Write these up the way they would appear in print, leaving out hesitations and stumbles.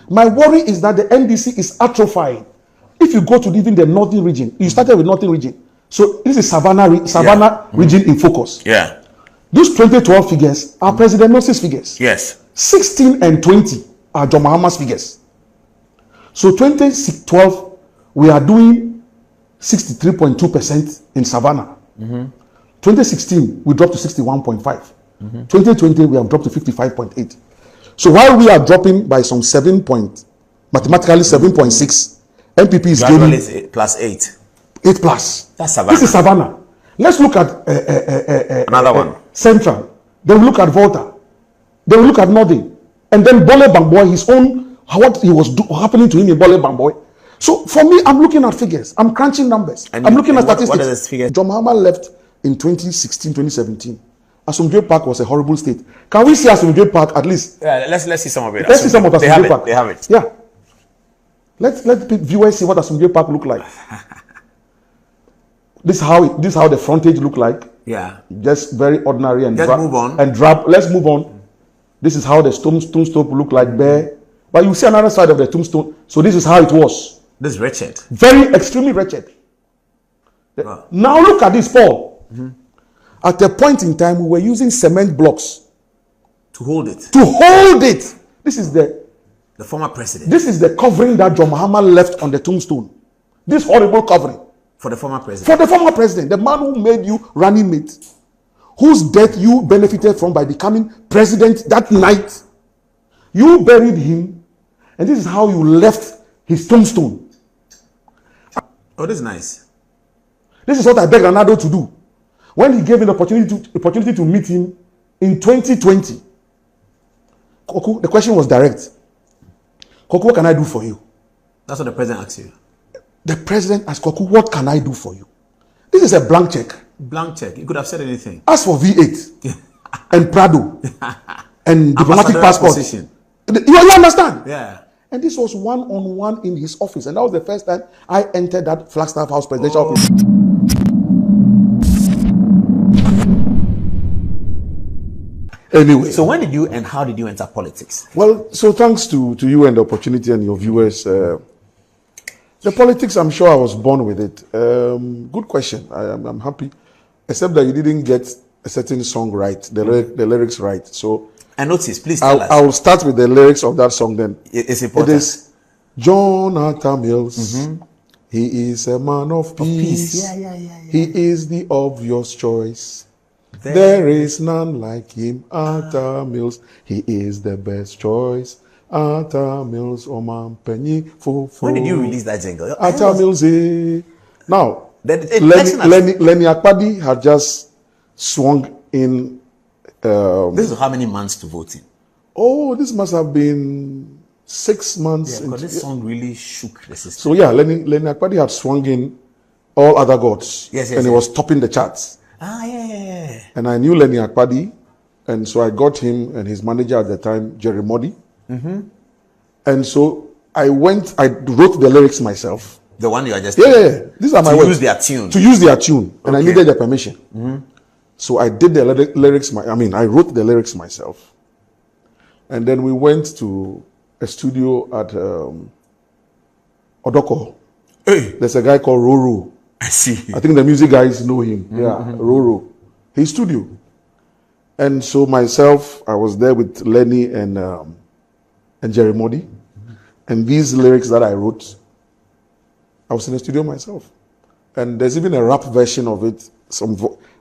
My worry is that the NDC is atrophying. If you go to even the northern region, you started with northern region. So this is Savannah region in focus. Yeah. Those 2012 figures are President Moses figures. Yes. 16 and 20 are John Mahama's figures. So 2012, we are doing 63.2% in Savannah. 2016, we dropped to 61.5. 2020, we have dropped to 55.8. So while we are dropping by some mathematically 7.6, MPP is gaining plus 8. 8 plus. That's Savannah. This is Savannah. Let's look at another one. Central. Then we look at Volta. Then we look at Northern. And then Bole Bamboy, his own, what he was happening to him in Bole Bamboy. So for me, I'm looking at figures. I'm crunching numbers. I'm looking at statistics. What are the figures? John Mahama left in 2016, 2017. Asumdwe Park was a horrible state. Can we see Asumdwe Park at least? Yeah, let's see some of it. Let's see some of Asumdwe Park. They have it. Yeah. Let viewers see what Asumdwe Park look like. This is how the frontage look like. Yeah. Just very ordinary and just move on. And drab. Let's move on. This is how the tombstone look like there. But you see another side of the tombstone. So this is how it was. This is wretched. Very extremely wretched. Wow. Now look at this, Paul. At a point in time, we were using cement blocks to hold it. To hold it. This is the former president. This is the covering that John Mahama left on the tombstone. This horrible covering. For the former president. For the former president, the man who made you running mate, whose death you benefited from by becoming president that night. You buried him, and this is how you left his tombstone. Oh, this is nice. This is what I begged Addo to do when he gave me the opportunity to meet him in 2020. Koku, the question was direct. Koku, what can I do for you? That's what the president asked you. The president asked Koku, what can I do for you? This is a blank check. Blank check. You could have said anything. Ask for V8 and Prado and diplomatic passport. You understand? Yeah. And this was one-on-one in his office. And that was the first time I entered that Flagstaff House presidential office. Anyway. So when did you and how did you enter politics? Well, so thanks to you and the opportunity and your viewers. The politics, I'm sure I was born with it. Good question. I'm happy. Except that you didn't get a certain song right, the lyrics right. So I noticed. Please tell us. I'll start with the lyrics of that song then. It's important. It is John Atta Mills. He is a man of peace. Yeah. He is the obvious choice. There is none like him. Atta Mills. He is the best choice. Atta Mills, Oman Penny, When did you release that jingle? Atta Mills. Now, Lenny Akpadi had just swung in. This is how many months to vote in? Oh, this must have been 6 months. Yeah, because this song really shook the system. So yeah, Lenny Akpadi had swung in All Other Gods. Yes, and he was topping the charts. Yeah. And I knew Lenny Akpadi, and so I got him and his manager at the time, Jerry Modi. And so I wrote the lyrics myself. The one you are just yeah. These are my words. To use their tune. To use their tune. And I needed their permission. So I did the lyrics, I wrote the lyrics myself. And then we went to a studio at Odoko. Hey. There's a guy called Roro. I see. I think the music guys know him. Roro. His studio. And so myself, I was there with Lenny and Jerry Modi. And these lyrics that I wrote, I was in the studio myself. And there's even a rap version of it.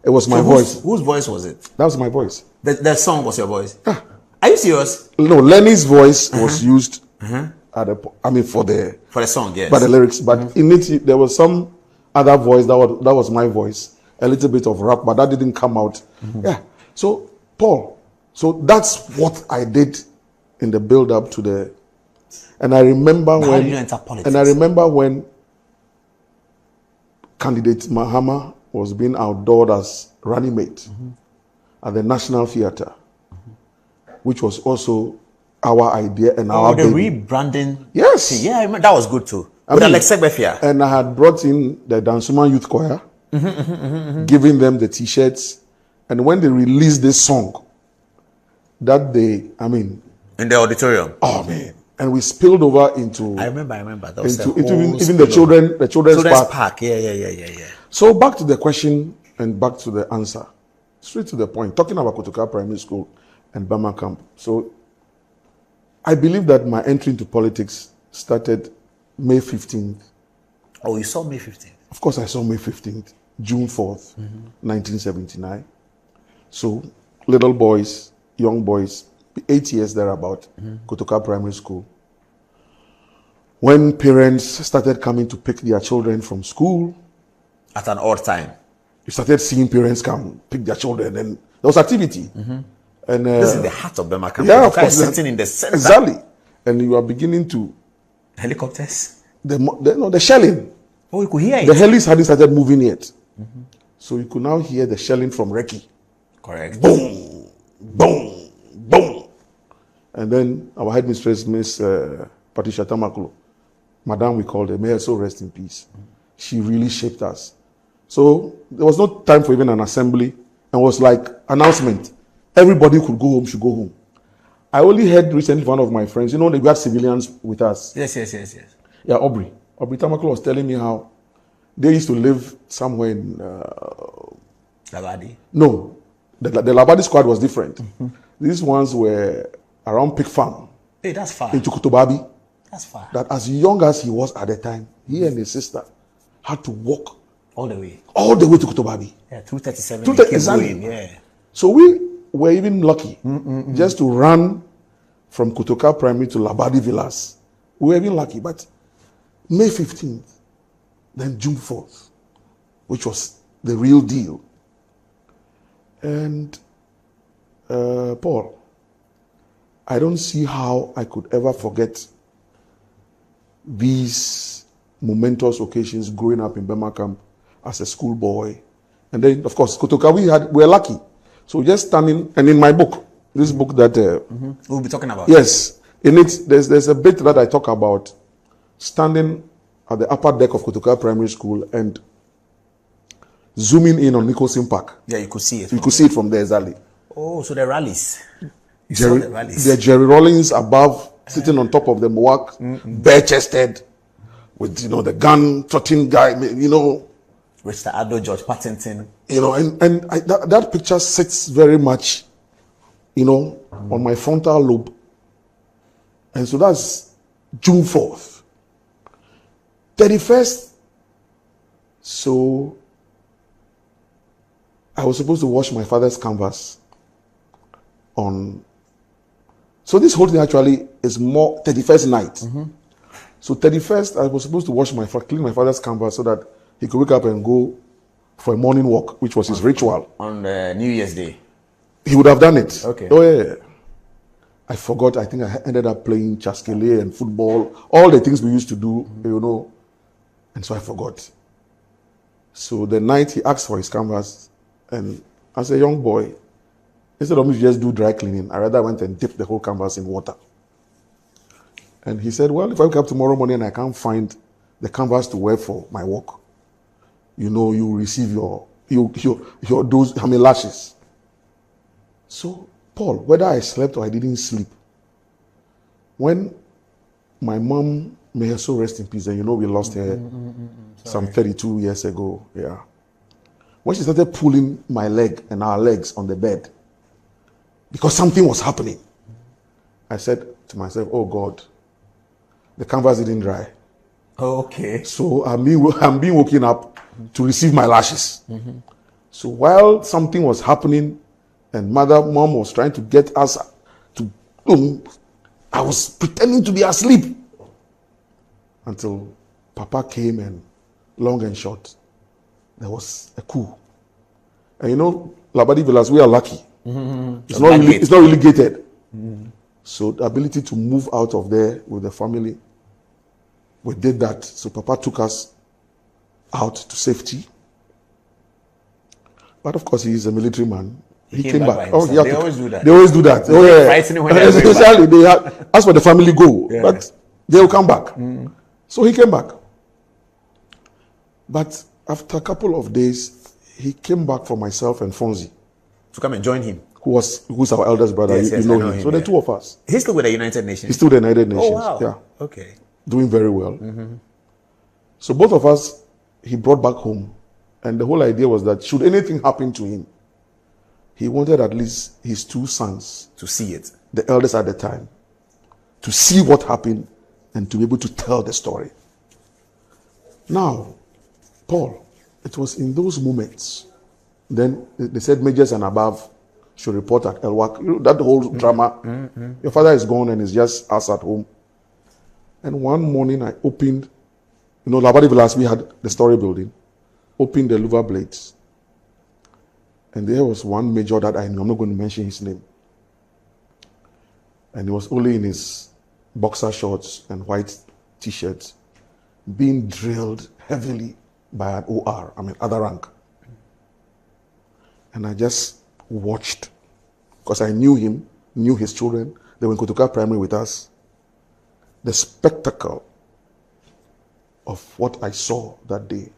It was my voice. Whose voice was it? That was my voice. The song was your voice? Are you serious? No, Lenny's voice was used for the song, yes. By the lyrics. But in it, there was some other voice that was my voice. A little bit of rap, but that didn't come out. Yeah. So, Paul, that's what I did in the build-up to the... And I remember when... How did you enter politics? And I remember when candidate Mahama was being outdoored as running mate at the National Theatre, which was also our idea and our the rebranding. Yes. Yeah, I remember. That was good too. With Alex Egbefia. And I had brought in the Dansuma Youth Choir, giving them the T-shirts. And when they released this song, that day, in the auditorium. Oh, man. And we spilled over into. I remember. That was even the children's park. Yeah. So back to the question and back to the answer. Straight to the point. Talking about Kotoka Primary School and Bama Camp. So I believe that my entry into politics started May 15th. Oh, you saw May 15th? Of course, I saw May 15th, June 4th, 1979. So little boys, young boys, 8 years thereabout, Kotoka Primary School. When parents started coming to pick their children from school. At an odd time. You started seeing parents come pick their children, and there was activity. And this is the heart of Bema Camp. Yeah, of course, sitting in the center. Exactly. And you are beginning to helicopters. The shelling. Oh, you could hear it. The helis hadn't started moving yet, so you could now hear the shelling from Reki. Correct. Boom, boom, boom, and then our headmistress, Miss Patricia Tamaklo, Madam, we called her. May her soul rest in peace. She really shaped us. So there was no time for even an assembly, and it was like announcement. Everybody could go home, should go home. I only heard recently one of my friends, we had civilians with us. Yes. Yeah, Aubrey Tamaklo was telling me how they used to live somewhere in Labadi. No, the Labadi squad was different. These ones were around Pig Farm. Hey, that's far. In Tukutobabi. That's far. That as young as he was at the time, he and his sister had to walk all the way to Kutobabi. Yeah, 237. Exactly. Yeah. So we were even lucky just to run from Kotoka Primary to Labadi Villas. We were even lucky, but May 15th, then June 4th, which was the real deal. And Paul, I don't see how I could ever forget these momentous occasions growing up in Bema Camp as a schoolboy. And then, of course, Kotoka, we were lucky. So just standing, and in my book, this book that we'll be talking about. Yes, in it, there's a bit that I talk about standing at the upper deck of Kotoka Primary School and zooming in on Nicholson Park. Yeah, you could see it. You could see it from there, exactly. Oh, so the rallies. The Jerry Rawlings above, sitting on top of the Mohawk, bare-chested, with the gun trotting guy, Mr. Addo, George Pattington. That picture sits very much, on my frontal lobe. And so that's June 4th. 31st, so I was supposed to wash my father's canvas on. So this whole thing actually is more 31st night. So 31st, I was supposed to clean my father's canvas so that he could wake up and go for a morning walk, which was his ritual. On New Year's Day? He would have done it. Okay. Oh, yeah. I forgot. I think I ended up playing chaskele and football, all the things we used to do, and so I forgot. So the night he asked for his canvas, and as a young boy, instead of me to just do dry cleaning, I rather went and dipped the whole canvas in water. And he said, well, if I wake up tomorrow morning and I can't find the canvas to wear for my walk, you receive your dose, lashes. So, Paul, whether I slept or I didn't sleep, when my mom, may her soul rest in peace, and we lost her some 32 years ago, yeah. When she started pulling my leg and our legs on the bed, because something was happening, I said to myself, oh God, the canvas didn't dry. Okay. So I'm being woken up to receive my lashes. So while something was happening and mom was trying to get us to, I was pretending to be asleep until Papa came, and long and short, there was a coup. And Labadi Villas, we are lucky. It's not really gated. So the ability to move out of there with the family, we did that. So Papa took us out to safety. But of course, he is a military man. He came back. Oh, they always do that. They always do that. Oh, yeah. Especially they ask for the family go, but they will come back. So he came back. But after a couple of days, he came back for myself and Fonzie. To come and join him? who's our eldest brother. Yes, You know I know him. So the two of us. He's still with the United Nations. He's still the United Nations. Oh, wow. Yeah. Okay. Doing very well. So both of us, he brought back home. And the whole idea was that should anything happen to him, he wanted at least his two sons, To see it. the eldest at the time, to see what happened and to be able to tell the story. Now, Paul, it was in those moments, then they said majors and above should report at Elwak. You know, that whole drama. Your father is gone and it's just us at home. And one morning I opened, you know, Labadi Villas, we had the story building, opened the louver blades. And there was one major that I knew, I'm not going to mention his name. And he was only in his boxer shorts and white t-shirts, being drilled heavily by an OR, other rank. And I just watched, because I knew him, knew his children. They were in Kotoka Primary with us. The spectacle of what I saw that day.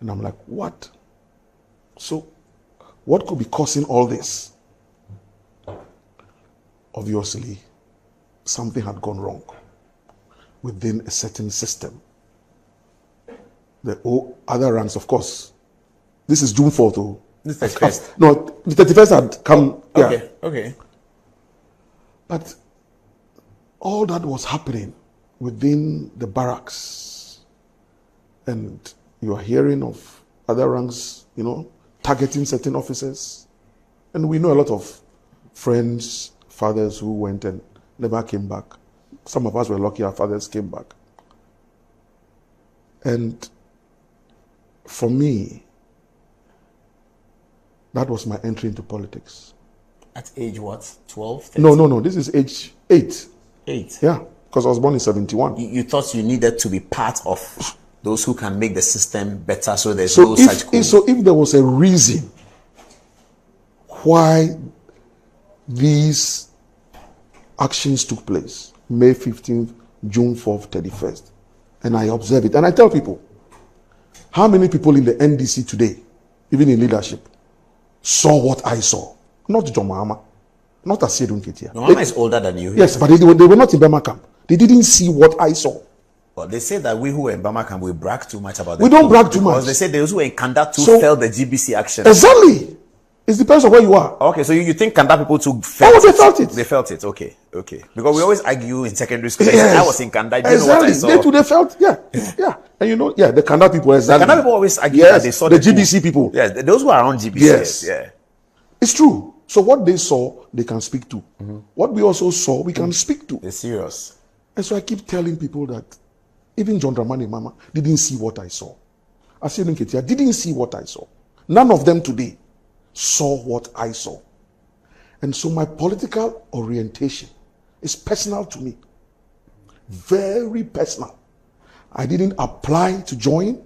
And I'm like, what? So, what could be causing all this? Obviously, something had gone wrong within a certain system. The other ranks, of course. This is June 4th, though. The 31st. No, the 31st had come. Yeah. Okay. But all that was happening within the barracks. And you are hearing of other ranks, you know, targeting certain officers. And we know a lot of friends, fathers who went and never came back. Some of us were lucky our fathers came back. And for me, that was my entry into politics. At age what? 12? 13? No. This is age 8. 8? Yeah, because I was born in 71. You thought you needed to be part of those who can make the system better, so there's no such coup. So if there was a reason why these actions took place, May 15th, June 4th, 31st, and I observe it, and I tell people, how many people in the NDC today, even in leadership, saw what I saw? Not John Mahama, not Asiedu Nketia. Mahama is older than you. Yes, but they were not in Burma camp. They didn't see what I saw. Well, they say that we who were in Burma camp, we brag too much about We don't brag too much. Because they say those who were in Kanda too felt the GBC action. Exactly. It depends on where you are. Okay, so you think Kanda people too felt they felt it. They felt it, okay. Because we always argue in secondary school. Yes. I was in Kanda, I didn't know what I saw. They too, they felt, yeah. And you know, the Kanda people, exactly. Kanda people always argue that they saw the GBC people. Yes, those who are around GBC. Yes. Yeah. It's true. So what they saw, they can speak to. What we also saw, we can speak to. It's serious. And so I keep telling people that even John Dramani Mama didn't see what I saw. Asiedu Nketia didn't see what I saw. None of them today saw what I saw. And so my political orientation is personal to me. Very personal. I didn't apply to join.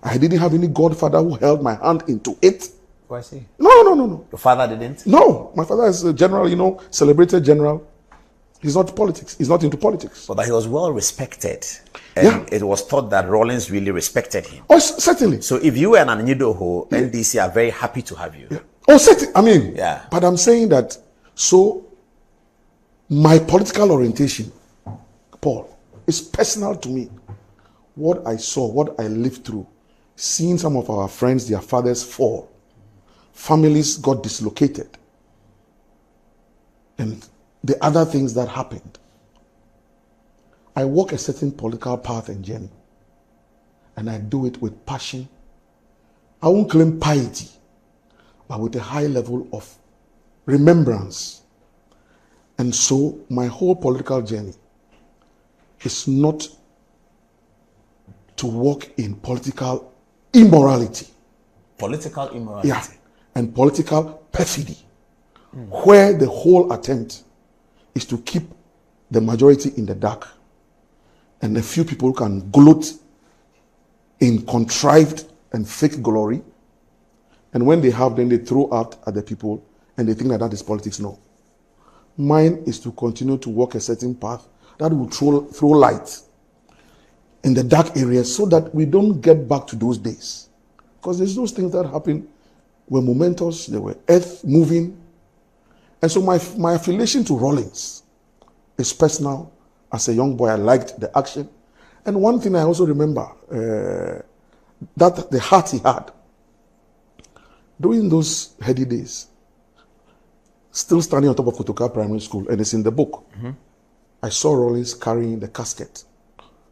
I didn't have any godfather who held my hand into it. Oh, I see. No. Your father didn't? No. My father is a general, you know, celebrated general. He's not politics. He's not into politics. But he was well respected. And it was thought that Rawlings really respected him. Oh, certainly. So if you and Anyidoho, NDC are very happy to have you. Yeah. Oh, certainly. I mean, yeah. But I'm saying that, so my political orientation, Paul, is personal to me. What I saw, what I lived through, seeing some of our friends, their fathers fall, families got dislocated, and the other things that happened. I walk a certain political path and journey, and I do it with passion. I won't claim piety, but with a high level of remembrance. And so my whole political journey is not to walk in political immorality. Political immorality? Yeah, and political perfidy, where the whole attempt is to keep the majority in the dark, and a few people can gloat in contrived and fake glory, and when they have, then they throw out at the people, and they think that is politics. No. Mine is to continue to walk a certain path that will throw light in the dark areas so that we don't get back to those days. Because there's those things that happen were momentous, they were earth-moving. And so my affiliation to Rawlings is personal. As a young boy, I liked the action. And one thing I also remember, that the heart he had, during those heady days, still standing on top of Kotoka Primary School, and it's in the book, I saw Rawlings carrying the casket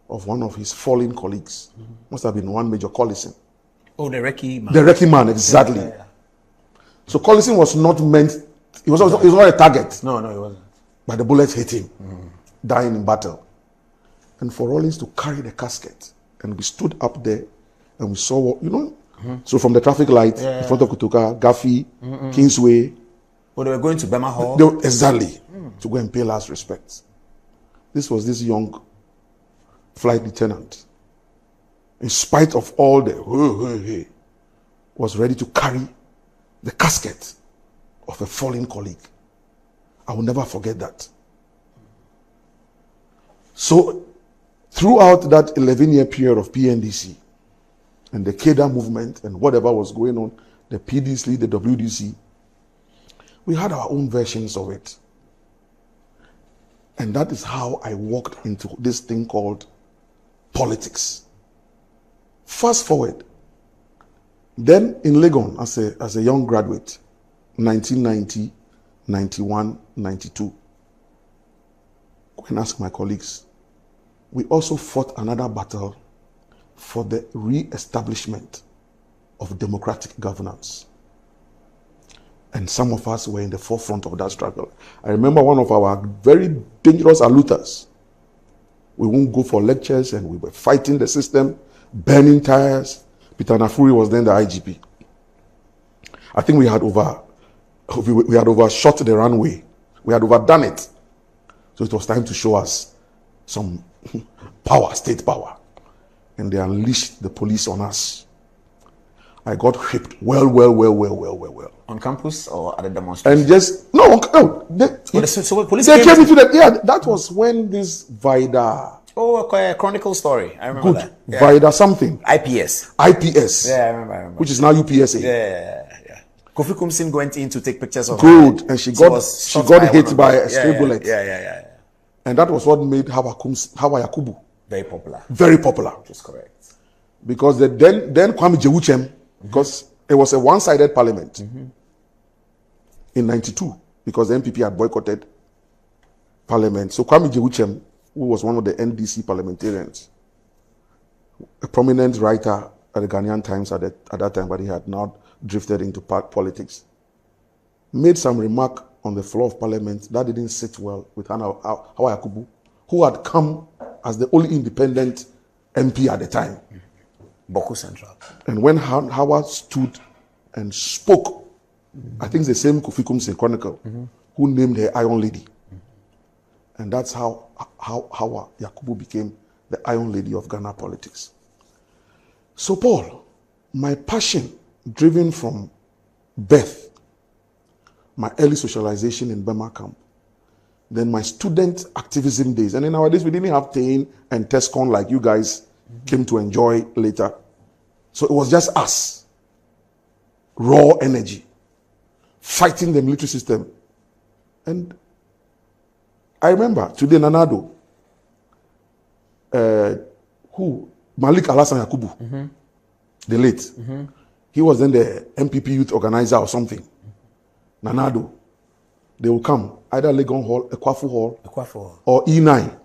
of one of his fallen colleagues. Must have been one Major Collison. Oh, the Recce man. The Recce man, exactly. Yeah. So Collison was not meant, he was not a target. No, it wasn't. But the bullets hit him, dying in battle. And for Rawlings to carry the casket, and we stood up there, and we saw, so from the traffic light in front of Kotoka, Gaffey, Kingsway. Oh, they were going to Bema Hall? Exactly, to go and pay last respects. This was this young flight lieutenant, in spite of all the was ready to carry the casket of a fallen colleague. I will never forget that. So, throughout that 11-year period of PNDC and the KEDA movement and whatever was going on, the PDC, the WDC, we had our own versions of it. And that is how I walked into this thing called politics. Fast forward. Then in Legon, as a young graduate, 1990, 91, 92, go and ask my colleagues. We also fought another battle for the re-establishment of democratic governance. And some of us were in the forefront of that struggle. I remember one of our very dangerous aluters. We won't go for lectures, and we were fighting the system, burning tires. Peter Nafuri was then the IGP. I think we had overshot the runway. We had overdone it. So it was time to show us some power, state power. And they unleashed the police on us. I got whipped well. On campus or at a demonstration? And just, no. Police they came into the, that was when this Vida. Oh, a chronicle story. I remember that. Yeah. Vida something. IPS. Yeah, I remember. Which is now UPSA. Yeah. Kofi Kumsin went in to take pictures of Good. her. And she got hit by a stray bullet. Yeah. And that was what made Hawa Yakubu very popular. Very popular. Which is correct. Because then Kwame Jewuchem, because it was a one-sided parliament in 92, because the NPP had boycotted parliament. So Kwame Jewuchem, who was one of the NDC parliamentarians, a prominent writer at the Ghanaian Times at that time, but he had now drifted into politics, made some remark on the floor of parliament that didn't sit well with Hawa Yakubu, who had come as the only independent MP at the time. Boku Central. And when Howard stood and spoke, I think it's the same Kofi Kumsin Chronicle, who named her Iron Lady. And that's how Hawa Yakubu became the Iron Lady of Ghana politics. So Paul, my passion, driven from birth, my early socialization in Burma camp, then my student activism days. And in our days, we didn't have Tain and Tescon like you guys came to enjoy later. So it was just us. Raw energy. Fighting the military system. And I remember today Nanado, Malik Alassane Yakubu, the late, he was then the MPP youth organizer or something. Nanado, they will come either Legon Hall, Ekwafu Hall, or E9.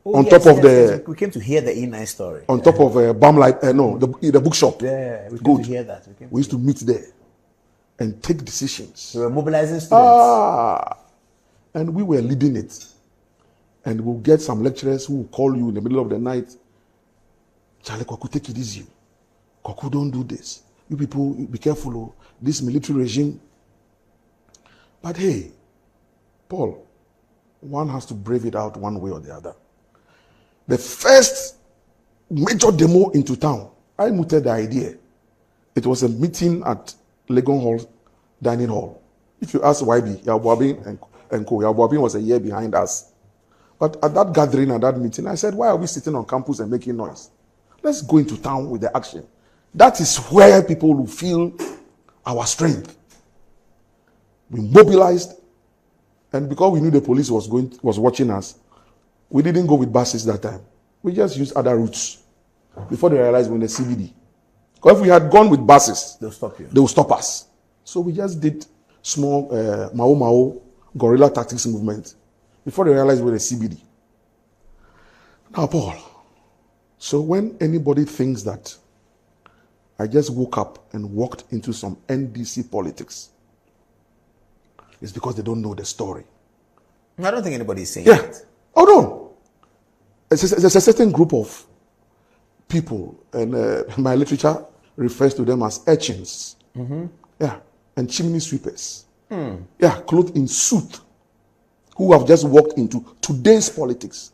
On top of the, we came to hear the E9 story. On top of the bookshop. Yeah, we came to hear that. We used to meet there and take decisions. We were mobilizing students. And we were leading it. And we'll get some lecturers who will call you in the middle of the night. Charlie, Kwaku, take it easy. Kwaku, don't do this. You people, be careful of this military regime. But hey, Paul, one has to brave it out one way or the other. The first major demo into town, I mooted the idea. It was a meeting at Legon Hall, dining hall. If you ask YB, Yabuabin and Co, Yabuabin was a year behind us. But at that gathering, at that meeting, I said, why are we sitting on campus and making noise? Let's go into town with the action. That is where people will feel our strength. We mobilized, and because we knew the police was watching us, we didn't go with buses that time. We just used other routes before they realized we're in the CBD. Because if we had gone with buses, they'll stop you. They will stop us. So we just did small Mao guerrilla tactics movement before they realized we're in the CBD. Now, Paul, so when anybody thinks that I just woke up and walked into some NDC politics, it's because they don't know the story. I don't think anybody's saying that. Oh, no. There's a certain group of people, and my literature refers to them as urchins. Yeah, and chimney sweepers. Yeah, clothed in suit, who have just walked into today's politics.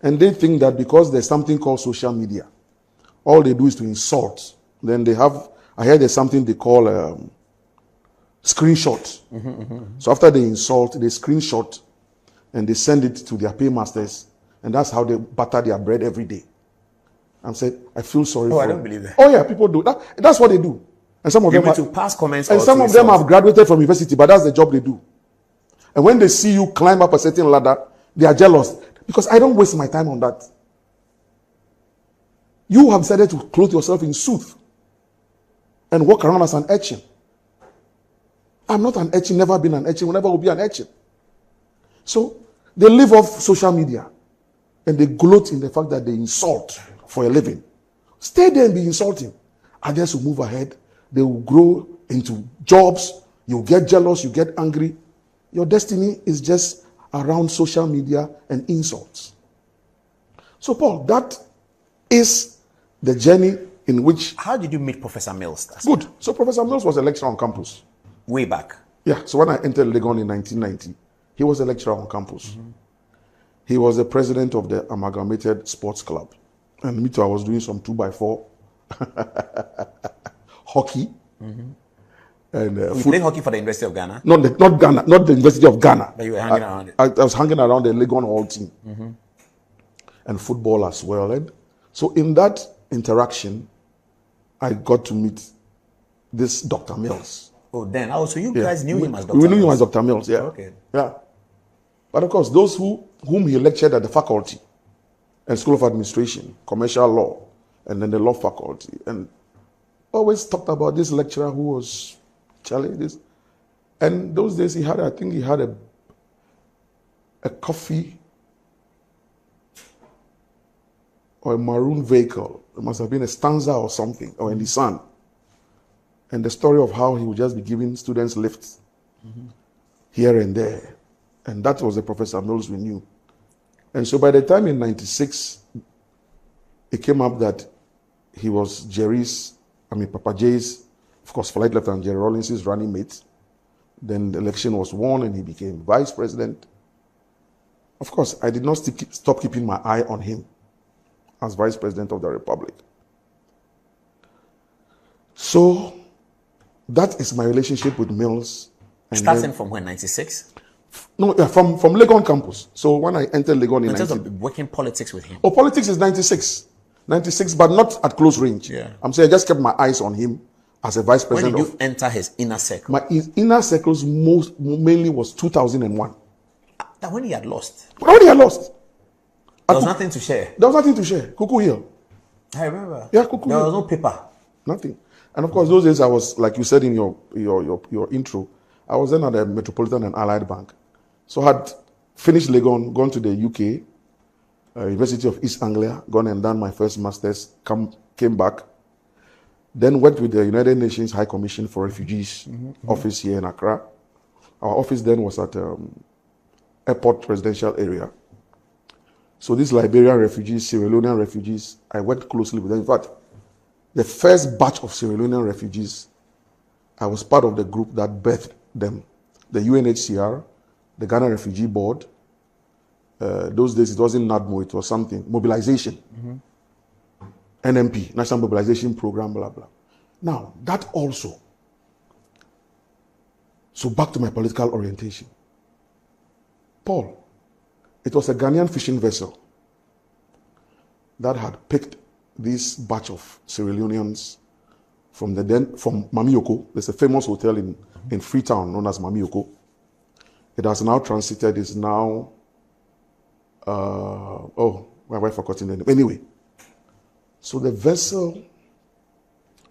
And they think that because there's something called social media, all they do is to insult. Then they have, I heard there's something they call screenshot. So after they insult, they screenshot and they send it to their paymasters, and that's how they butter their bread every day. And said, I feel sorry for I don't believe that. Oh yeah, people do that. That's what they do. And some of them to pass comments, and some of them have graduated from university, but that's the job they do. And when they see you climb up a certain ladder, they are jealous. Because I don't waste my time on that. You have decided to clothe yourself in suit and walk around as an urchin. I'm not an urchin, never been an urchin, will never will be an urchin. So they live off social media and they gloat in the fact that they insult for a living. Stay there and be insulting. Others will move ahead. They will grow into jobs. You'll get jealous. You get angry. Your destiny is just around social media and insults. So, Paul, that is the journey in which... How did you meet Professor Mills? Good. So, Professor Mills was a lecturer on campus. Way back? Yeah. So, when I entered Legon in 1990, he was a lecturer on campus. He was the president of the Amalgamated Sports Club. And me too, I was doing some 2x4 hockey. And you played hockey for the University of Ghana? Not Ghana, not the University of Ghana. But you were hanging around it. I was hanging around the Legon Hall team. And football as well. And so in that interaction, I got to meet this Dr. Mills. Oh, then. Oh, so you guys knew him as Dr. Mills? We knew him as Dr. Mills, yeah. Okay. Yeah. But of course, those whom he lectured at the faculty and School of Administration, commercial law, and then the law faculty, and always talked about this lecturer who was Charlie. This, and those days he had, I think he had a coffee or a maroon vehicle. It must have been a Stanza or something, or in the sun. And the story of how he would just be giving students lifts here and there. And that was the Professor Mills we knew. And so by the time in 96, it came up that he was Papa J's, of course, Flight Lieutenant Jerry Rawlings' running mate. Then the election was won and he became vice president. Of course, I did not stop keeping my eye on him as vice president of the Republic. So that is my relationship with Mills. Starting from when, 96? No, from Legon campus. So when I entered Legon in terms of working politics with him. Oh, politics is 96. 96, but not at close range. Yeah. I'm saying I just kept my eyes on him as a vice president. When did you enter his inner circle? My inner circles mainly was 2001. That when he had lost. When he had lost. There was nothing to share. There was nothing to share. Cuckoo Hill. I remember. Yeah, Cuckoo Hill. There was no paper. Nothing. And of course, those days I was, like you said in your intro, I was then at the Metropolitan and Allied Bank. So I had finished Legon, gone to the UK, University of East Anglia, gone and done my first master's, came back, then worked with the United Nations High Commission for Refugees office here in Accra. Our office then was at Airport Residential Area. So these Liberian refugees, Sierra Leonean refugees, I worked closely with them. In fact, the first batch of Sierra Leonean refugees, I was part of the group that birthed them. The UNHCR, the Ghana Refugee Board. Those days it wasn't NADMO, it was something, mobilization. NMP, National Mobilization Program, blah, blah. Now, that also. So back to my political orientation. Paul, it was a Ghanaian fishing vessel that had picked this batch of Sierra Leoneans from Mamiyoko. There's a famous hotel in Freetown known as Mamiyoko. It has now transited. It's now why have I forgotten the name? Anyway, so the vessel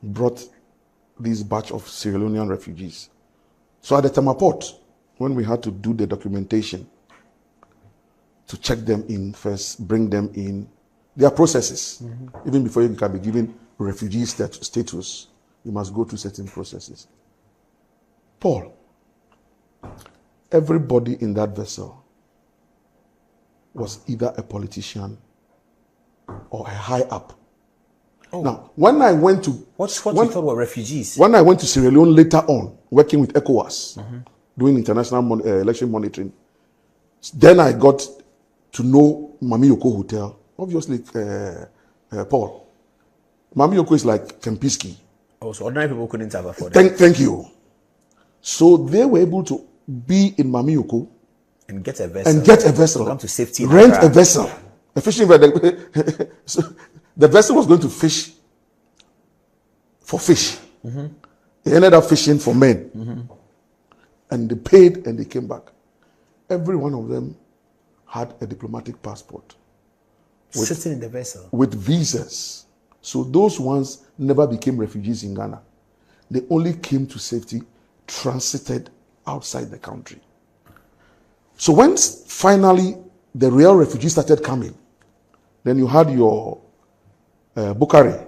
brought this batch of Sierra Leonean refugees. So at the Tema port, when we had to do the documentation to check them in first, bring them in, there are processes. Even before you can be given refugee status, you must go through certain processes. Paul, everybody in that vessel was either a politician or a high up. Oh. Now, when I went to... What you thought were refugees? When I went to Sierra Leone later on, working with ECOWAS, doing international election monitoring, then I got to know Mamiyoko Hotel. Obviously, Paul. Mamiyoko is like Kempinski. Oh, so ordinary people couldn't have afforded. Thank you. So they were able to be in Mamiyoko and get a vessel. Come to safety. Rent a vessel. A fishing vessel. So the vessel was going to fish for fish. They ended up fishing for men. And they paid and they came back. Every one of them had a diplomatic passport. Sitting in the vessel. With visas. So those ones never became refugees in Ghana. They only came to safety, transited outside the country. So when finally the real refugees started coming, then you had your Bukari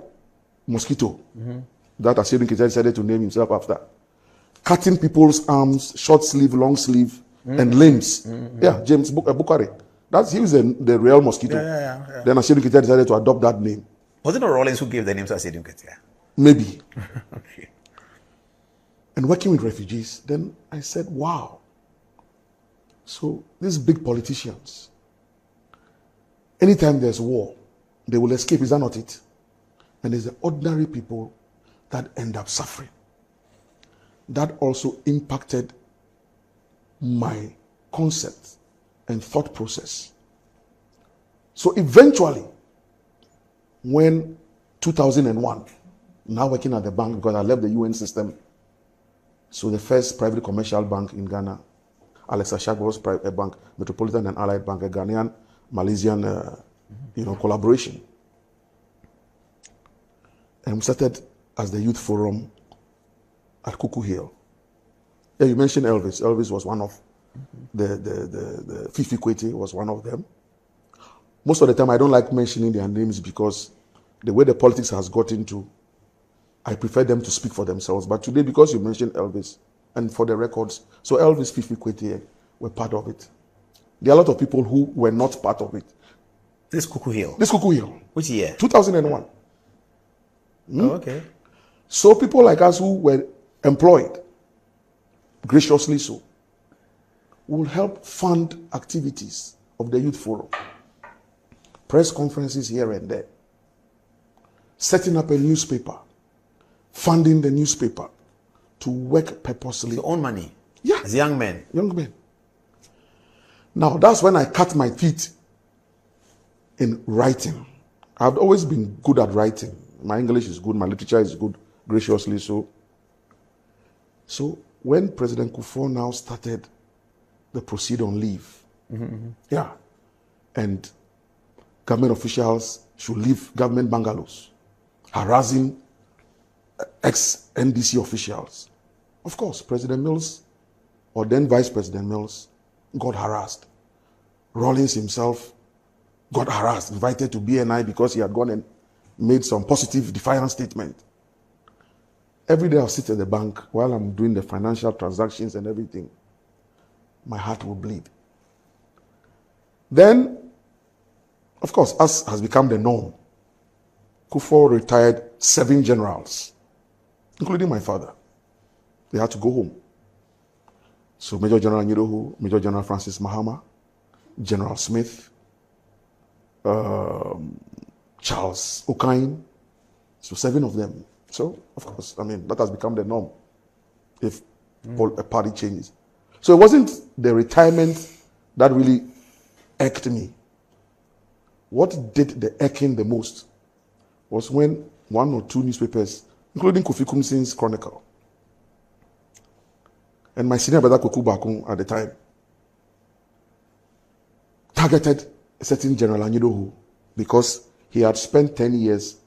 mosquito that Asirin Keita decided to name himself after. Cutting people's arms, short sleeve, long sleeve, and limbs. Yeah, James Bukari. He was the real mosquito. Yeah. Then Asirin Keita decided to adopt that name. Was it not Rawlings who gave the name to Asirin Keita? Maybe. Okay. And working with refugees, then I said, wow. So these big politicians, anytime there's war, they will escape. Is that not it? And it's the ordinary people that end up suffering. That also impacted my concept and thought process. So eventually, when 2001, now working at the bank because I left the UN system, so the first private commercial bank in Ghana, Alexa Shagbo's private bank, Metropolitan and Allied Bank, a Ghanaian, Malaysian, collaboration. And we started as the youth forum at Cuckoo Hill. Yeah, you mentioned Elvis. Elvis was one of the Fifi Kweti was one of them. Most of the time, I don't like mentioning their names because the way the politics has got into, I prefer them to speak for themselves. But today, because you mentioned Elvis, and for the records, so Elvis, Fifi Kweti were part of it. There are a lot of people who were not part of it. This Cuckoo Hill? This Cuckoo Hill. Which year? 2001. Oh, okay. So people like us who were employed, graciously so, will help fund activities of the youth forum. Press conferences here and there. Setting up a newspaper. Funding the newspaper to work purposely. Your own money? Yeah. As young men? Young men. Now, that's when I cut my teeth in writing. I've always been good at writing. My English is good, my literature is good, graciously so. So, when President Kufuor now started the proceed on leave, yeah, and government officials should leave government bungalows, harassing ex-NDC officials. Of course, President Mills, or then Vice President Mills, got harassed. Rawlings himself got harassed, invited to BNI because he had gone and made some positive defiance statement. Every day I'll sit at the bank while I'm doing the financial transactions and everything. My heart will bleed. Then, of course, as has become the norm, Kufuor retired 7 generals, including my father. They had to go home. So Major General Anyidoho, Major General Francis Mahama, General Smith, Charles Okain, so 7 of them. So, of course, that has become the norm if a party changes. So it wasn't the retirement that really irked me. What did the irking the most was when 1 or 2 newspapers including Kofi Kumsin's Chronicle. And my senior brother Koku Bakun at the time targeted a certain General Anyidoho because he had spent 10 years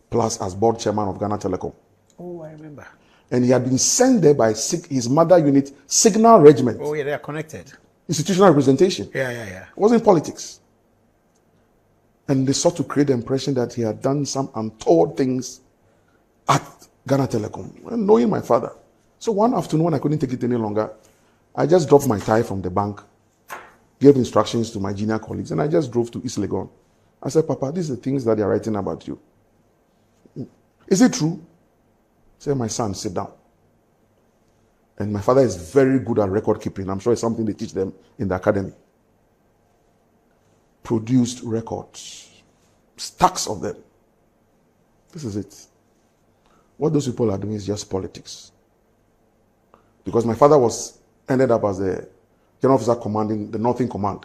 plus as board chairman of Ghana Telecom. Oh, I remember. And he had been sent there by his mother unit, Signal Regiment. Oh, yeah, they are connected. Institutional representation. Yeah. It wasn't politics. And they sought to create the impression that he had done some untoward things at Ghana Telecom. And knowing my father. So one afternoon when I couldn't take it any longer, I just dropped my tie from the bank, gave instructions to my junior colleagues, and I just drove to East Legon. I said, Papa, these are the things that they are writing about you. Is it true? I said, my son, sit down. And my father is very good at record keeping. I'm sure it's something they teach them in the academy. Produced records, stacks of them. This is it. What those people are doing is just politics. Because my father ended up as the general officer commanding the Northern Command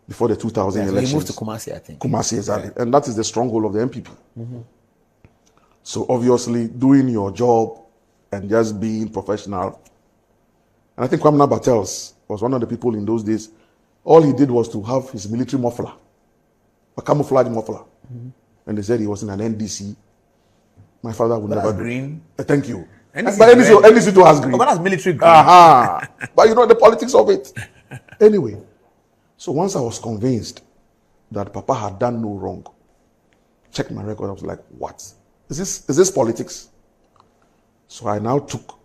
before the 2000 elections. He moved to Kumasi, I think. Kumasi, exactly. And that is the stronghold of the MPP. So obviously, doing your job and just being professional. And I think Kwamina Bartels was one of the people in those days. All he did was to have his military muffler, a camouflage muffler. And they said he was in an NDC. My father would never green. Thank you. NDC But NDC too has green. Oh, but that's military green. But you know the politics of it. Anyway, so once I was convinced that Papa had done no wrong, checked my record, I was like, what? Is this politics? So I now took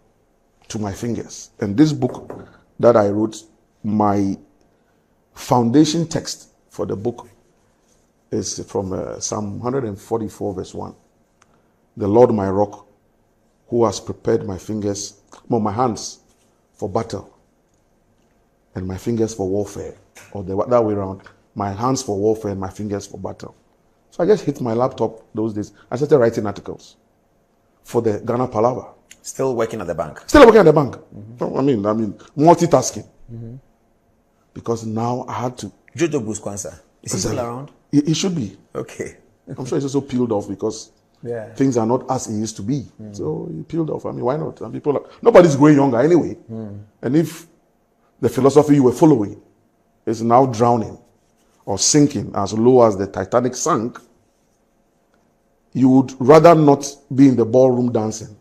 to my fingers. And this book that I wrote, my foundation text for the book is from Psalm 144 verse 1. The Lord my rock, who has prepared my hands for battle and my fingers for warfare, or that way around, my hands for warfare and my fingers for battle. So I just hit my laptop those days. I started writing articles for the Ghana Palaver. Still working at the bank. Still working at the bank. So, I mean, multitasking. Because now I had to. Jojo Bruce Kwanzaa. Is he still around? He should be. Okay. I'm sure he's also peeled off because things are not as it used to be. So he peeled off. I mean, why not? And nobody's growing younger anyway. And if the philosophy you were following is now drowning or sinking as low as the Titanic sank, you would rather not be in the ballroom dancing.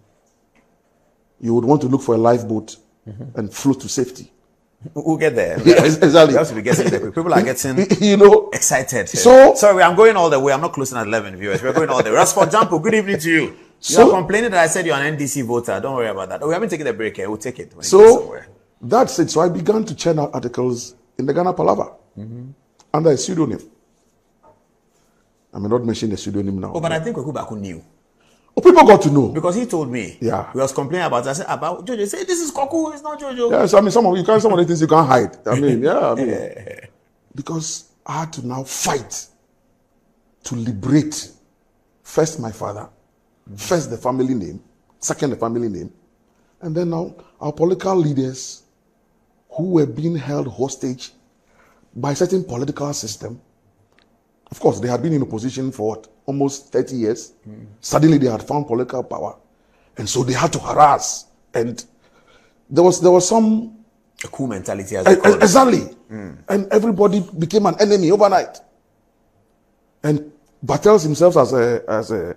You would want to look for a lifeboat and float to safety. We'll get there. Yeah, exactly. We have to be getting there. People are getting excited. So sorry, I'm going all the way. I'm not closing at 11, viewers. We're going all the way. As for example, good evening to you. You're complaining that I said you're an NDC voter. Don't worry about that. We haven't taken a break here. We'll take it. That's it. So I began to churn out articles in the Ghana Palaver under a pseudonym. I may not mention the pseudonym now. Oh, but I think Koku knew. Oh, people got to know. Because he told me. Yeah. He was complaining about it. I said, about Jojo. Say, this is Koku, it's not Jojo. Yes, I mean, some of the things you can't hide. I mean, because I had to now fight to liberate first my father, first the family name, second the family name, and then now our political leaders who were being held hostage by a certain political system. Of course, they had been in opposition for what? Almost 30 years. Suddenly they had found political power. And so they had to harass. And there was some... a cool mentality. Exactly. And everybody became an enemy overnight. And Bartels himself as a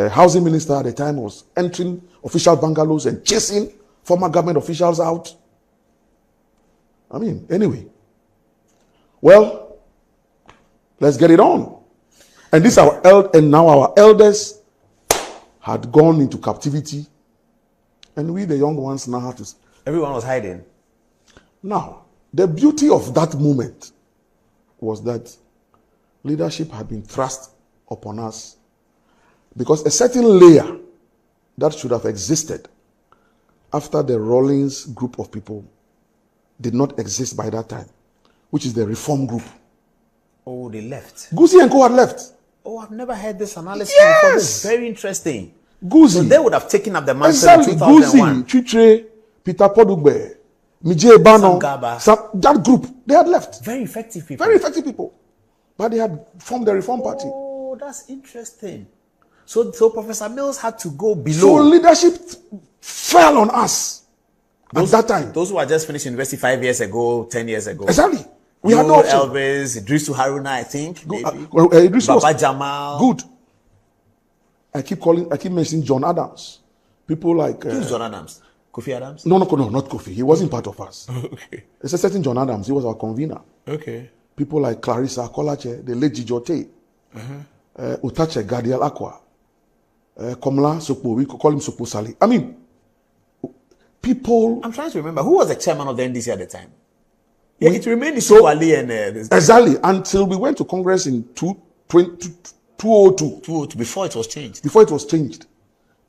housing minister at the time was entering official bungalows and chasing former government officials out. I mean, anyway. Well, let's get it on. And now our elders had gone into captivity, and we, the young ones, now have to. Everyone was hiding. Now, the beauty of that moment was that leadership had been thrust upon us, because a certain layer that should have existed after the Rawlings group of people did not exist by that time, which is the reform group. Oh, they left. Guzi and Co had left. Oh, I've never heard this analysis Yes. before. This is very interesting. Guzi. So they would have taken up the mantle Exactly. in 2001. Guzi, Chitre, Peter Podugbe, Mijay Bano, that group, they had left. Very effective people. Very effective people. But they had formed the Reform Party. Oh, that's interesting. So Professor Mills had to go below. So leadership fell on us at that time. Those who had just finished university 5 years ago, 10 years ago. Exactly. We had no option. Elvis, Idrisu Haruna, I think. Idrisu Baba Jamal. Good. I keep mentioning John Adams. People like... Who's John Adams? Kofi Adams? No, not Kofi. He wasn't part of us. Okay. It's a certain John Adams. He was our convener. Okay. People like Clarissa Kolache, the late Jijote, Utache Gadiel Aqua, Komla Sokpo, we could call him Sokpo Sali. I mean, people... I'm trying to remember. Who was the chairman of the NDC at the time? Yeah, it remained Wali and... exactly. Until we went to Congress in 2002. 202, before it was changed.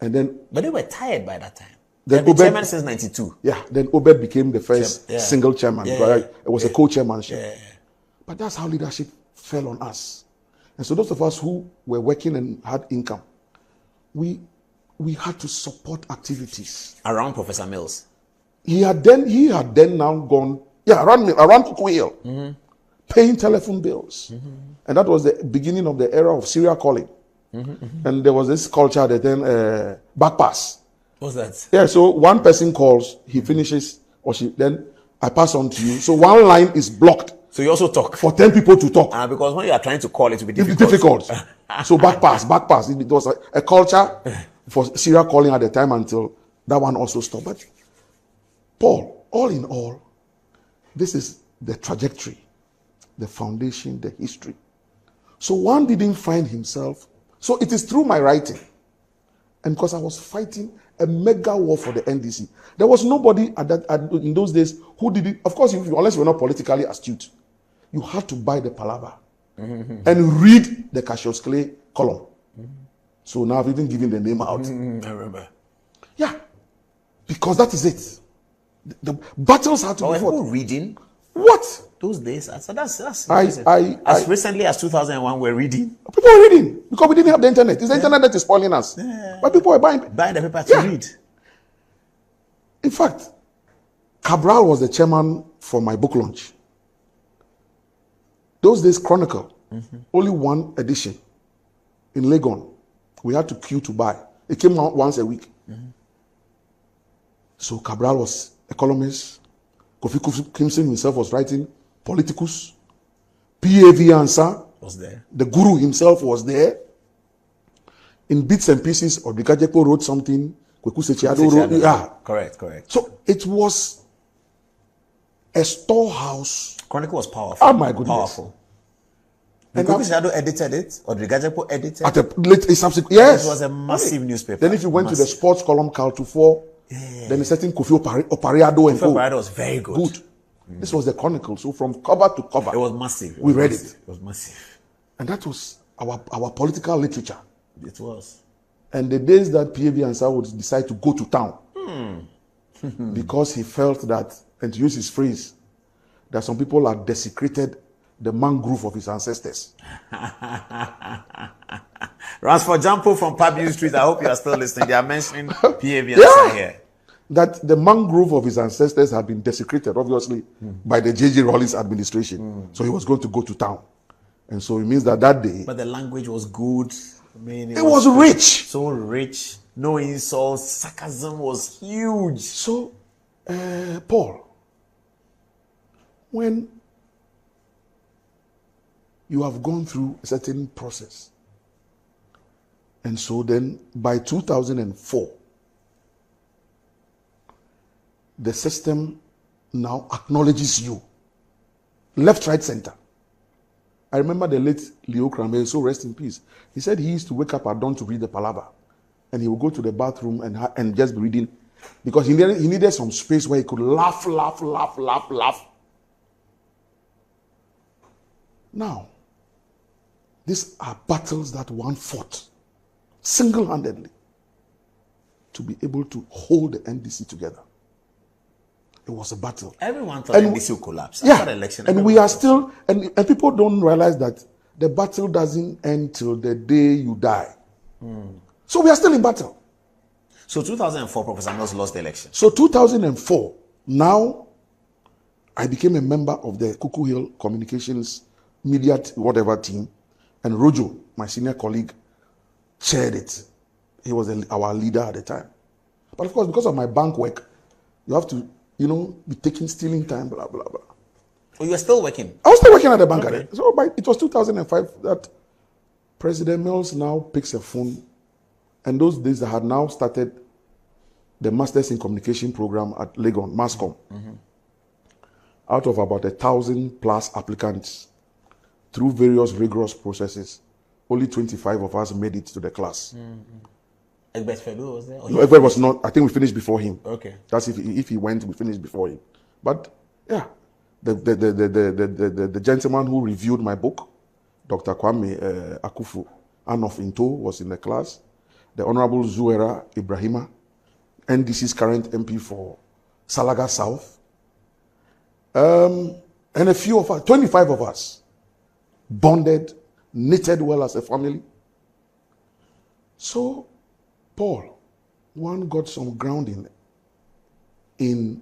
And then... But they were tired by that time. Then the chairman since 92. Yeah, then Obed became the first single chairman. Right? It was a co-chairmanship. Yeah. But that's how leadership fell on us. And so those of us who were working and had income, we had to support activities. Around Professor Mills. He had then now gone, around Cuckoo Hill, paying telephone bills. And that was the beginning of the era of serial calling. And there was this culture that then back pass. What's that? Yeah, so one person calls, he finishes, or she, then I pass on to you. So one line is blocked. So you also talk. For 10 people to talk. Because when you are trying to call, it will be difficult. It's difficult. So back pass. It was a culture for serial calling at the time until that one also stopped. But Paul, all in all, this is the trajectory, the foundation, the history. So one didn't find himself. So it is through my writing. And because I was fighting a mega war for the NDC. There was nobody in those days who did it. Of course, unless you were not politically astute, you had to buy the palaver and read the Cassius Clay column. So now I've even given the name out. I remember. Yeah. Because that is it. The battles had to be fought. People reading? What? Those days? So that's as recently as 2001, we're reading. People were reading because we didn't have the internet. It's the internet that is spoiling us. But people were buying the paper to read. In fact, Cabral was the chairman for my book launch. Those days, Chronicle, only one edition in Legon. We had to queue to buy. It came out once a week. So Cabral was a columnist. Kofi Crimson himself was writing Politicus. P.A.V. Ansah was there. The guru himself was there. In bits and pieces, Odrikajepo wrote something. Kweku Sechiado wrote. Yeah. Correct. So it was a storehouse. Chronicle was powerful. Oh my goodness. Powerful. And Kweku Sechiado edited it. Odrikajepo edited at a late subsequent. Yes. It was a massive newspaper. Then if you went to the sports column, Caltufo, then a certain Kofi Opariado and Kofi Opariado was very good. This was the Chronicle. So from cover to cover. It was massive. We read it. It was massive. And that was our political literature. It was. And the days that P.A.V. Ansah would decide to go to town because he felt that, and to use his phrase, that some people had desecrated the mangrove of his ancestors. Ransford Jampo from Pabu Street, I hope you are still listening. They are mentioning P.A.V. Ansah here. That the mangrove of his ancestors had been desecrated, obviously, by the J.J. Rawlings administration. So he was going to go to town. And so it means that day... But the language was good. I mean, it was rich. So rich. No insults. Sarcasm was huge. So, Paul, when you have gone through a certain process, and so then by 2004, the system now acknowledges you. Left, right, center. I remember the late Leo Cramé, so rest in peace. He said he used to wake up at dawn to read the palaver. And he would go to the bathroom and just be reading. Because he needed some space where he could laugh. Now, these are battles that one fought single-handedly to be able to hold the NDC together. It was a battle. Everyone thought NDC would collapse. After the election, and we are still, and people don't realize that the battle doesn't end till the day you die. So we are still in battle. So 2004, Professor Mills lost the election. So 2004, now I became a member of the Cuckoo Hill Communications Media whatever team, and Rojo, my senior colleague, chaired it. He was our leader at the time. But of course, because of my bank work, you have to, be stealing time, blah, blah, blah. Oh, you were still working? I was still working at the bank. Okay. So it was 2005 that President Mills now picks a phone. And those days I had now started the Masters in Communication program at Legon, MASCOM. Mm-hmm. Out of about 1,000+ applicants, through various rigorous processes, only 25 of us made it to the class. Egbert Fedu was there? No, Egbert was not. I think we finished before him. Okay. That's if he went, we finished before him. But yeah, the gentleman who reviewed my book, Dr. Kwame Akufu Anof Into, was in the class. The Honorable Zuera Ibrahima, NDC's current MP for Salaga South. And a few of us, 25 of us, bonded, knitted well as a family. So, Paul, one got some grounding in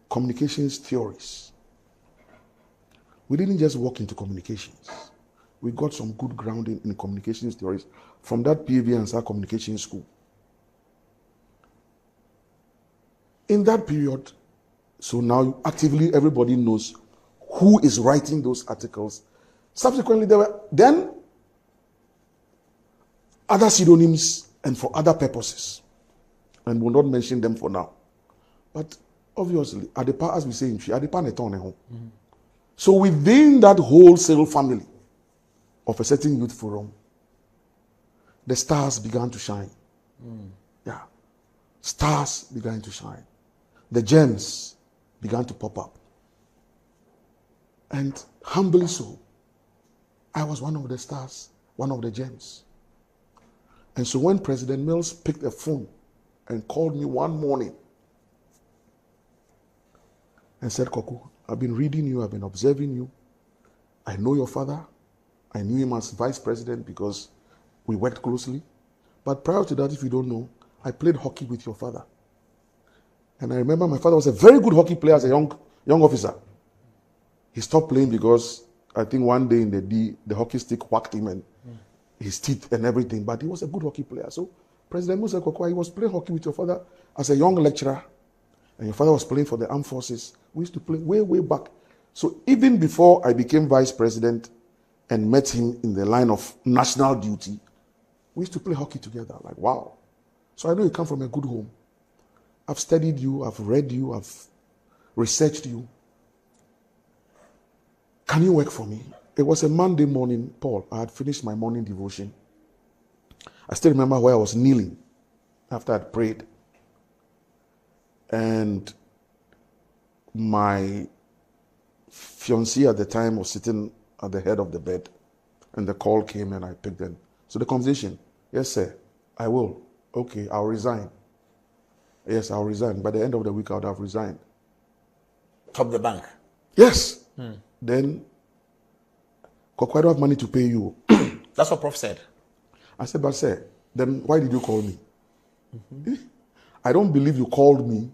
communications theories. We didn't just walk into communications. We got some good grounding in communications theories from that PAV and SAR Communication School. In that period, so now actively everybody knows who is writing those articles. Subsequently, there were then other pseudonyms and for other purposes. And we'll not mention them for now. But obviously, Adepa, as we say in Chi, Adepa netone home. So within that wholesale family of a certain youth forum, the stars began to shine. Yeah. Stars began to shine. The gems began to pop up. And humbly so, I was one of the stars, one of the gems. And so when President Mills picked a phone and called me one morning and said, Koku, I've been reading you, I've been observing you. I know your father. I knew him as vice president because we worked closely. But prior to that, if you don't know, I played hockey with your father. And I remember my father was a very good hockey player as a young officer. He stopped playing because I think one day in the hockey stick whacked him and his teeth and everything. But he was a good hockey player. So President Musa Kokwa, he was playing hockey with your father as a young lecturer. And your father was playing for the armed forces. We used to play way, way back. So even before I became vice president and met him in the line of national duty, we used to play hockey together. Like, wow. So I know you come from a good home. I've studied you, I've read you, I've researched you. Can you work for me? It was a Monday morning, Paul. I had finished my morning devotion. I still remember where I was kneeling after I'd prayed. And my fiancée at the time was sitting at the head of the bed. And the call came and I picked them. So the conversation, yes, sir, I will. Okay, I'll resign. Yes, I'll resign. By the end of the week, I would have resigned. Top the bank? Yes. Then, Kokwa, I don't have money to pay you. That's what Prof said. I said, but sir, then why did you call me? I don't believe you called me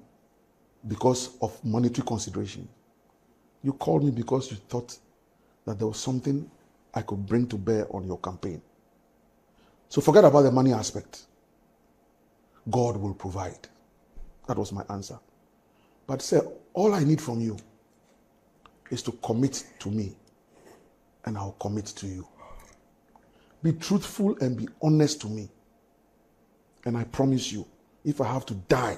because of monetary consideration. You called me because you thought that there was something I could bring to bear on your campaign. So forget about the money aspect. God will provide. That was my answer. But sir, all I need from you is to commit to me, and I'll commit to you. Be truthful and be honest to me. And I promise you, if I have to die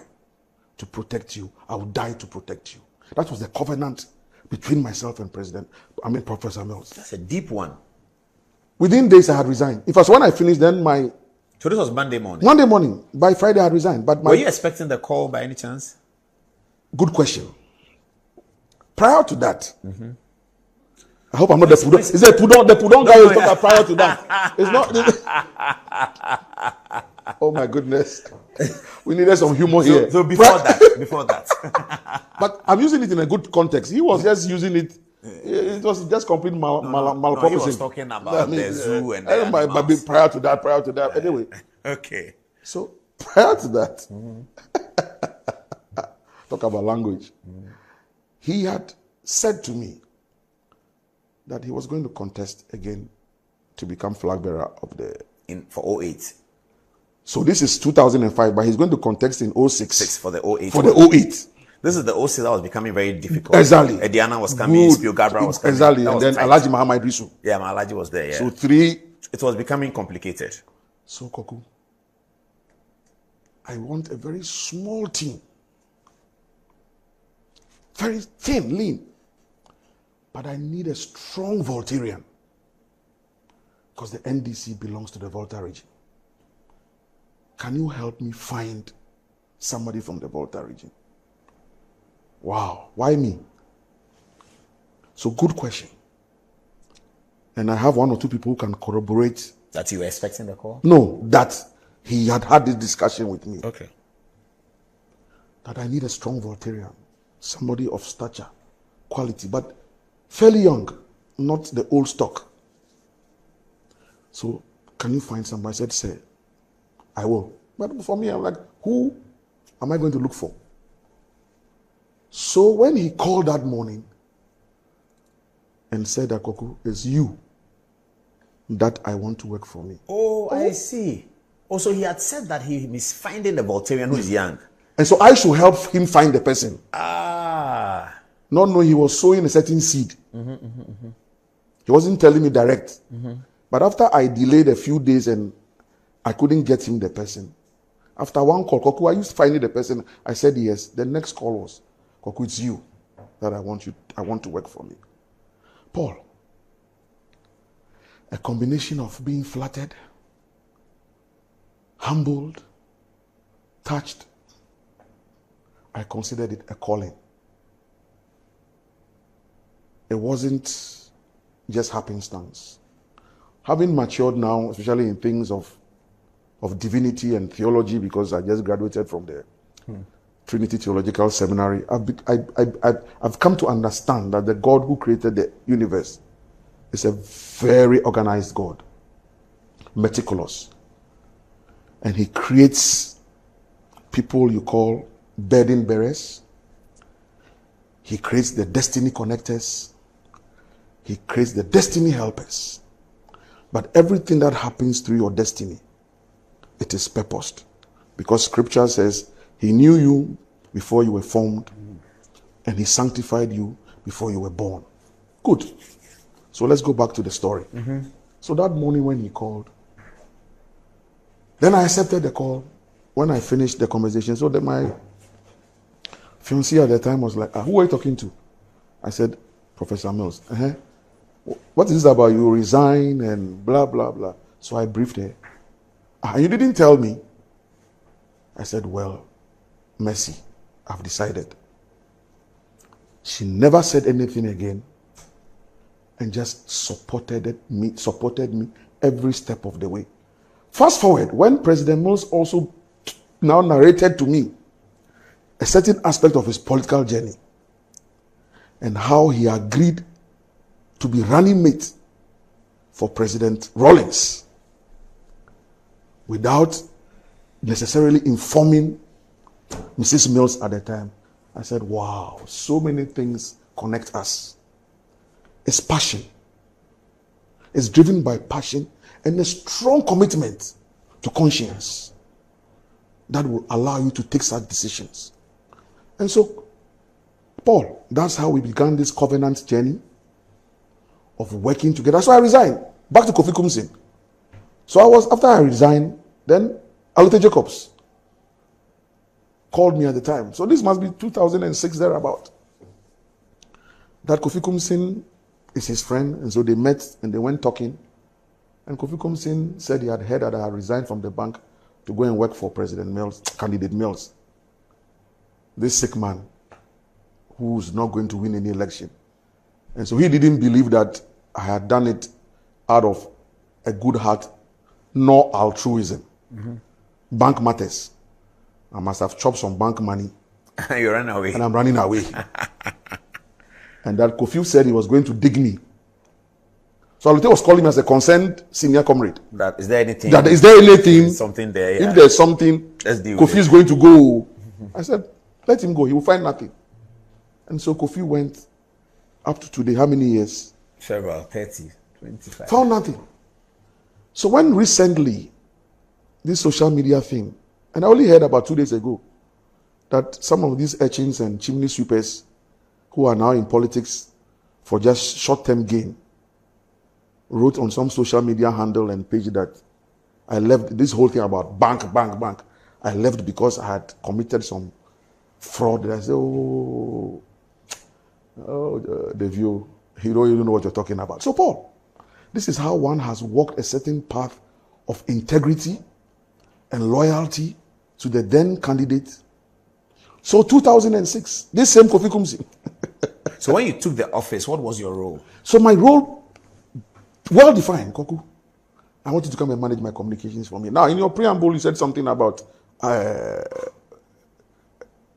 to protect you, I will die to protect you. That was the covenant between myself and Professor Mills. That's a deep one. Within days, I had resigned. If when I finished, then So this was Monday morning? Monday morning. By Friday, I had resigned. But were you expecting the call by any chance? Good question. Prior to that, I hope I'm not the Pudong. Is it Pudong? The Pudong guy is talking prior to that. It's not. Oh my goodness. We needed some humor here. So before that. But I'm using it in a good context. He was just using it. It was just complete malpractice. No, he was talking about the zoo and the but prior to that. Anyway. Okay. So prior to that, talk about language. He had said to me that he was going to contest again to become flag bearer of the... For 08. So this is 2005, but he's going to contest in 06. For the 08. For the 08. This is the 06 that was becoming very difficult. Exactly. Ediana was coming, Spio Gabra was coming. Exactly. And then Alhaji Mahama Idrisu. Yeah, Alhaji was there, yeah. So 3. It was becoming complicated. So, Koku, I want a very small team. Very thin, lean. But I need a strong Voltarian. Because the NDC belongs to the Volta region. Can you help me find somebody from the Volta region? Wow, why me? So good question. And I have 1 or 2 people who can corroborate. That you were expecting the call? No, that he had this discussion with me. Okay. That I need a strong Voltarian. Somebody of stature, quality, but fairly young, not the old stock. So, can you find somebody? I said, sir, I will. But for me, I'm like, who am I going to look for? So when he called that morning and said, Akoku, it's you that I want to work for me. Oh, I see. Also, he had said that he is finding the Voltarian who is young. And so I should help him find the person. Ah. Not knowing he was sowing a certain seed. He wasn't telling me direct. But after I delayed a few days and I couldn't get him the person, after 1 call, Koku, are you finding the person? I said yes. The next call was, Koku, it's you that I want to work for me. Paul, a combination of being flattered, humbled, touched, I considered it a calling. It wasn't just happenstance. Having matured now, especially in things of divinity and theology, because I just graduated from the Trinity Theological Seminary, I've come to understand that the God who created the universe is a very organized God, meticulous. And he creates people you call burden bearers. He creates the destiny connectors. He creates the destiny helpers. But everything that happens through your destiny, it is purposed. Because scripture says, he knew you before you were formed, and he sanctified you before you were born. Good. So let's go back to the story. So that morning when he called, then I accepted the call. When I finished the conversation, so that my fiancée at the time was like, who are you talking to? I said, Professor Mills. What is this about? You resign and blah, blah, blah. So I briefed her. You didn't tell me. I said, well, Mercy, I've decided. She never said anything again and just supported me every step of the way. Fast forward, when President Mills also now narrated to me a certain aspect of his political journey and how he agreed to be running mate for President Rawlings without necessarily informing Mrs. Mills at the time. I said, wow, so many things connect us. It's passion. It's driven by passion and a strong commitment to conscience that will allow you to take such decisions. And so, Paul, that's how we began this covenant journey of working together. So I resigned, back to Kofi Kumsin. So after I resigned, then Alute Jacobs called me at the time. So this must be 2006 thereabout. That Kofi Kumsin is his friend, and so they met and they went talking. And Kofi Kumsin said he had heard that I had resigned from the bank to go and work for President Mills, candidate Mills. This sick man who's not going to win any election. And so he didn't believe that I had done it out of a good heart, nor altruism. Bank matters. I must have chopped some bank money. You ran away. And I'm running away. And that Kofi said he was going to dig me. So Alute was calling me as a concerned senior comrade. Is there anything? Is there anything? Something there, yeah. If there's something, Kofi is going to go. I said, let him go. He will find nothing. And so Kofi went up to today. How many years? Several, 30, 25. Found nothing. So when recently this social media thing, and I only heard about 2 days ago that some of these urchins and chimney sweepers who are now in politics for just short-term gain wrote on some social media handle and page that I left this whole thing about bank. I left because I had committed some fraud. And I said, the view, you don't even know what you're talking about. So, Paul, this is how one has walked a certain path of integrity and loyalty to the then candidate. So, 2006, this same Kofi Kumsi. So, when you took the office, what was your role? So, my role, well defined, Koku. I want you to come and manage my communications for me. Now, in your preamble, you said something about,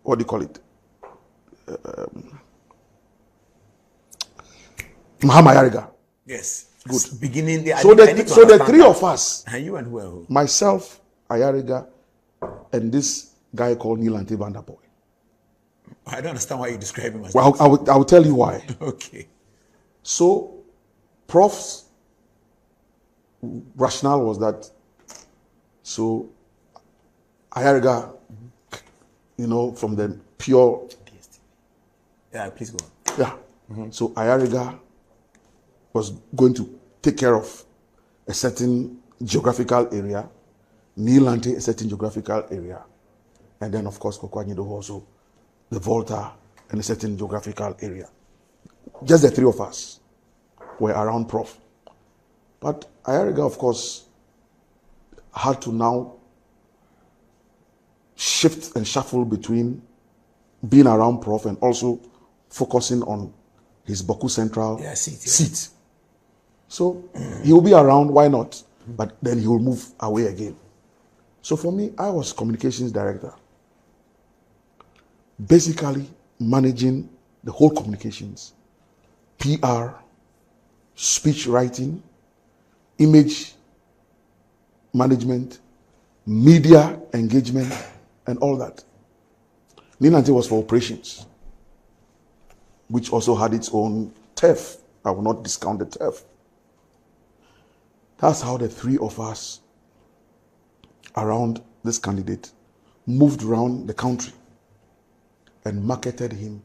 what do you call it? Mahama Yariga. Yes. Good. Beginning there. So the three of us, and you and who? Myself, Ayariga, and this guy called Nilante Vanderboy. I don't understand why you describe him as well. I will tell you why. Okay. So, Prof's rationale was that, so Ayariga, from the pure. Yeah, please go on. Yeah. So Ayariga was going to take care of a certain geographical area, Nilante a certain geographical area, and then of course Anyidoho also, the Volta and a certain geographical area. Just the three of us were around Prof. But Ayariga, of course, had to now shift and shuffle between being around Prof and also focusing on his Boku Central seat. So he will be around, why not? But then he will move away again. So for me, I was communications director. Basically managing the whole communications, PR, speech writing, image management, media engagement, and all that. Nilante was for operations, which also had its own turf. I will not discount the turf. That's how the three of us around this candidate moved around the country and marketed him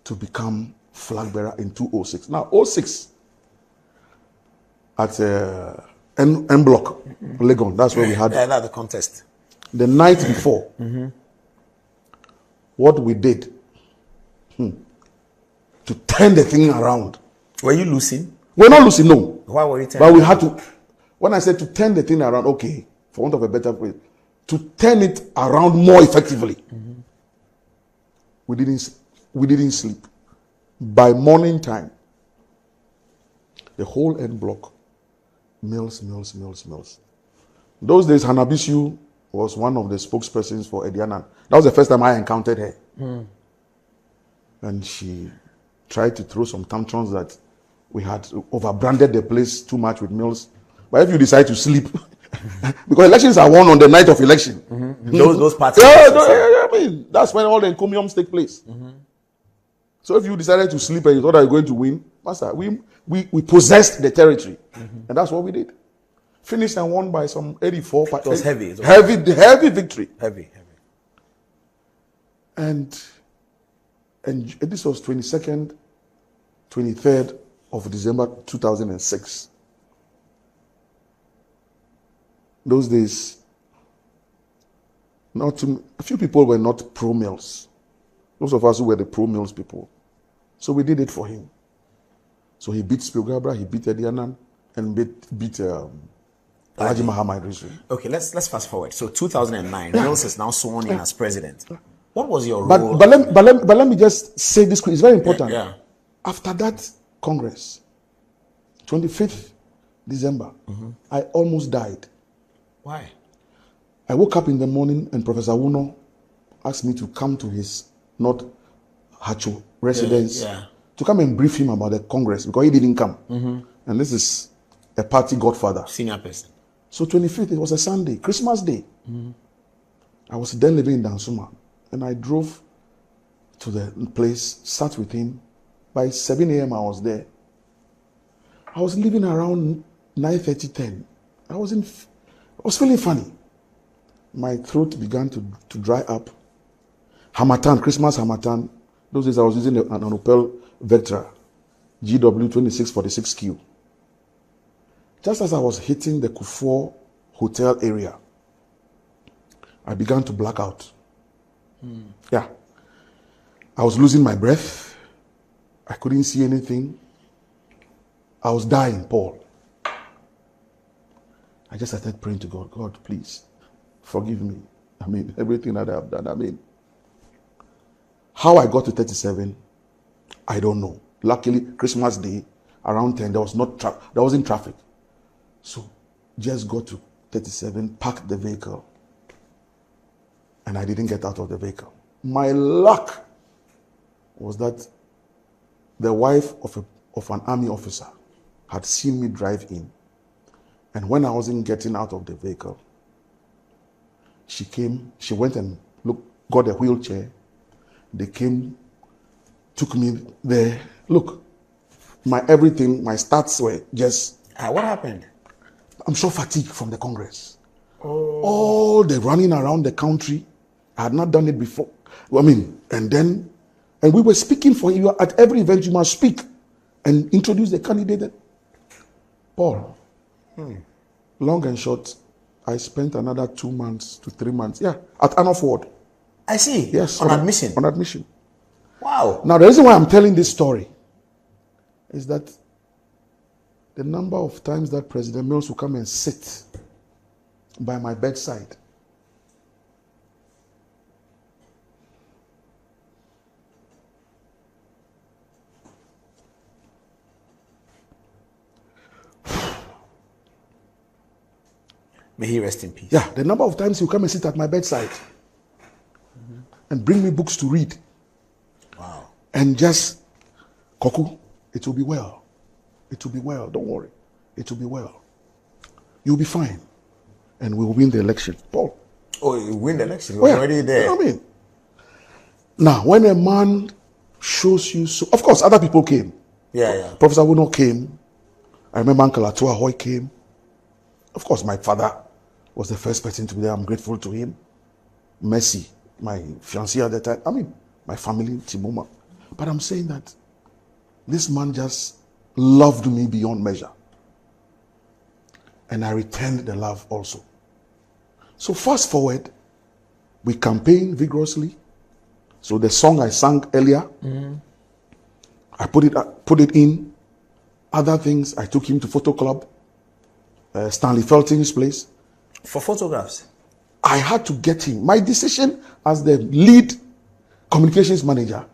to become flag bearer in 2006. Now, 2006 at N Block, Legon, that's where we had the contest. The night before, what we did to turn the thing around. Were you losing? We're not losing, no. Why were you turning? But we had to, when I said to turn the thing around, okay, for want of a better phrase, to turn it around more effectively. We didn't sleep. By morning time, the whole N Block, mills. Those days, Hanabisu was one of the spokespersons for Ediana. That was the first time I encountered her. And she tried to throw some tantrums that we had overbranded the place too much with mills. But if you decide to sleep, because elections are won on the night of election. Those parties. I mean, that's when all the encomiums take place. So if you decided to sleep and you thought you were going to win, Master, we possessed the territory. And that's what we did. Finished and won by some 84. It was heavy. Heavy victory. Heavy. And this was 22nd, 23rd of December 2006. Those days, a few people were not pro-mills. Most of us who were the pro-mills people. So we did it for him. So he beat Spilgabra, he beat Edianan, and beat Alhaji Mahama. Okay, let's fast forward. So 2009, Mills is now sworn in as president. What was your role? But let me just say this. It's very important. After that Congress, 25th December, I almost died. Why? I woke up in the morning and Professor Wuno asked me to come to his North Hacho residence to come and brief him about the Congress because he didn't come. And this is a party godfather. Senior person. So 25th, it was a Sunday, Christmas Day. I was then living in Dansuma. And I drove to the place, sat with him. By 7 a.m. I was there. I was leaving around 9:30, 10. I was was feeling funny. My throat began to dry up. Harmattan, Christmas Harmattan. Those days I was using an Opel Vectra GW 2646Q. Just as I was hitting the Kufuor Hotel area, I began to black out. Yeah. I was losing my breath. I couldn't see anything. I was dying, Paul. I just started praying to God. God, please, forgive me. I mean, everything that I have done. I mean, how I got to 37, I don't know. Luckily, Christmas Day, around 10, there wasn't traffic. So, just got to 37, parked the vehicle, and I didn't get out of the vehicle. My luck was that the wife of an army officer had seen me drive in. And when I wasn't getting out of the vehicle, she went and got a wheelchair. They came, took me there. Look, my everything, my stats were just... What happened? I'm so fatigued from the Congress. All the running around the country, I had not done it before. I mean, and we were speaking for you. At every event, you must speak and introduce the candidate. Paul, long and short, I spent another 2 months to 3 months, at Anyidoho Ward. I see. Yes. On admission. On admission. Wow. Now, the reason why I'm telling this story is that the number of times that President Mills will come and sit by my bedside. May he rest in peace. Yeah, the number of times he'll come and sit at my bedside and bring me books to read. Wow. And just, Koku, it will be well. It will be well. Don't worry. It will be well. You'll be fine. And we'll win the election. Paul. Oh, you win the election? He was already there. You know what I mean? Now, when a man shows you so... Of course, other people came. Yeah. Professor Wuno came. I remember Uncle Atua Hoy came. Of course, my father was the first person to be there. I'm grateful to him. Mercy, my fiancée at the time. I mean, my family, Timoma. But I'm saying that this man just loved me beyond measure. And I returned the love also. So fast forward, we campaigned vigorously. So the song I sang earlier, I put it in. Other things, I took him to photo club, Stanley Felton's place. For photographs? I had to get him. My decision as the lead communications manager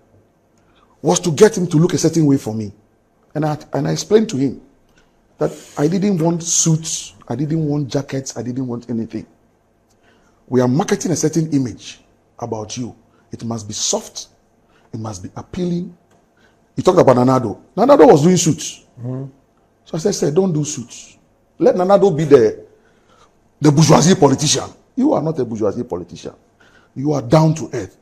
was to get him to look a certain way for me. And I explained to him that I didn't want suits, I didn't want jackets, I didn't want anything. We are marketing a certain image about you. It must be soft, it must be appealing. He talked about Nanado. Nanado was doing suits. So I said, don't do suits. Let Nanado be the bourgeoisie politician. You are not a bourgeoisie politician. You are down to earth.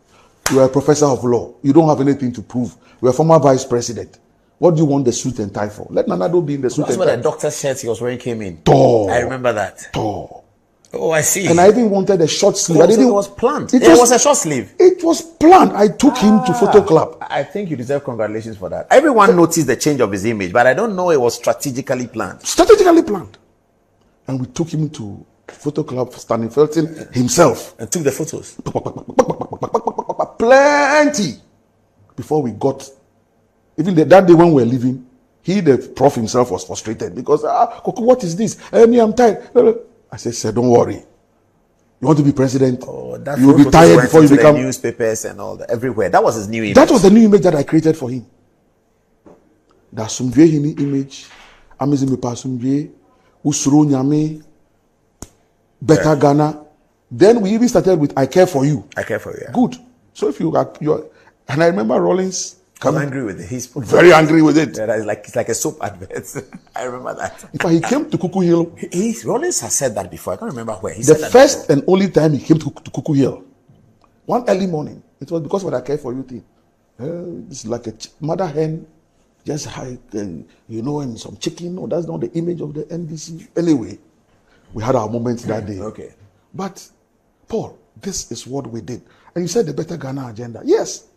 You are a professor of law. You don't have anything to prove. You are a former vice president. What do you want the suit and tie for? Let Nanado be in the suit and tie. That's what the doctor's shirt he was wearing came in. Tall. I remember that. Tall. Oh, I see. And I even wanted a short sleeve. So it was planned. It was a short sleeve. It was planned. I took him to photo club. I think you deserve congratulations for that. Everyone noticed the change of his image, but I don't know it was strategically planned. Strategically planned. And we took him to photo club, Stanley Felton himself. And took the photos. Plenty. Before we got, even that day when we were leaving, the prof himself was frustrated because, Koku, what is this? I'm tired. I said, sir, don't worry. You want to be president? Oh, that you will be tired before you become newspapers and all that everywhere. That was his new image. That was the new image that I created for him. That's some very image. Amazing Pasumje, Usuro Nyame, Better Ghana. Then we even started with I Care for You. I Care for You. Yeah. Good. So if you're, and I remember Rawlings. I'm angry with it. He's very angry with it. Yeah, it's like a soap advert. I remember that. In fact, he came to Kuku Hill. Rawlings has said that before. I can't remember where. The first and only time he came to Kuku Hill. One early morning. It was because of the I Care for You thing. It's like a mother hen, just and some chicken. No, that's not the image of the NDC. Anyway, We had our moments that day. Okay. But, Paul, this is what we did. And you said the Better Ghana agenda. Yes.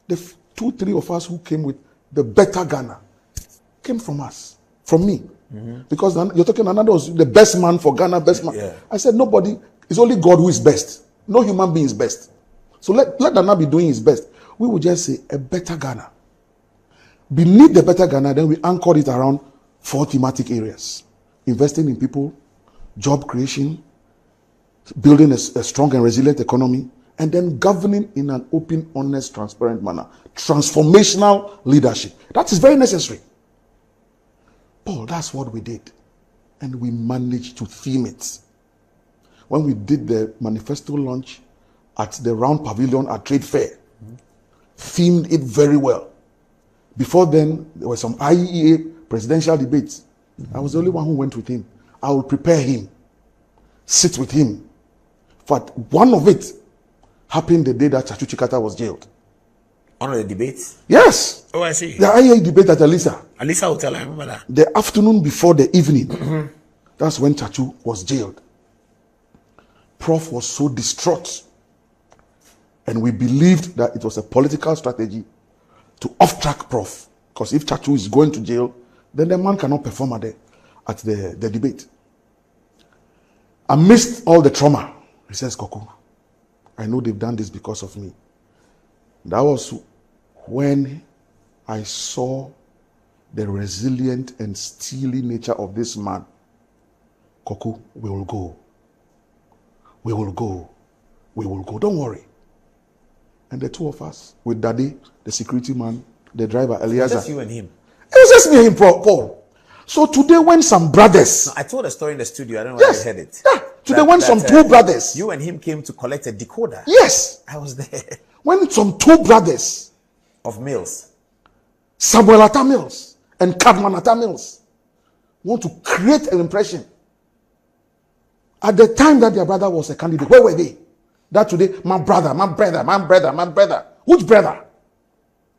The 2-3 of us who came with the Better Ghana came from us, from me. Because you're talking, another was the best man for Ghana, best man. Yeah. I said, nobody, it's only God who is best. No human being is best. So let Ghana be doing his best. We would just say a better Ghana. Beneath the better Ghana, then we anchored it around 4 thematic areas. Investing in people, job creation, building a strong and resilient economy, and then governing in an open, honest, transparent manner. Transformational leadership. That is very necessary. Paul, that's what we did. And we managed to theme it. When we did the manifesto launch at the Round Pavilion at Trade Fair, themed it very well. Before then, there were some IEA presidential debates. I was the only one who went with him. I will prepare him, sit with him. But one of it happened the day that Chachu Chikata was jailed. One of the debates? Yes. Oh, I see. The IEA debate at Alisa. Alisa Hotel, I remember that. The afternoon before the evening, that's when Chachu was jailed. Prof was so distraught. And we believed that it was a political strategy to off-track Prof. Because if Chachu is going to jail, then the man cannot perform at the debate. Amidst all the trauma, he says, Koku, I know they've done this because of me. That was when I saw the resilient and steely nature of this man. Koku, we will go. We will go. We will go. Don't worry. And the two of us, with Daddy, the security man, the driver, Eliezer. Just you and him. It was just me and him, Paul. So today when some brothers... No, I told a story in the studio. I don't know where you heard it. Yeah. Today when some two brothers... You and him came to collect a decoder. Yes. I was there. When some two brothers... Of Mills. Samuel Atta Mills and Cadman Atta Mills want to create an impression. At the time that their brother was a candidate, where were they? That today, my brother. Which brother?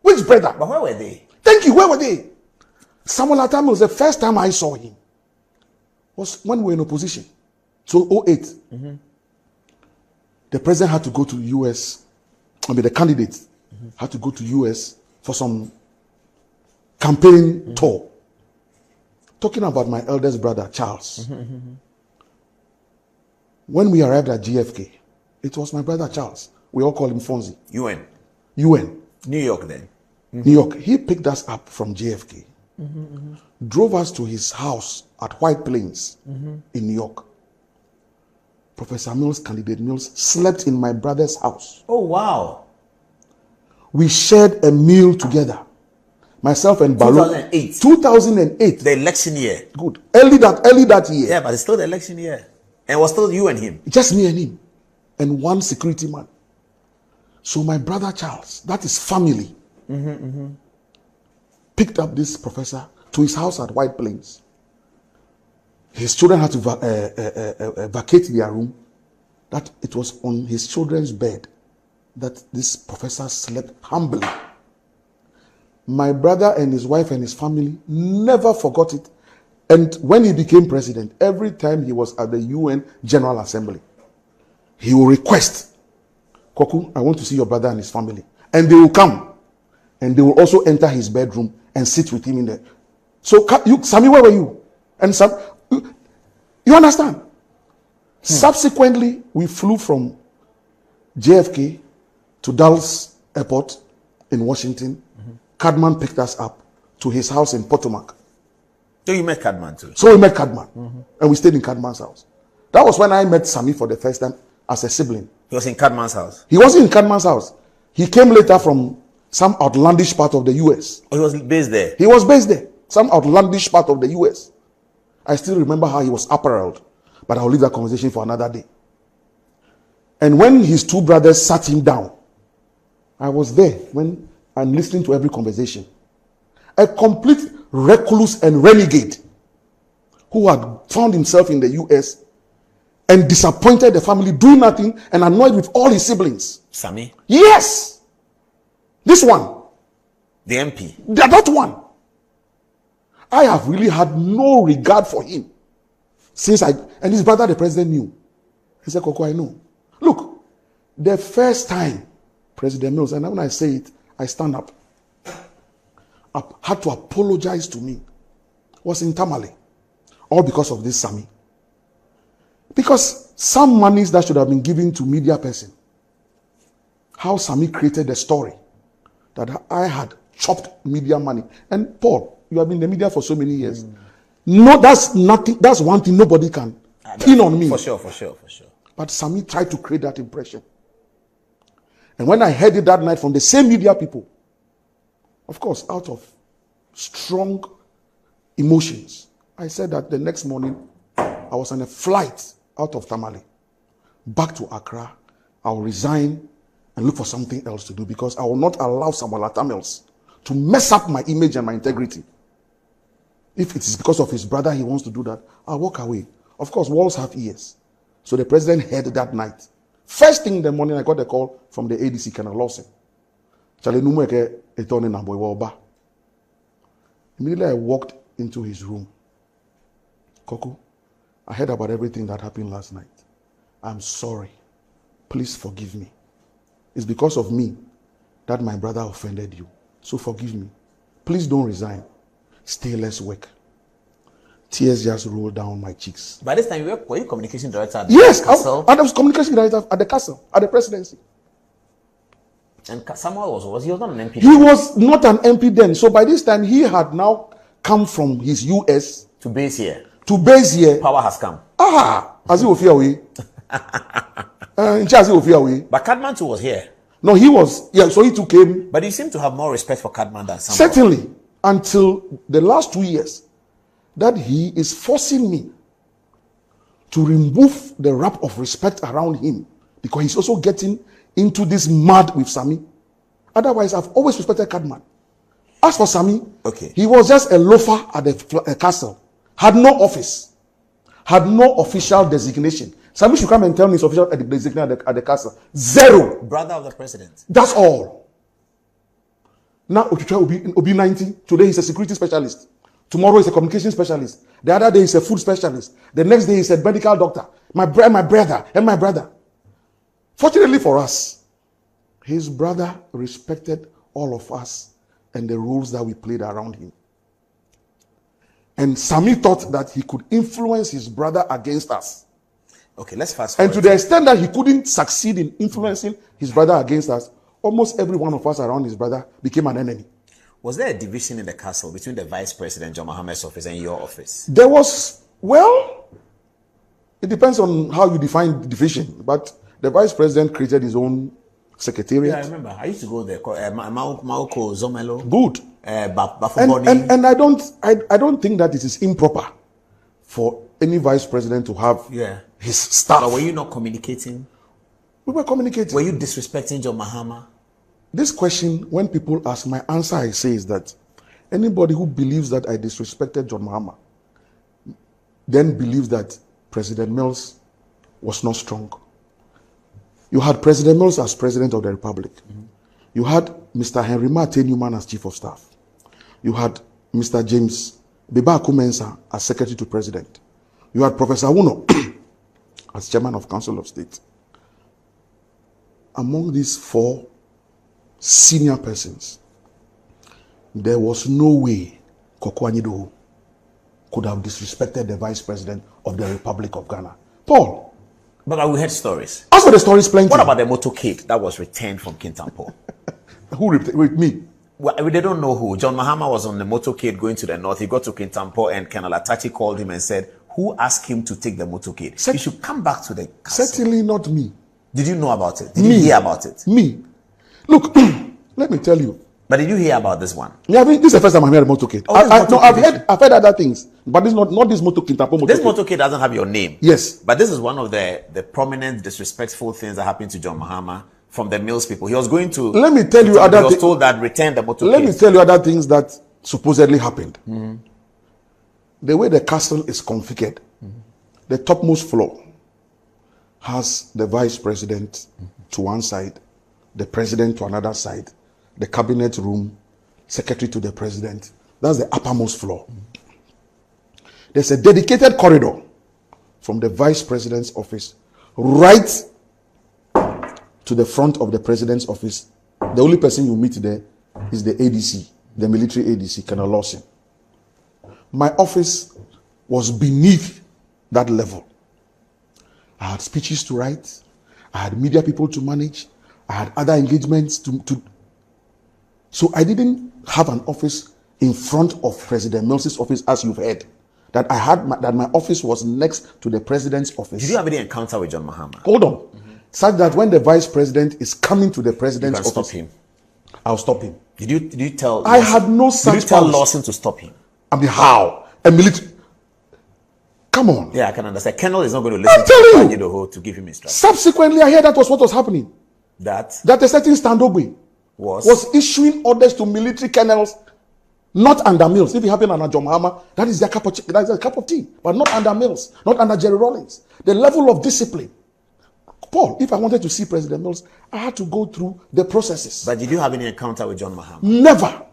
Which brother? But where were they? Thank you. Where were they? Samuel Atta Mills, the first time I saw him was when we were in opposition. So 08. The president had to go to US. The candidate had to go to US for some campaign tour. Talking about my eldest brother, Charles. When we arrived at GFK, it was my brother Charles. We all call him Fonzie. UN. New York then. New York. He picked us up from JFK, drove us to his house at White Plains in New York. Professor Mills, candidate Mills, slept in my brother's house. Oh, wow. We shared a meal together. Myself and Balo. 2008. 2008. The election year. Good. Early that year. Yeah, but it's still the election year. And it was still you and him. Just me and him. And one security man. So my brother Charles, that is family, picked up this professor to his house at White Plains. His children had to vacate their room. That it was on his children's bed that this professor slept humbly. My brother and his wife and his family never forgot it. And when he became president, every time he was at the UN General Assembly, he will request, Koku, I want to see your brother and his family. And they will come. And they will also enter his bedroom and sit with him in there. So, Sammy, where were you? And Sam, you understand? Subsequently, we flew from JFK to Dallas Airport in Washington. Cadman picked us up to his house in Potomac. So you met Cadman too? So we met Cadman. And we stayed in Cadman's house. That was when I met Sammy for the first time as a sibling. He was in Cadman's house? He wasn't in Cadman's house. He came later from some outlandish part of the US. Oh, he was based there? He was based there. Some outlandish part of the US. I still remember how he was apparelled. But I'll leave that conversation for another day. And when his two brothers sat him down, I was there when I'm listening to every conversation. A complete recluse and renegade who had found himself in the US and disappointed the family, doing nothing and annoyed with all his siblings. Sammy? Yes! This one. The MP? That one. I have really had no regard for him And his brother, the president, knew. He said, Koko, I know. Look, the first time President Mills, and when I say it, I stand up, had to apologize to me, was in Tamale. All because of this Sami. Because some monies that should have been given to media person, how Sami created the story that I had chopped media money. And Paul, you have been in the media for so many years. No, that's nothing. That's one thing nobody can pin on me. For sure. But Sami tried to create that impression. And when I heard it that night from the same media people, of course, out of strong emotions, I said that the next morning I was on a flight out of Tamale back to Accra. I'll resign and look for something else to do because I will not allow some Tamils to mess up my image and my integrity. If it is because of his brother he wants to do that, I'll walk away. Of course, walls have ears. So the president heard that night. First thing in the morning, I got a call from the ADC, Colonel Lawson. Immediately I walked into his room. Koko, I heard about everything that happened last night. I'm sorry. Please forgive me. It's because of me that my brother offended you. So forgive me. Please don't resign. Stay, let's work. Tears just rolled down my cheeks. By this time, were you communication director at the castle? Yes, I was communication director at the castle, at the presidency. And Samuel he was not an MP? He was not an MP then. So by this time, he had now come from his US. To base here. Power has come. As he was here. But Kadman too was here. No, he was. Yeah, so he too came. But you seem to have more respect for Kadman than Samuel. Certainly. Until the last 2 years. That he is forcing me to remove the wrap of respect around him because he's also getting into this mud with Sami. Otherwise, I've always respected Kadman. As for Sami, he was just a loafer at the castle, had no office, had no official designation. Sami should come and tell me his official designation at the castle. Zero. Brother of the president. That's all. Now, Ochucha will be 90. Today, he's a security specialist. Tomorrow is a communication specialist. The other day is a food specialist. The next day is a medical doctor. My brother. Fortunately for us, his brother respected all of us and the rules that we played around him. And Sami thought that he could influence his brother against us. Okay, let's fast forward. And to the extent that he couldn't succeed in influencing his brother against us, almost every one of us around his brother became an enemy. Was there a division in the castle between the vice president, John Mahama's office, and your office? There was, well, it depends on how you define division. But the vice president created his own secretariat. Yeah, I remember. I used to go there. Mauko Zomelo. Good. And I don't think that it is improper for any vice president to have his staff. But were you not communicating? We were communicating. Were you disrespecting John Mahama? This question, when people ask, my answer I say is that anybody who believes that I disrespected John Mahama then believes that President Mills was not strong. You had President Mills as President of the Republic. You had Mr. Henry Martin Newman as Chief of Staff. You had Mr. James Beba Kumensa as Secretary to President. You had Professor Uno as Chairman of Council of State. Among these four senior persons, there was no way Koko Anyidoho could have disrespected the Vice President of the Republic of Ghana. Paul. But we heard stories. As for the stories plenty. What about the motorcade that was returned from Kintampo? Who with me? Well, they don't know who. John Mahama was on the motorcade going to the north. He got to Kintampo and Colonel Atta called him and said, who asked him to take the motorcade? You should come back to the castle. Certainly not me. Did you know about it? Did you hear about it? Me. Look, let me tell you. But did you hear about this one? Yeah, this is the first time I'm hearing motorcade. I've heard other things, but this not this motorcade. This motorcade doesn't have your name. Yes. But this is one of the prominent, disrespectful things that happened to John Mahama from the Mills people. He was going to. Let me tell you other things. He was told that return the motorcade. Let me tell you other things that supposedly happened. The way the castle is configured, the topmost floor has the vice president to one side, the president to another side, the cabinet room, secretary to the president. That's the uppermost floor. There's a dedicated corridor from the vice president's office right to the front of the president's office. The only person you meet there is the ADC, the military ADC, Colonel Lawson. My office was beneath that level. I had speeches to write. I had media people to manage. I had other engagements to. So I didn't have an office in front of President Mills's office, as you've heard. That I had that my office was next to the president's office. Did you have any encounter with John Mahama? Hold on. Such that when the vice president is coming to the president's office, stop him. I'll stop him. Did you tell? I had no such. Did you tell Lawson to stop him? I mean, how? A military. Come on. Yeah, I can understand. Colonel is not going to listen to Anyidoho to give him instructions. Subsequently, I heard that was what was happening. That a certain Standogbe was issuing orders to military colonels, not under Mills. If it happened under John Mahama, that is their cup of tea, but not under Mills, not under Jerry Rawlings. The level of discipline. Paul, if I wanted to see President Mills, I had to go through the processes. But did you have any encounter with John Mahama? Never.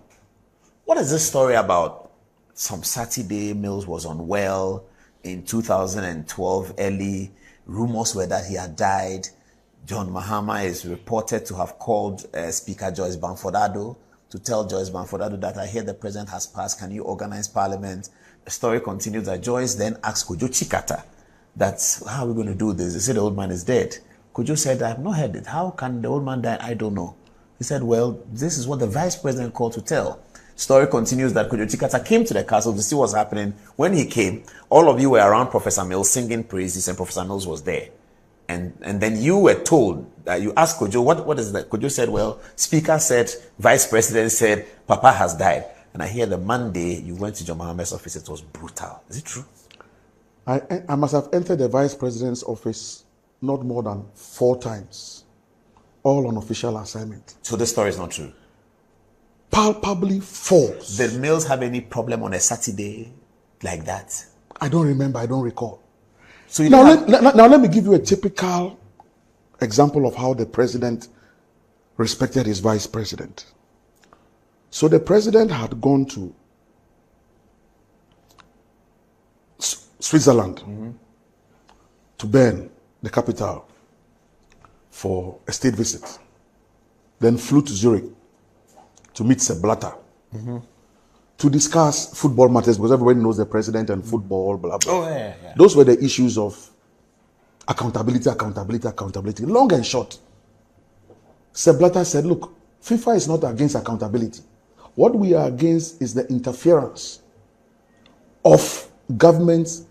What is this story about? Some Saturday, Mills was unwell in 2012 early. Rumors were that he had died. John Mahama is reported to have called Speaker Joyce Bamford Addo to tell Joyce Bamford Addo that I hear the president has passed. Can you organize parliament? The story continues that Joyce then asked Kojo Chikata, that's how are we going to do this? They said the old man is dead. Kojo said, I have not heard it. How can the old man die? I don't know. He said, well, this is what the vice president called to tell. Story continues that Kojo Chikata came to the castle to see what's happening. When he came, all of you were around Professor Mills singing praises, and Professor Mills was there. And then you were told that you asked Kojo, what is that? Kojo said, well, Speaker said, Vice President said, Papa has died. And I hear the Monday you went to John Mahama's office, it was brutal. Is it true? I must have entered the Vice President's office not more than 4 times, all on official assignment. So this story is not true? Palpably false. Did Mills have any problem on a Saturday like that? I don't remember, I don't recall. So now let me give you a typical example of how the president respected his vice president. So the president had gone to Switzerland, to Bern, the capital, for a state visit. Then flew to Zurich to meet Sepp Blatter, to discuss football matters, because everybody knows the president and football, blah, blah. Oh, yeah. Those were the issues of accountability. Long and short, Sepp Blatter said, look, FIFA is not against accountability. What we are against is the interference of governments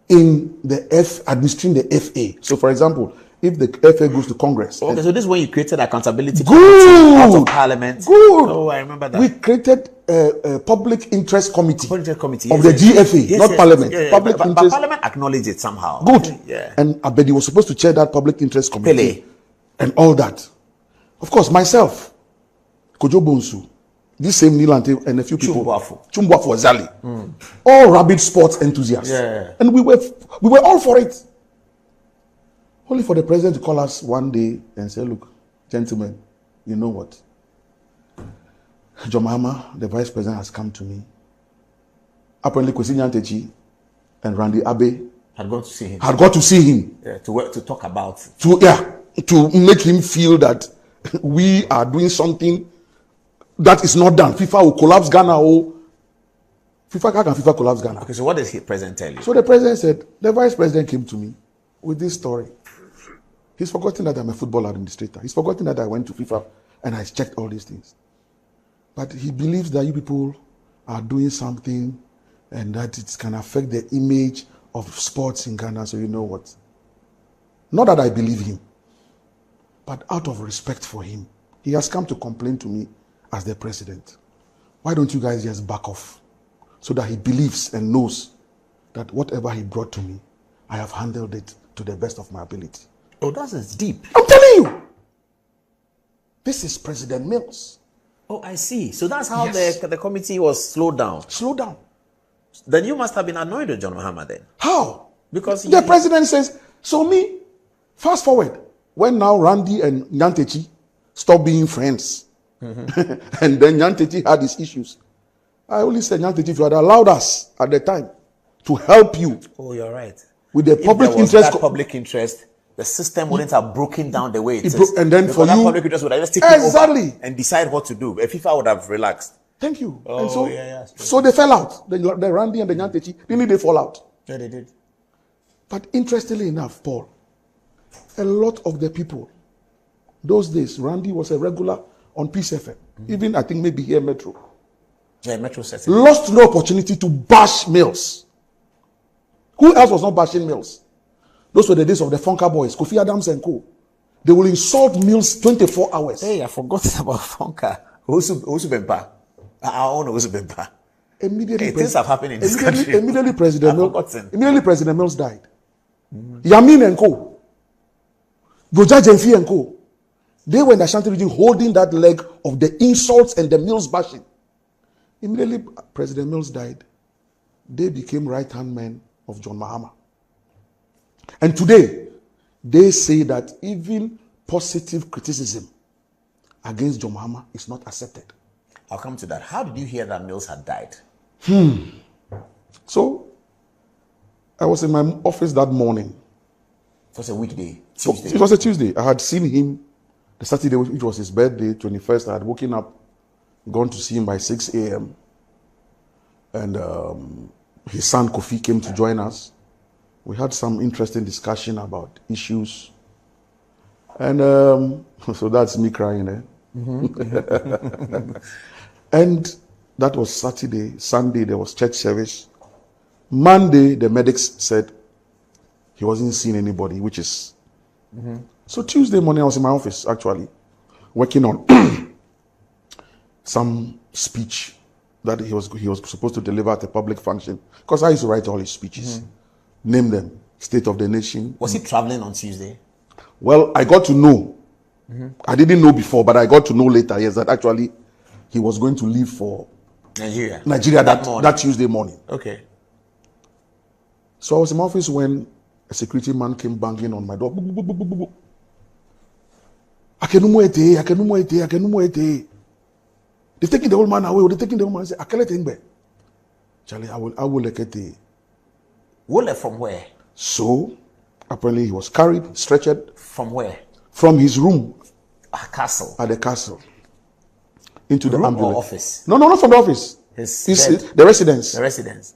in the administering the FA. So, for example, if the FA goes to Congress. Okay, so this is when you created accountability committee out of Parliament. Good. Oh, I remember that. We created a public interest committee, of yes, the GFA, not Parliament. Public interest. But Parliament acknowledged it somehow. Good. Yeah. And Abedi was supposed to chair that public interest committee. And all that. Of course, myself, Kojo Bonsu, this same Nilante and a few people. Chumbuafo Zali. All rabid sports enthusiasts. Yeah. And we were all for it. Only for the president to call us one day and say, look, gentlemen, you know what? John Mahama, the vice president, has come to me. Apparently, Kwesi Nyantechi and Randy Abe had gone to see him. Yeah, to talk about. To make him feel that we are doing something that is not done. FIFA will collapse Ghana. How can FIFA collapse Ghana? Okay, so what did the president tell you? So the president said, the vice president came to me with this story. He's forgotten that I'm a football administrator. He's forgotten that I went to FIFA and I checked all these things. But he believes that you people are doing something and that it can affect the image of sports in Ghana. So you know what? Not that I believe him, but out of respect for him, he has come to complain to me as the president. Why don't you guys just back off so that he believes and knows that whatever he brought to me, I have handled it to the best of my ability. Oh, that's deep. I'm telling you. This is President Mills. Oh, I see. So that's how the committee was slowed down. Slowed down. Then you must have been annoyed with John Mahama then. How? Because the president says, so me, fast forward, when now Randy and Nyantechi stopped being friends, and then Nyantechi had his issues, I only said, Nyantechi, if you had allowed us at the time to help you. Oh, you're right. with the If public there was interest. that public interest, the system wouldn't have broken down the way it is. And then because for that you, public interest would have just taken over exactly, and decide what to do. FIFA would have relaxed. thank you. Oh, and so, yeah, so they fell out. The Randy and the Nyantechi, didn't they fall out? Yeah, they did. But interestingly enough, Paul, a lot of the people, those days, Randy was a regular on Peace FM. Even I think maybe here Metro. Yeah, Metro says Lost no opportunity to bash Mills. Who else was not bashing Mills? Those were the days of the Funka Boys, Kofi Adams and co. They will insult Mills 24 hours. Hey, I forgot about Funka. Usu Bempa. I own Usu Bempa. Immediately, things have happened in this country. Immediately, President Mills died. Yamin and co. Goja Jenfi and co. They were in the Ashanti region holding that leg of the insults and the Mills bashing. Immediately, President Mills died. They became right-hand men of John Mahama. And today, they say that even positive criticism against John Mahama is not accepted. I'll come to that. How did you hear that Mills had died? So, I was in my office that morning. It was a weekday, Tuesday. It was a Tuesday. I had seen him the Saturday, which was his birthday, 21st. I had woken up, gone to see him by 6 a.m. And his son Kofi came to join us. We had some interesting discussion about issues. And so that's me crying, eh? And that was Saturday. Sunday, there was church service. Monday, the medics said he wasn't seeing anybody, which is... So Tuesday morning, I was in my office, actually, working on some speech that he was supposed to deliver at a public function. Because I used to write all his speeches. Name them. State of the Nation. Was he traveling on Tuesday? Well, I got to know. I didn't know before, but I got to know later, yes, that actually he was going to leave for Nigeria that Tuesday morning. Okay. So I was in my office when a security man came banging on my door. Akenumo. They're taking the old man away. They're taking the old man. I say, Charlie, I will let it. Wole from where? So, apparently he was carried, stretchered. From where? From his room. A castle. At the castle. Into the room ambulance. Or office? No, not from the office. The residence. The residence.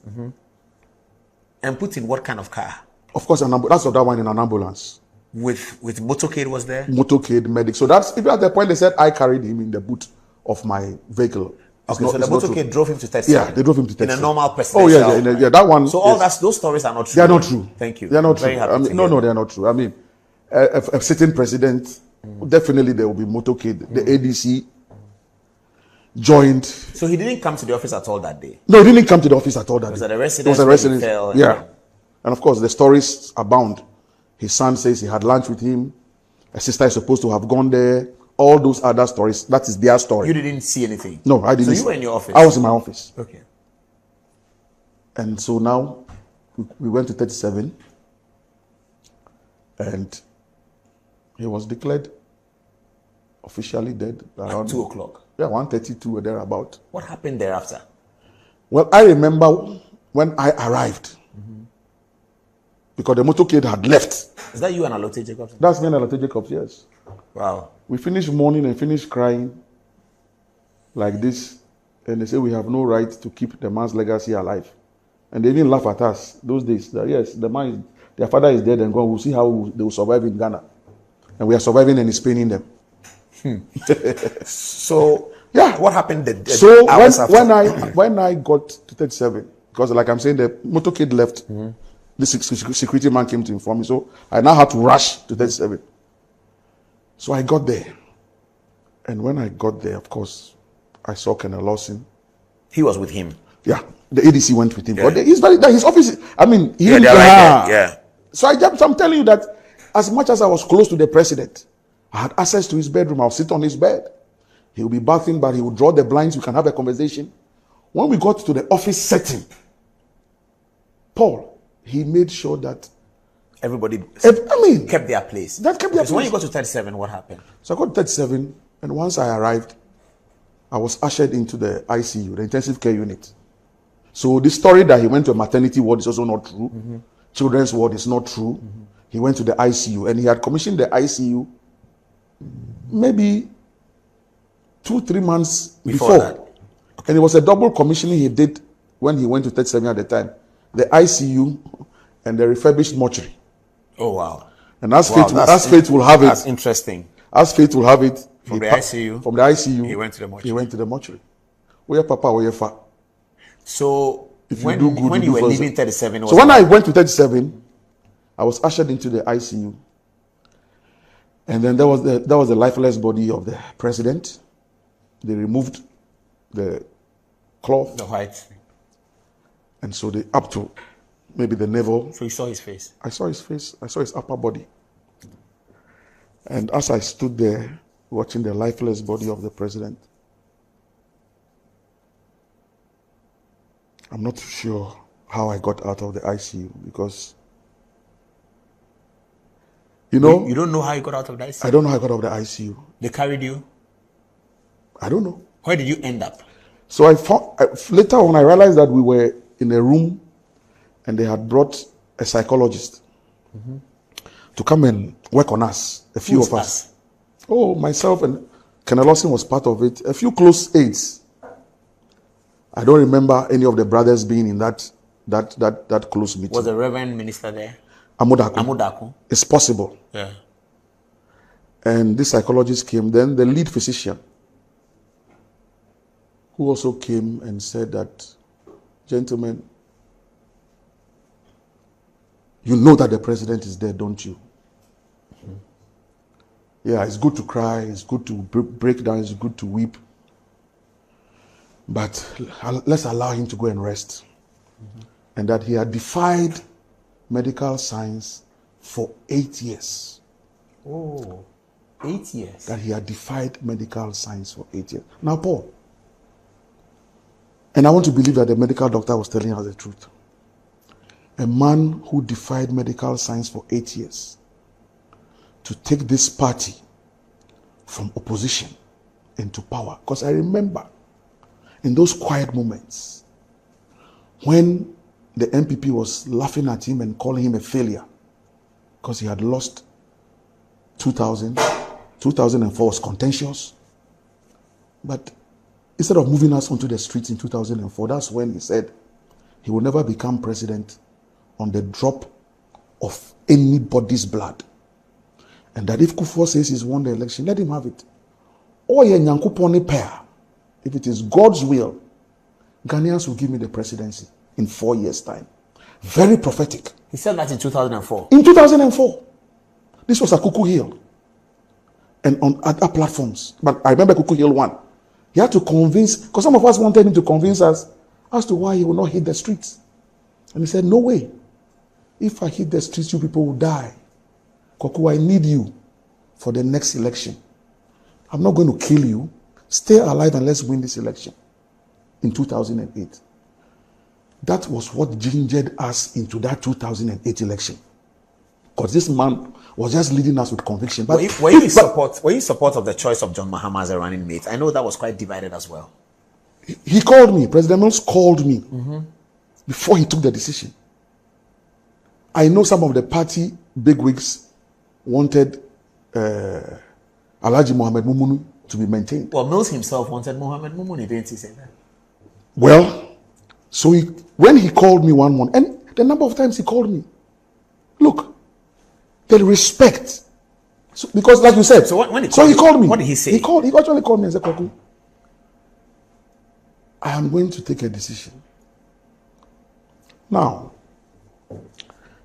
And put in what kind of car? Of course, that's that one in an ambulance. With motorcade was there? Motorcade, medic. So that's, if at the point they said I carried him in the boot of my vehicle. Okay, so the motorcade drove him to 37. Yeah, they drove him to 37. In a normal presidential. Oh yeah, that one. So all those stories are not true. They are not true. Thank you. They are not Very true. happy to No, hear they are not true. I mean, a sitting president, definitely there will be motorcade. The ADC joined. So he didn't come to the office at all that day? No, he didn't come to the office at all that day. Was it a residence? It was a residence. Yeah. And of course, the stories abound. His son says he had lunch with him. A sister is supposed to have gone there. All those other stories, that is their story. You didn't see anything? No, I didn't. So you were in your office? I was in my office. Okay. And so now, we went to 37. And he was declared officially dead. Around 2 o'clock? Yeah, 1:32 or thereabout. What happened thereafter? Well, I remember when I arrived. Because the motorcade had left. Is that you and Alote Jacobs? That's me and Alote Jacobs, yes. Wow. We finished mourning and finished crying like this. And they say we have no right to keep the man's legacy alive. And they even laugh at us those days. That yes, their father is dead and gone. We'll see how they will survive in Ghana. And we are surviving and it's paining them. So, yeah. What happened so hours after? when I got to 37, because like I'm saying, the motorcade left. The security man came to inform me. So I now had to rush to 37. So I got there. And when I got there, of course, I saw Colonel Lawson. He was with him? Yeah. The ADC went with him. Yeah. But his office, I mean, he didn't. Yeah. So I'm telling you that as much as I was close to the president, I had access to his bedroom. I'll sit on his bed. He will be bathing, but he will draw the blinds. We can have a conversation. When we got to the office setting, Paul, he made sure that everybody kept their place. That kept their place. So when you got to 37, what happened? So I got to 37, and once I arrived, I was ushered into the ICU, the intensive care unit. So this story that he went to a maternity ward is also not true. children's ward is not true. He went to the ICU, and he had commissioned the ICU maybe 2-3 months before. that. And it was a double commissioning he did when he went to 37 at the time. The ICU and the refurbished mortuary. Oh, wow. And as fate will have it. That's interesting. As fate will have it. From the ICU? From the ICU. He went to the mortuary. He went to the mortuary. Where Papa, where Fa. So, when do good, when you you do were first. leaving 37, So when I went to 37, I was ushered into the ICU. And then there was the lifeless body of the president. They removed the cloth. the white. And so they up to maybe the navel. So you saw his face. I saw his face. I saw his upper body. And as I stood there watching the lifeless body of the president, I'm not too sure how I got out of the ICU because, you know, You don't know how you got out of that ICU? I don't know how I got out of the ICU. They carried you? I don't know. Where did you end up? So later on, I realized that we were in a room and they had brought a psychologist to come and work on us, a few Who's of us. Oh, myself and Colonel Lawson was part of it. A few close aides. I don't remember any of the brothers being in that close meeting. Was the Reverend Minister there? Amudaku. Amudaku. It's possible. Yeah. And this psychologist came. Then the lead physician, who also came and said that, gentlemen, you know that the president is dead, don't you? Yeah, it's good to cry, it's good to break down, it's good to weep. But let's allow him to go and rest. And that he had defied medical science for 8 years. Oh, 8 years. That he had defied medical science for 8 years. Now, Paul, and I want to believe that the medical doctor was telling us the truth. A man who defied medical science for 8 years to take this party from opposition into power. Because I remember in those quiet moments when the MPP was laughing at him and calling him a failure because he had lost 2004 was contentious. But instead of moving us onto the streets in 2004, that's when he said he will never become president on the drop of anybody's blood. And that if Kufuor says he's won the election, let him have it. Or if it is God's will, Ghanaians will give me the presidency in 4 years' time. Very prophetic. He said that in 2004. In 2004. This was at Kuku Hill. And on other platforms. But I remember Kuku Hill 1. He had to convince, because some of us wanted him to convince us as to why he will not hit the streets. And he said, no way. If I hit the streets, you people will die. Koku, I need you for the next election. I'm not going to kill you. Stay alive and let's win this election. In 2008. That was what gingered us into that 2008 election. Because this man was just leading us with conviction. But were you in support of the choice of John Mahama as a running mate? I know that was quite divided as well. He called me. President Mills called me before he took the decision. I know some of the party bigwigs wanted Alhaji Mohammed Mumunu to be maintained. Well, Mills himself wanted Mohammed Mumunu, didn't he say that? Well, so when he called me one morning, and the number of times he called me, look, the respect. So, because like you said, so when he called me. What did he say? He actually called me and said, Kwaku, I am going to take a decision. Now,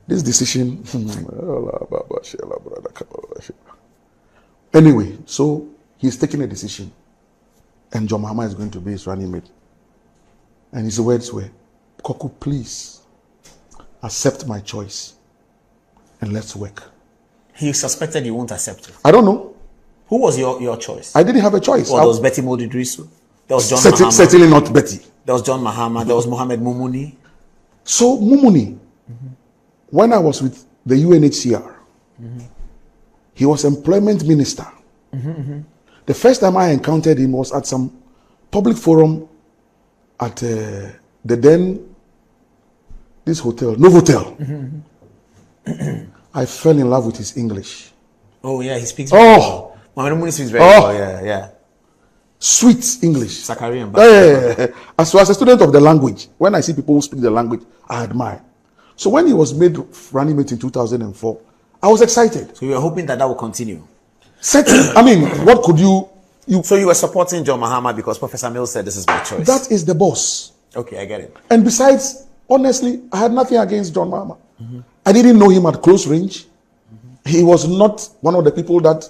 this decision, anyway, so he's taking a decision, and John Mahama is going to be his running mate. And his words were, Kwaku, please accept my choice and let's work. He suspected you won't accept it. I don't know. Who was your choice? I didn't have a choice. Well, there was Betty Modidrisu. There was John Mahama. Certainly not Betty. There was John Mahama. There was Mohammed Mumuni. So Mumuni, when I was with the UNHCR, he was employment minister. The first time I encountered him was at some public forum at this hotel, Novotel. I fell in love with his English. Oh yeah, he speaks very well. Mohammed speaks very well. Yeah. Sweet English. Zakarian. As a student of the language, when I see people who speak the language, I admire. So when he was made running mate in 2004, I was excited. So you were hoping that will continue? I mean, what could you... So you were supporting John Mahama because Professor Mills said this is my choice? That is the boss. Okay, I get it. And besides, honestly, I had nothing against John Mahama. I didn't know him at close range. He was not one of the people that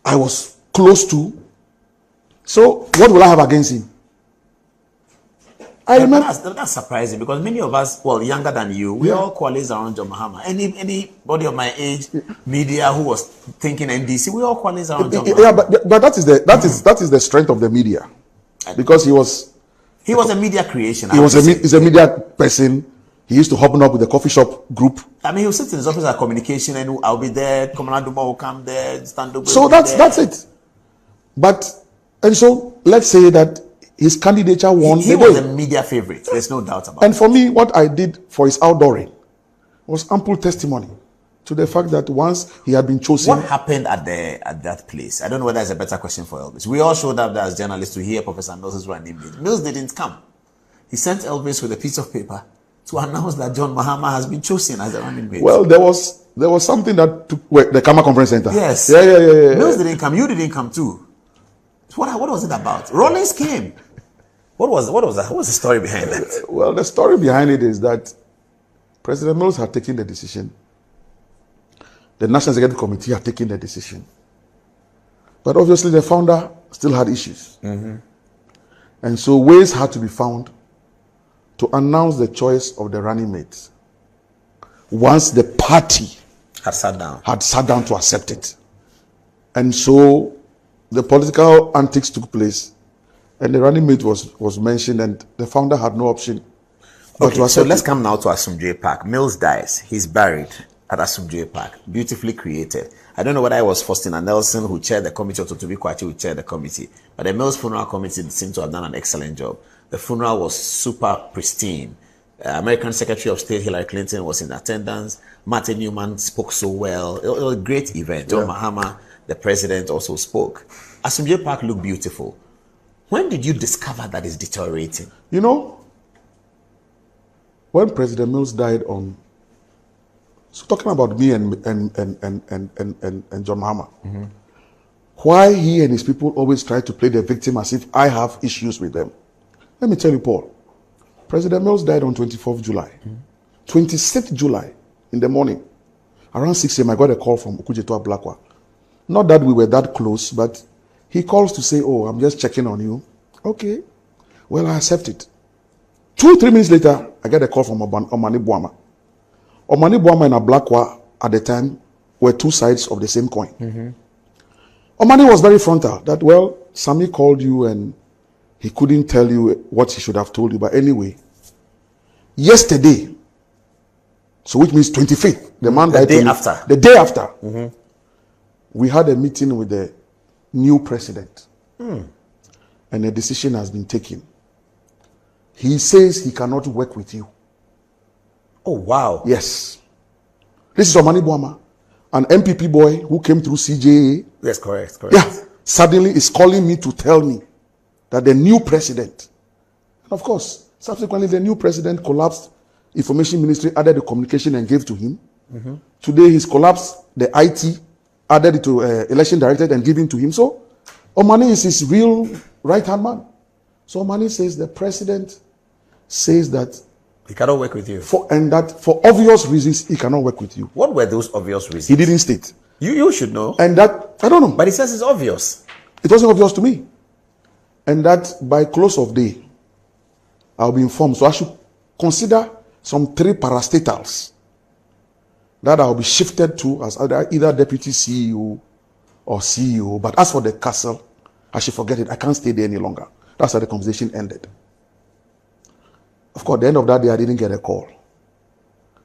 I was close to. So what will I have against him? I remember that's surprising because many of us, well, younger than you, we all coalesce around John Mahama. Anybody of my age, media who was thinking NDC, we all coalesce around John Mahama. Yeah, but that is the strength of the media, because he was a media creation. He's a media person. He used to hobble up with the coffee shop group. I mean, he'll sit in his office at communication and I'll be there, Commander Duma will come there, stand up. So that's it. And so let's say that his candidature won. He was a media favorite. There's no doubt about it. And for me, what I did for his outdooring was ample testimony to the fact that once he had been chosen. What happened at that place? I don't know whether it's a better question for Elvis. We all showed up there as journalists to hear Professor Mills' running mate. Mills didn't come. He sent Elvis with a piece of paper to announce that John Mahama has been chosen as the running mate. Well, there was something that took the Kama Conference Center. Yes. Yeah. Mills didn't come. You didn't come too. What was it about? Rawlings came. What was that? What was the story behind that? Well, the story behind it is that President Mills had taken the decision. The National Executive Committee had taken the decision. But obviously the founder still had issues. And so ways had to be found to announce the choice of the running mates once the party had sat down to accept it. And so the political antics took place, and the running mate was mentioned, and the founder had no option but to accept. So let's come now to Asumdue Park. Mills dies. He's buried at Asumdue Park. Beautifully created. I don't know whether it was Faustina Nelson who chaired the committee or Totobi Kwachi who chaired the committee, but the Mills Funeral Committee seemed to have done an excellent job. The funeral was super pristine. American Secretary of State Hillary Clinton was in attendance. Martin Newman spoke so well. It was a great event. John Mahama, the president, also spoke. Asumdue Park looked beautiful. When did you discover that it's deteriorating? You know, when President Mills died so talking about me and John Mahama, why he and his people always try to play the victim as if I have issues with them. Let me tell you, Paul. President Mills died on 24th July. 26th July in the morning, around 6 a.m., I got a call from Okujetua Blakwa. Not that we were that close, but he calls to say, oh, I'm just checking on you. Okay. Well, I accept it. 2-3 minutes later, I get a call from Omani Buama. Omani Buama and Blakwa at the time were two sides of the same coin. Omani was very frontal that, well, Sami called you and he couldn't tell you what he should have told you. But anyway, yesterday, so which means 25th, the man died. The day after, we had a meeting with the new president. And a decision has been taken. He says he cannot work with you. Oh, wow. Yes. This is Omani Buama, an MPP boy who came through CJA. Yes, correct. Yeah. Suddenly is calling me to tell me that the new president, and of course, subsequently the new president collapsed Information Ministry, added the communication and gave to him. Today he's collapsed the IT, added it to Election Directorate and given to him. So Omani is his real right-hand man. So Omani says the president says that he cannot work with you. And that for obvious reasons he cannot work with you. What were those obvious reasons? He didn't state. You should know. And that, I don't know. But he says it's obvious. It wasn't obvious to me. And that by close of day, I'll be informed. So I should consider some 3 parastatals that I'll be shifted to as either deputy CEO or CEO. But as for the castle, I should forget it. I can't stay there any longer. That's how the conversation ended. Of course, at the end of that day, I didn't get a call.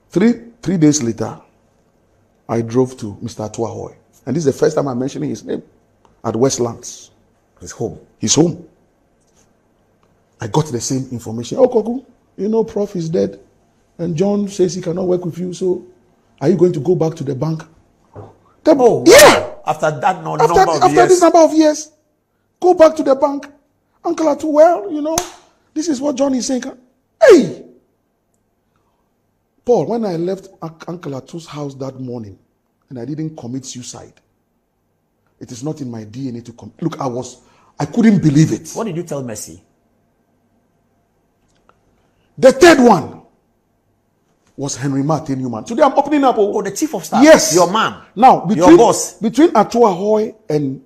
Three days later, I drove to Mr. Atuahoy. And this is the first time I'm mentioning his name at Westlands. His home. His home. I got the same information. Oh, Koku, you know, Prof is dead. And John says he cannot work with you. So Are you going to go back to the bank? Yeah. After that this number of years, go back to the bank. Uncle Atto, well, this is what John is saying. Hey! Paul, when I left Uncle Atto's house that morning, and I didn't commit suicide, it is not in my DNA to come. Look, I couldn't believe it. What did you tell Mercy? The third one was Henry Martin Newman. Today I'm opening up. Oh, the chief of staff. Yes. Your man. Now, your boss. Between Atto Ahoy and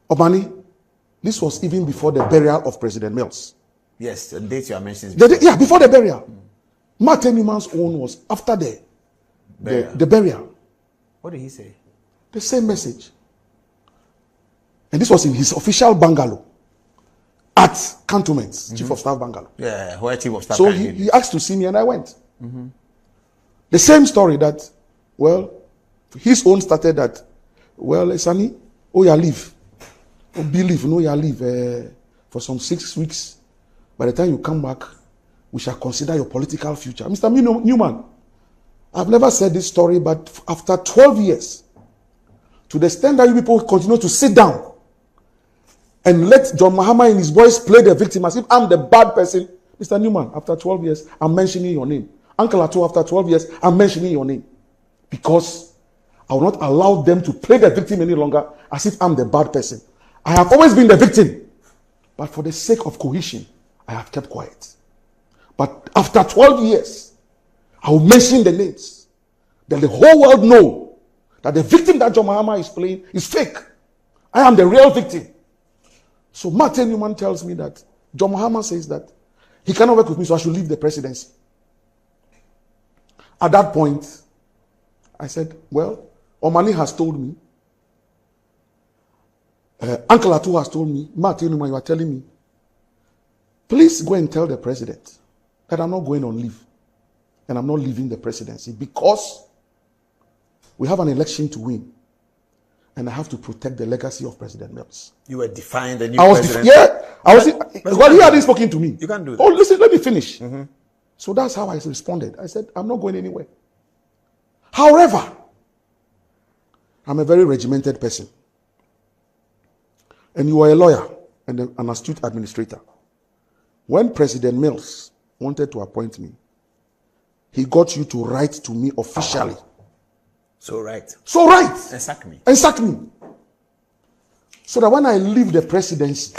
Obani, this was even before the burial of President Mills. Yes, the date you are mentioning. Before the burial. Martin Newman's own was after the burial. What did he say? The same message. And this was in his official bungalow at Cantonments, Chief of Staff bungalow. Yeah, where Chief of Staff. So he asked to see me and I went. The same story that, well, his own started that, well, Sani, you leave. Believe, you leave for some 6 weeks. By the time you come back, we shall consider your political future. Mr. Newman, I've never said this story, but after 12 years, to the extent that you people continue to sit down and let John Mahama and his boys play the victim as if I'm the bad person. Mr. Newman, after 12 years, I'm mentioning your name. Uncle Atto, after 12 years, I'm mentioning your name. Because I will not allow them to play the victim any longer as if I'm the bad person. I have always been the victim. But for the sake of cohesion, I have kept quiet. But after 12 years, I will mention the names. Then the whole world know that the victim that John Mahama is playing is fake. I am the real victim. So Martin Newman tells me that John Mahama says that he cannot work with me, so I should leave the presidency. At that point, I said, well, Omani has told me, Uncle Atto has told me, Martin Newman, you are telling me, please go and tell the president that I'm not going on leave and I'm not leaving the presidency because we have an election to win and I have to protect the legacy of President Mills. You were defying the new president. Well, he hadn't spoken to me. You can't do that. Oh, listen, let me finish. So that's how I responded. I said, I'm not going anywhere. However, I'm a very regimented person. And you are a lawyer and an astute administrator. When President Mills wanted to appoint me, he got you to write to me officially. So write. And sack me. So that when I leave the presidency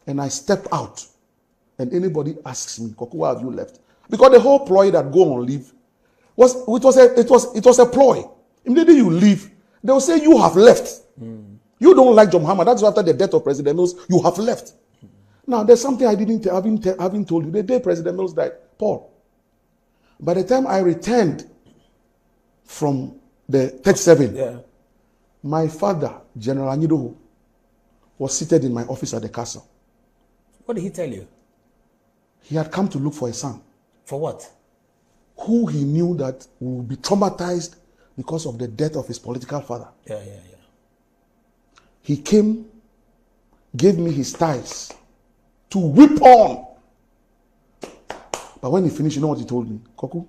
and I step out and anybody asks me, Koku, why have you left? Because the whole ploy that go on leave it was a ploy. Immediately you leave, they will say you have left. You don't like John Mahama. That's why after the death of President Mills, you have left. Now, there's something I haven't told you. The day President Mills died, Paul, by the time I returned from the 37, my father, General Anyidoho, was seated in my office at the castle. What did he tell you? He had come to look for a son. For what? Who he knew that would be traumatized because of the death of his political father. He came, gave me his ties to whip on. But when he finished, you know what he told me? Koku,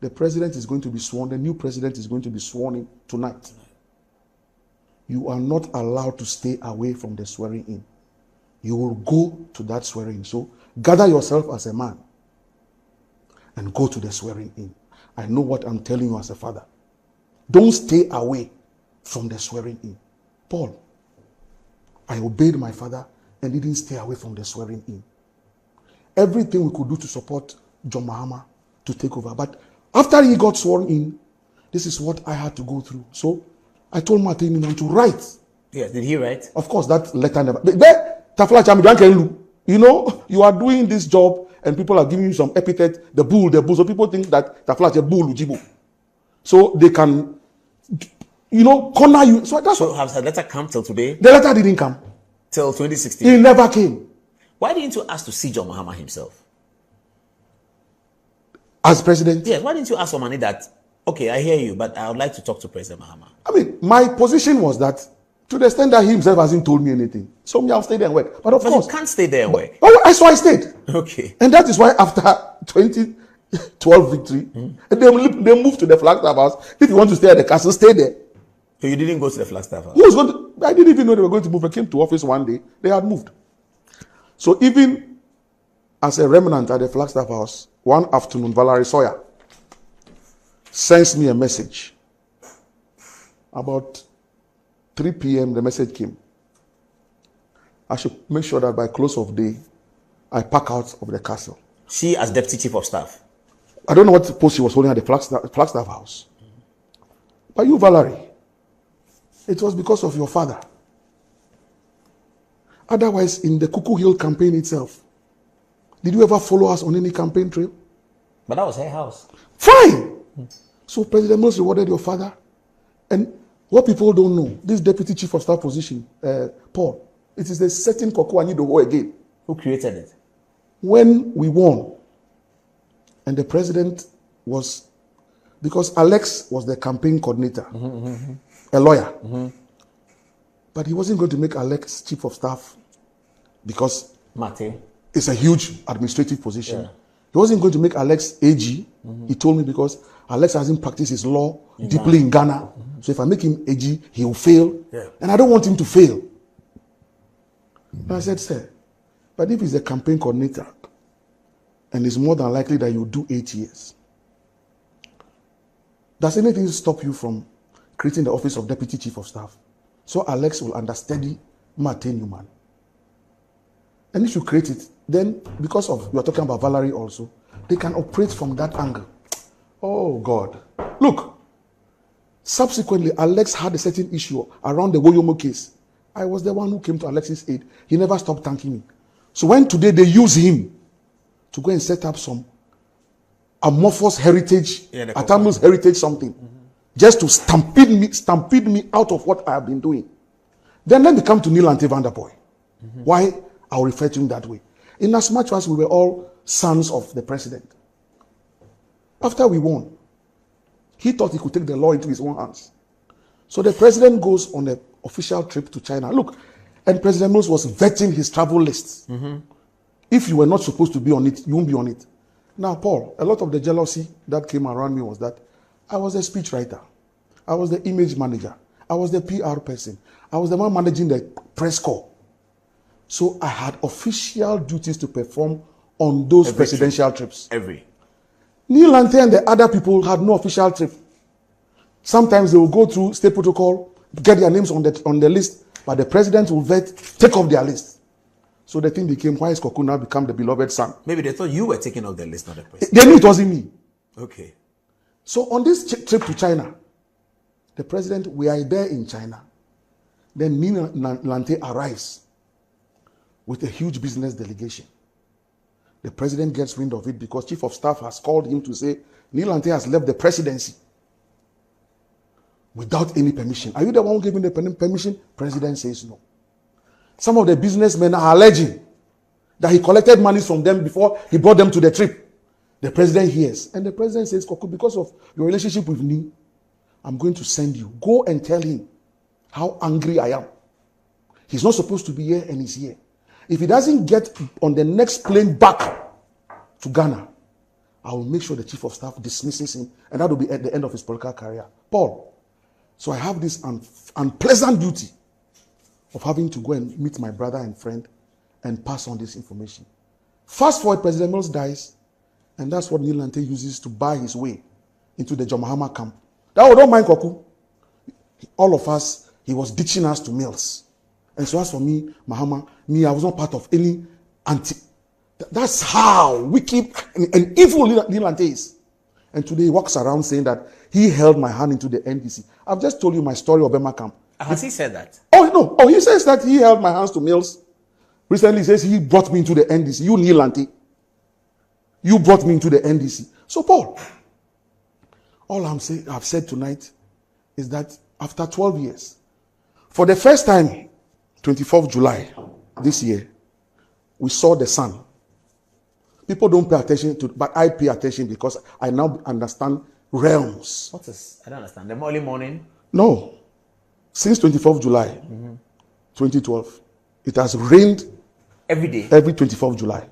the president is going to be sworn, the new president is going to be sworn in tonight. You are not allowed to stay away from the swearing in. You will go to that swearing in. So gather yourself as a man and go to the swearing in. I know what I'm telling you as a father. Don't stay away from the swearing in. Paul, I obeyed my father and didn't stay away from the swearing in. Everything we could do to support John Mahama to take over. But after he got sworn in, this is what I had to go through. So I told Martin to write. Yes, did he write? Of course, that letter never. You know, you are doing this job and people are giving you some epithet, the bull. So people think that Taflacha bull ujibo. So they can, corner you. So has the letter come till today? The letter didn't come. Till 2016? It never came. Why didn't you ask to see John Mahama himself? As president? Yes, why didn't you ask Omani that, okay, I hear you, but I would like to talk to President Mahama? I mean, my position was that, to the extent that he himself hasn't told me anything, so I'll stay there and work. But of course. You can't stay there and work. So I stayed. Okay. And that is why after 12 victory. And they moved to the Flagstaff house. If you want to stay at the castle, stay there. So you didn't go to the Flagstaff house? Who was going to, I didn't even know they were going to move. I came to office one day. They had moved. So even as a remnant at the Flagstaff house, one afternoon, Valerie Sawyer sends me a message. About 3 p.m., the message came. I should make sure that by close of day, I pack out of the castle. She as deputy chief of staff? I don't know what post she was holding at the Flagstaff house. But you, Valerie, it was because of your father. Otherwise, in the Cuckoo Hill campaign itself, did you ever follow us on any campaign trail? But that was her house. Fine! So President Mills rewarded your father. And what people don't know, this deputy chief of staff position, Paul, it is a certain Koko Anyidoho again. Who created it? When we won, and the president was, because Alex was the campaign coordinator, a lawyer. But he wasn't going to make Alex chief of staff because it's a huge administrative position. Yeah. He wasn't going to make Alex AG. He told me because Alex hasn't practiced his law deeply in Ghana. So if I make him AG, he will fail. Yeah. And I don't want him to fail. And I said, sir, but if he's a campaign coordinator, and it's more than likely that you do 8 years, does anything stop you from creating the office of deputy chief of staff? So Alex will understudy Martin Newman. And if you create it, then because of, you are talking about Valerie also, they can operate from that angle. Oh God. Look, subsequently, Alex had a certain issue around the Woyomo case. I was the one who came to Alex's aid. He never stopped thanking me. So when today they use him to go and set up some amorphous heritage, Atta's heritage something, just to stampede me out of what I have been doing. Then let me come to Neil Ante Vanderpoy. Why I'll refer to him that way. In as much as we were all sons of the president. After we won, he thought he could take the law into his own hands. So the president goes on an official trip to China. Look, and President Mills was vetting his travel lists. If you were not supposed to be on it, you won't be on it. Now, Paul, a lot of the jealousy that came around me was that I was a speechwriter. I was the image manager. I was the PR person. I was the one managing the press corps. So I had official duties to perform on those presidential trips. Neil Ante and the other people had no official trip. Sometimes they will go through state protocol, get their names on the list, but the president will take off their list. So the thing became, why is Koku now become the beloved son? Maybe they thought you were taking off the list, not the president. They knew it wasn't me. Okay. So on this trip to China, the president, we are there in China. Then Neil Ante arrives with a huge business delegation. The president gets wind of it because chief of staff has called him to say, Neil Ante has left the presidency without any permission. Are you the one who gave him the permission? President says no. Some of the businessmen are alleging that he collected money from them before he brought them to the trip. The president hears. And the president says, Koku, because of your relationship with me, I'm going to send you. Go and tell him how angry I am. He's not supposed to be here and he's here. If he doesn't get on the next plane back to Ghana, I will make sure the chief of staff dismisses him, and that will be at the end of his political career. Paul, so I have this unpleasant duty of having to go and meet my brother and friend and pass on this information. Fast forward, President Mills dies, and that's what Neil Ante uses to buy his way into the John Mahama camp. That don't mind Koku. All of us, he was ditching us to Mills. And so as for me, Mahama, I was not part of any anti. That's how wicked and evil Neil Ante is. And today he walks around saying that he held my hand into the NDC. I've just told you my story of Burma camp. Has he said that? Oh, no. Oh, he says that he held my hands to Mills. Recently he says he brought me into the NDC. You, Neil Ante, you brought me into the NDC. So, Paul, all I've said tonight is that after 12 years, for the first time, 24th July this year, we saw the sun. People don't pay attention to it, but I pay attention because I now understand realms. What is? I don't understand. The early morning? No. Since 24th July, 2012, it has rained every day. Every 24th July.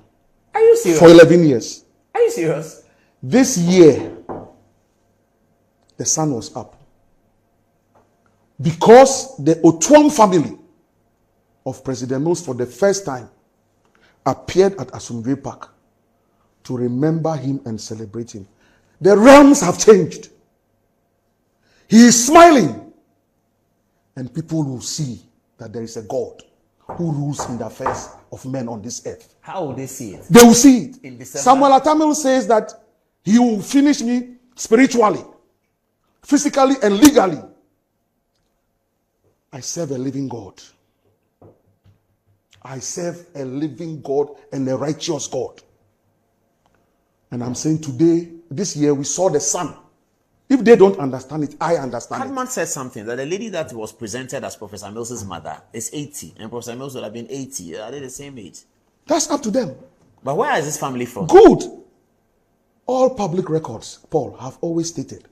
Are you serious? For 11 years. Are you serious? This year, the sun was up. Because the Otuam family of President Mills for the first time appeared at Asumdwe Park to remember him and celebrate him. The realms have changed. He is smiling. And people will see that there is a God who rules in the affairs of men on this earth. How will they see it? They will see it. In December? Samuel Atamil says that he will finish me spiritually, physically, and legally. I serve a living God. I serve a living God and a righteous God. And I'm saying today, this year, we saw the sun. If they don't understand it, I understand Cadman said something that the lady that was presented as Professor Mills's mother is 80, and Professor Mills would have been 80. Are they the same age? That's up to them. But where is this family from? Good. All public records, Paul, have always stated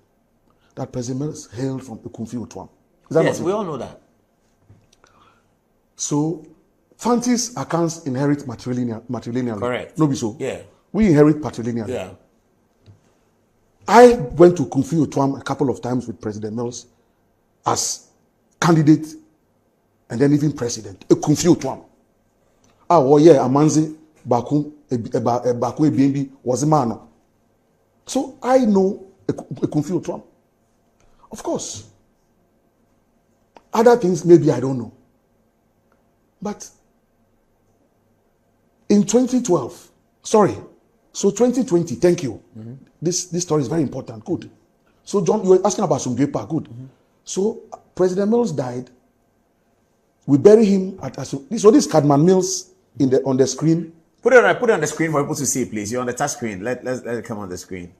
that President Mills hailed from Ekumfi Otuam. Yes, we all know that. So, Fanti's accounts inherit matrilineally. Correct. No, be so. Yeah. We inherit patrilineally. Yeah. I went to Ekumfi Otuam a couple of times with President Mills as candidate and then even president. Ekumfi Otuam. Oh yeah, Amanzi Baku Ebimbi was a man. So I know Ekumfi Otuam. Of course. Other things maybe I don't know. But in 2012, sorry, so 2020, thank you. Mm-hmm. This story is very important. Good. So John, you were asking about Asumdwe Park. Good. Mm-hmm. So President Mills died. We bury him at Asumdwe. So this Cadman Mills on the screen. Put it on the screen for people to see, please. You're on the touch screen. Let it come on the screen.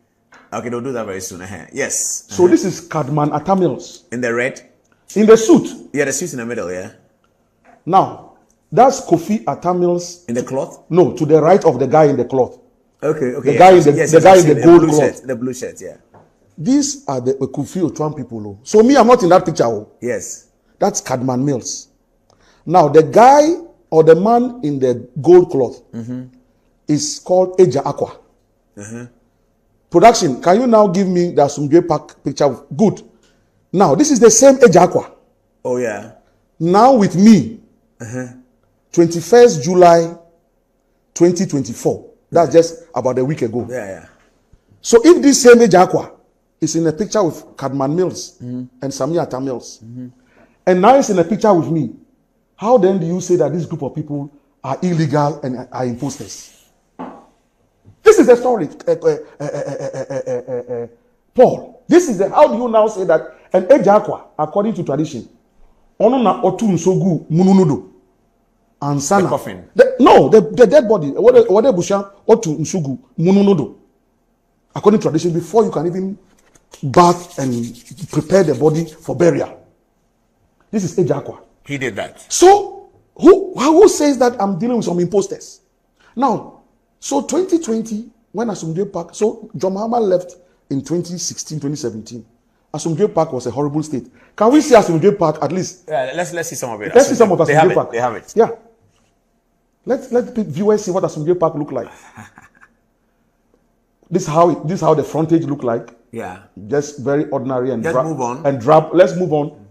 Okay, they'll do that very soon. Yes. So this is Cadman Atta Mills. In the red? In the suit. Yeah, the suit in the middle, yeah. Now, that's Kofi Atta Mills. In the cloth? No, to the right of the guy in the cloth. Okay. The guy in the gold cloth. Shirt, the blue shirt, yeah. These are the Ekumfi Otuam people. So me, I'm not in that picture. Yes. That's Cadman Mills. Now, the guy or the man in the gold cloth is called Eja Aqua. Production, can you now give me the Asumdwe Park picture? Good. Now, this is the same Eja Aqua. Oh, yeah. Now with me, 21st July 2024. That's just about a week ago. Yeah. So if this same Eja Aqua is in a picture with Cadman Mills and Samia Atta Mills, and now it's in a picture with me, how then do you say that this group of people are illegal and are imposters? This is the story, Paul. This is the, how do you now say that an Eja Aqua, according to tradition, onona otu nsogu mununudo, and sana. The coffin. The dead body. What busha otu nsogu mununudo. According to tradition, before you can even bath and prepare the body for burial. This is Eja Aqua. He did that. So, who says that I'm dealing with some imposters? Now, so 2020, when Asumdwe Park, so John Mahama left in 2016, 2017. Asumdwe Park was a horrible state. Can we see Asumdwe Park at least? Yeah, let's see some of it. Let's see some of Asumdwe Park. They have it. Yeah. Let viewers see what Asumdwe Park look like. This is how the frontage look like. Yeah. Just very ordinary and just move on. And drab. Let's move on.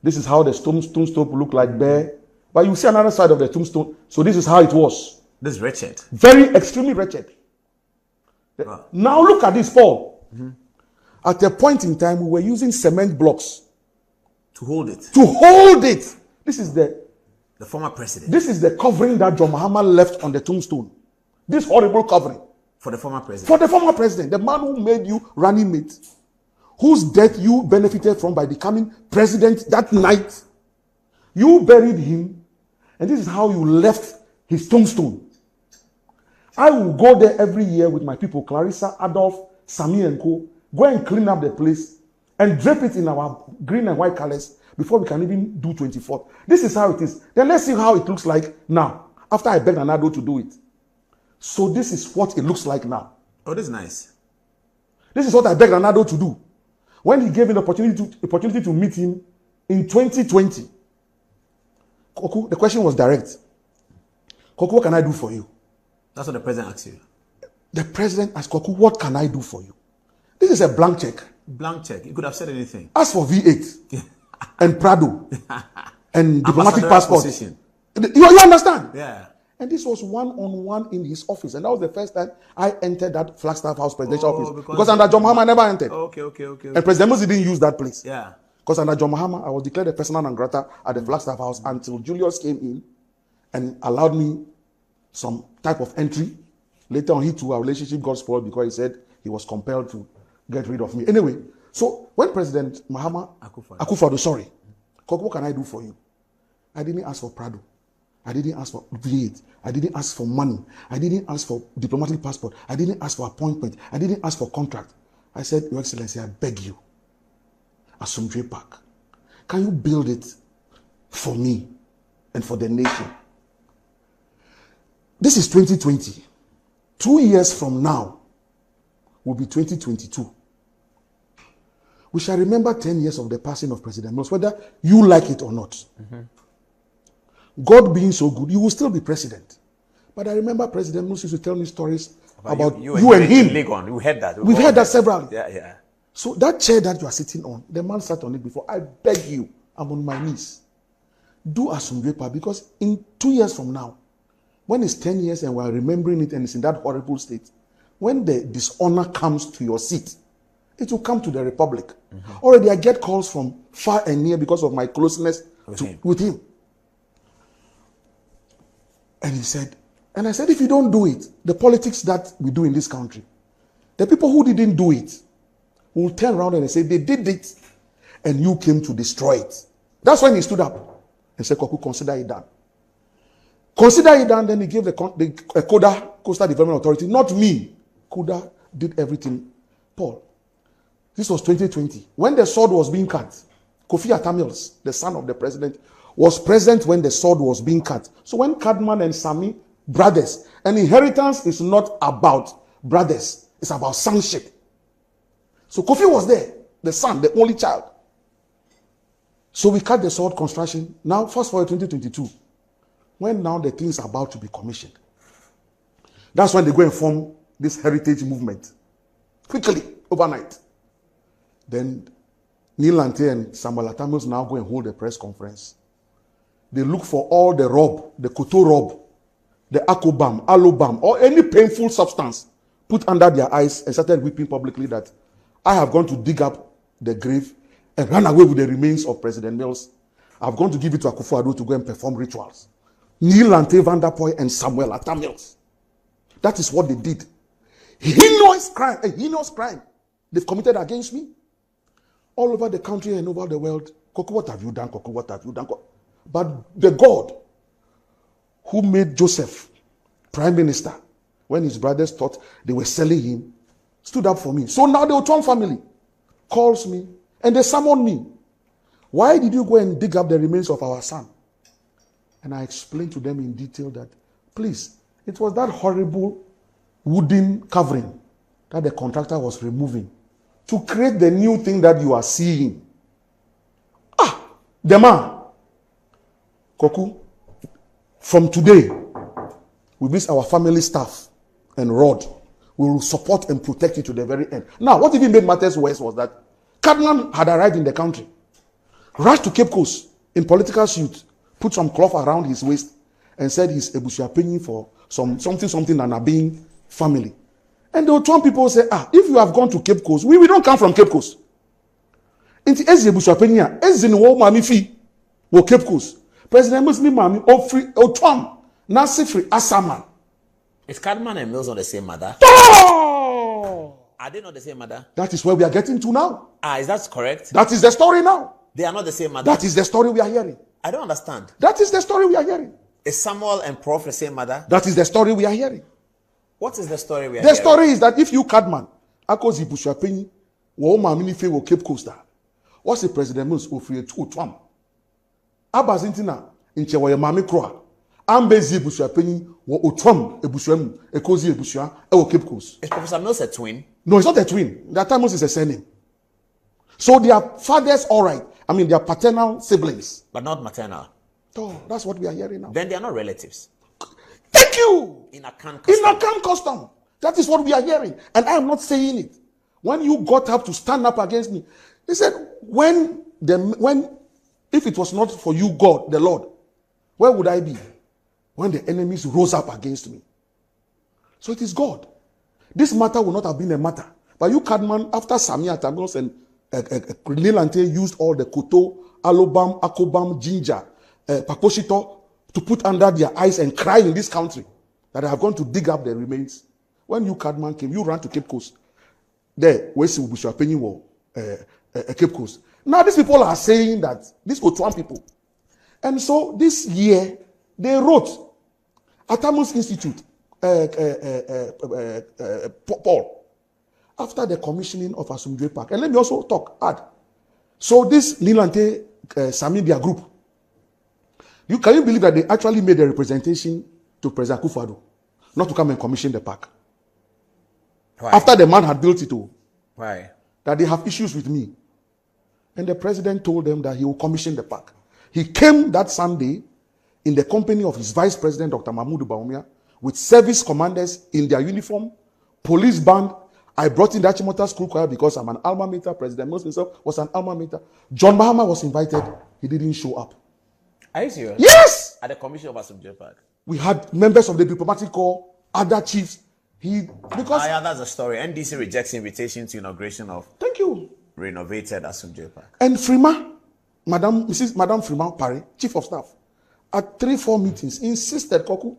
This is how the tombstone look like there. But you see another side of the tombstone. So this is how it was. This is wretched. Very extremely wretched. Wow. Now look at this, Paul. At a point in time, we were using cement blocks to hold it. This is the former president. This is the covering that John Mahama left on the tombstone. This horrible covering. For the former president. For the former president, the man who made you running mate, whose death you benefited from by becoming president that night. You buried him, and this is how you left his tombstone. I will go there every year with my people, Clarissa, Adolf, Sami and Co. Go and clean up the place and drape it in our green and white colors before we can even do 24th. This is how it is. Then let's see how it looks like now, after I begged Addo to do it. So this is what it looks like now. Oh, this is nice. This is what I begged Addo to do. When he gave me the opportunity to meet him in 2020, Koku, the question was direct. Koku, what can I do for you? That's what the president asked you. The president asked Koku, what can I do for you? This is a blank check. Blank check. You could have said anything. Ask for V8 and Prado and diplomatic passport. You understand? Yeah. And this was one-on-one in his office. And that was the first time I entered that Flagstaff House presidential office. Because under John Mahama, I never entered. Okay. And President Musi didn't use that place. Yeah. Because under John Mahama, I was declared a persona non grata at the Flagstaff House until Julius came in and allowed me some type of entry. Later on, our relationship got spoiled because he said he was compelled to get rid of me. Anyway, so when President Mahama Akufo-Addo, sorry, what can I do for you? I didn't ask for Prado. I didn't ask for V8. I didn't ask for money. I didn't ask for diplomatic passport. I didn't ask for appointment. I didn't ask for contract. I said, Your Excellency, I beg you, Asomdwe Park, can you build it for me and for the nation? This is 2020. 2 years from now will be 2022. We shall remember 10 years of the passing of President Mills, whether you like it or not. Mm-hmm. God being so good, you will still be president. But I remember President Mills used to tell me stories about you and him. We heard that. We've heard that several. Yeah. So that chair that you are sitting on, the man sat on it before. I beg you, I'm on my knees. Do Asomdwe Park, because in 2 years from now, when it's 10 years and we're remembering it and it's in that horrible state, when the dishonor comes to your seat, it will come to the Republic. Mm-hmm. Already I get calls from far and near because of my closeness with him. And he said, and I said, if you don't do it, the politics that we do in this country, the people who didn't do it will turn around and say, they did it and you came to destroy it. That's when he stood up and said, Koku, consider it done. Consider it done, then he gave the Koda, Coastal Development Authority, not me. Koda did everything. Paul, this was 2020. When the sword was being cut, Kofi Atta Mills, the son of the president, was present when the sword was being cut. So when Cadman and Sami, brothers, and inheritance is not about brothers, it's about sonship. So Kofi was there, the son, the only child. So we cut the sword construction. Now, fast forward 2022, when now the things are about to be commissioned. That's when they go and form this heritage movement. Quickly, overnight. Then Neil Lante and Samuel Atta Mills now go and hold a press conference. They look for all the rub, the koto rub, the akobam, alobam, or any painful substance put under their eyes and started weeping publicly that I have gone to dig up the grave and run away with the remains of President Mills. I've gone to give it to Akufo-Addo to go and perform rituals. Neil Lante, Vanderpoy, and Samuel Atta Mills. That is what they did. Heinous crime, a heinous crime they've committed against me. All over the country and over the world. Koku, what have you done? Koku, what have you done? But the God who made Joseph prime minister when his brothers thought they were selling him stood up for me. So now the Otuam family calls me and they summon me. Why did you go and dig up the remains of our son? And I explained to them in detail that, please, it was that horrible wooden covering that the contractor was removing to create the new thing that you are seeing. The man, Koku, from today, with this our family staff and Rod, we will support and protect you to the very end. Now, what even made matters worse was that Cadman had arrived in the country, rushed to Cape Coast in political suit, put some cloth around his waist, and said he's Ebusuapenyi for something and Abing family. And the Otuam people say, if you have gone to Cape Coast, we don't come from Cape Coast. Inti ezi Ebusuapenyi, ezi ni wo mami fi wo Cape Coast. President Muslim mami ofri Otuam na sifri Asaman. Is Cadman and Mills on the same mother? Oh! Are they not the same mother? That is where we are getting to now. Is that correct? That is the story now. They are not the same mother? That is the story we are hearing. I don't understand. That is the story we are hearing. Is Samuel and Prof the same mother? That is the story we are hearing. What is the story we are hearing? The story is that if you Cadman, Akozi Ebusuapenyi, wo mami ni fe wo Cape Coast, what's the President Mills ofri Otuam? Abazintina inche wo mami kroa. Ambezi Ebusuapenyi wo Otuam Ebusuamu, Ekozi Ebusua e wo Cape Coast. Is Professor Mills a twin? No, it's not a twin. That time is a surname. So their fathers, all right. I mean, they are paternal siblings. But not maternal. Oh, that's what we are hearing now. Then they are not relatives. Thank you. In Akan custom. In Akan custom. That is what we are hearing. And I am not saying it. When you got up to stand up against me, he said, if it was not for you, God, the Lord, where would I be? When the enemies rose up against me. So it is God. This matter would not have been a matter. But you, Cadman, after Samia Tagos and Nilante used all the koto, alobam, akobam, ginger, paposhito to put under their eyes and cry in this country that they have gone to dig up the remains. When you, Cadman, came, you ran to Cape Coast. There, where we penny war, Cape Coast. Now these people are saying that, these Otuan people. And so this year, they wrote, Atamus Institute, Paul, after the commissioning of Asumdwe Park. And let me also add. So this Nilante Samibia group, can you believe that they actually made a representation to President Akufo-Addo not to come and commission the park? Why? After the man had built it all. Why? That they have issues with me. And the president told them that he will commission the park. He came that Sunday in the company of his vice president, Dr. Mahmoud Bawumia, with service commanders in their uniform, police band. I brought in the Achimota School Choir because I'm an alma mater. President Moses himself was an alma mater. John Mahama was invited. He didn't show up. Are you serious? Yes! At the commission of Asumdwe Park. We had members of the diplomatic corps, other chiefs. That's a story. NDC rejects invitation to inauguration of Thank you. Renovated Asumdwe Park. And Frima, Madam Frima Pari, Chief of Staff, at 3-4 meetings, insisted, Koku,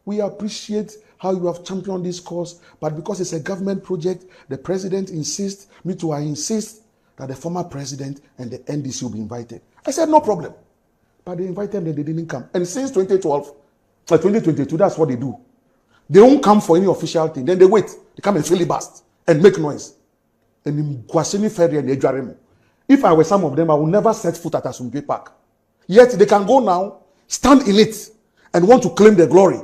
we appreciate how you have championed this cause, but because it's a government project, the president insists, I insist that the former president and the NDC will be invited. I said, no problem. But they invited them, they didn't come. And since 2022, that's what they do. They won't come for any official thing. Then they wait. They come and filibuster and make noise. And in Kwasini Ferry and Ejuaremu. If I were some of them, I would never set foot at Asumdwe Park. Yet they can go now, stand in it, and want to claim the glory.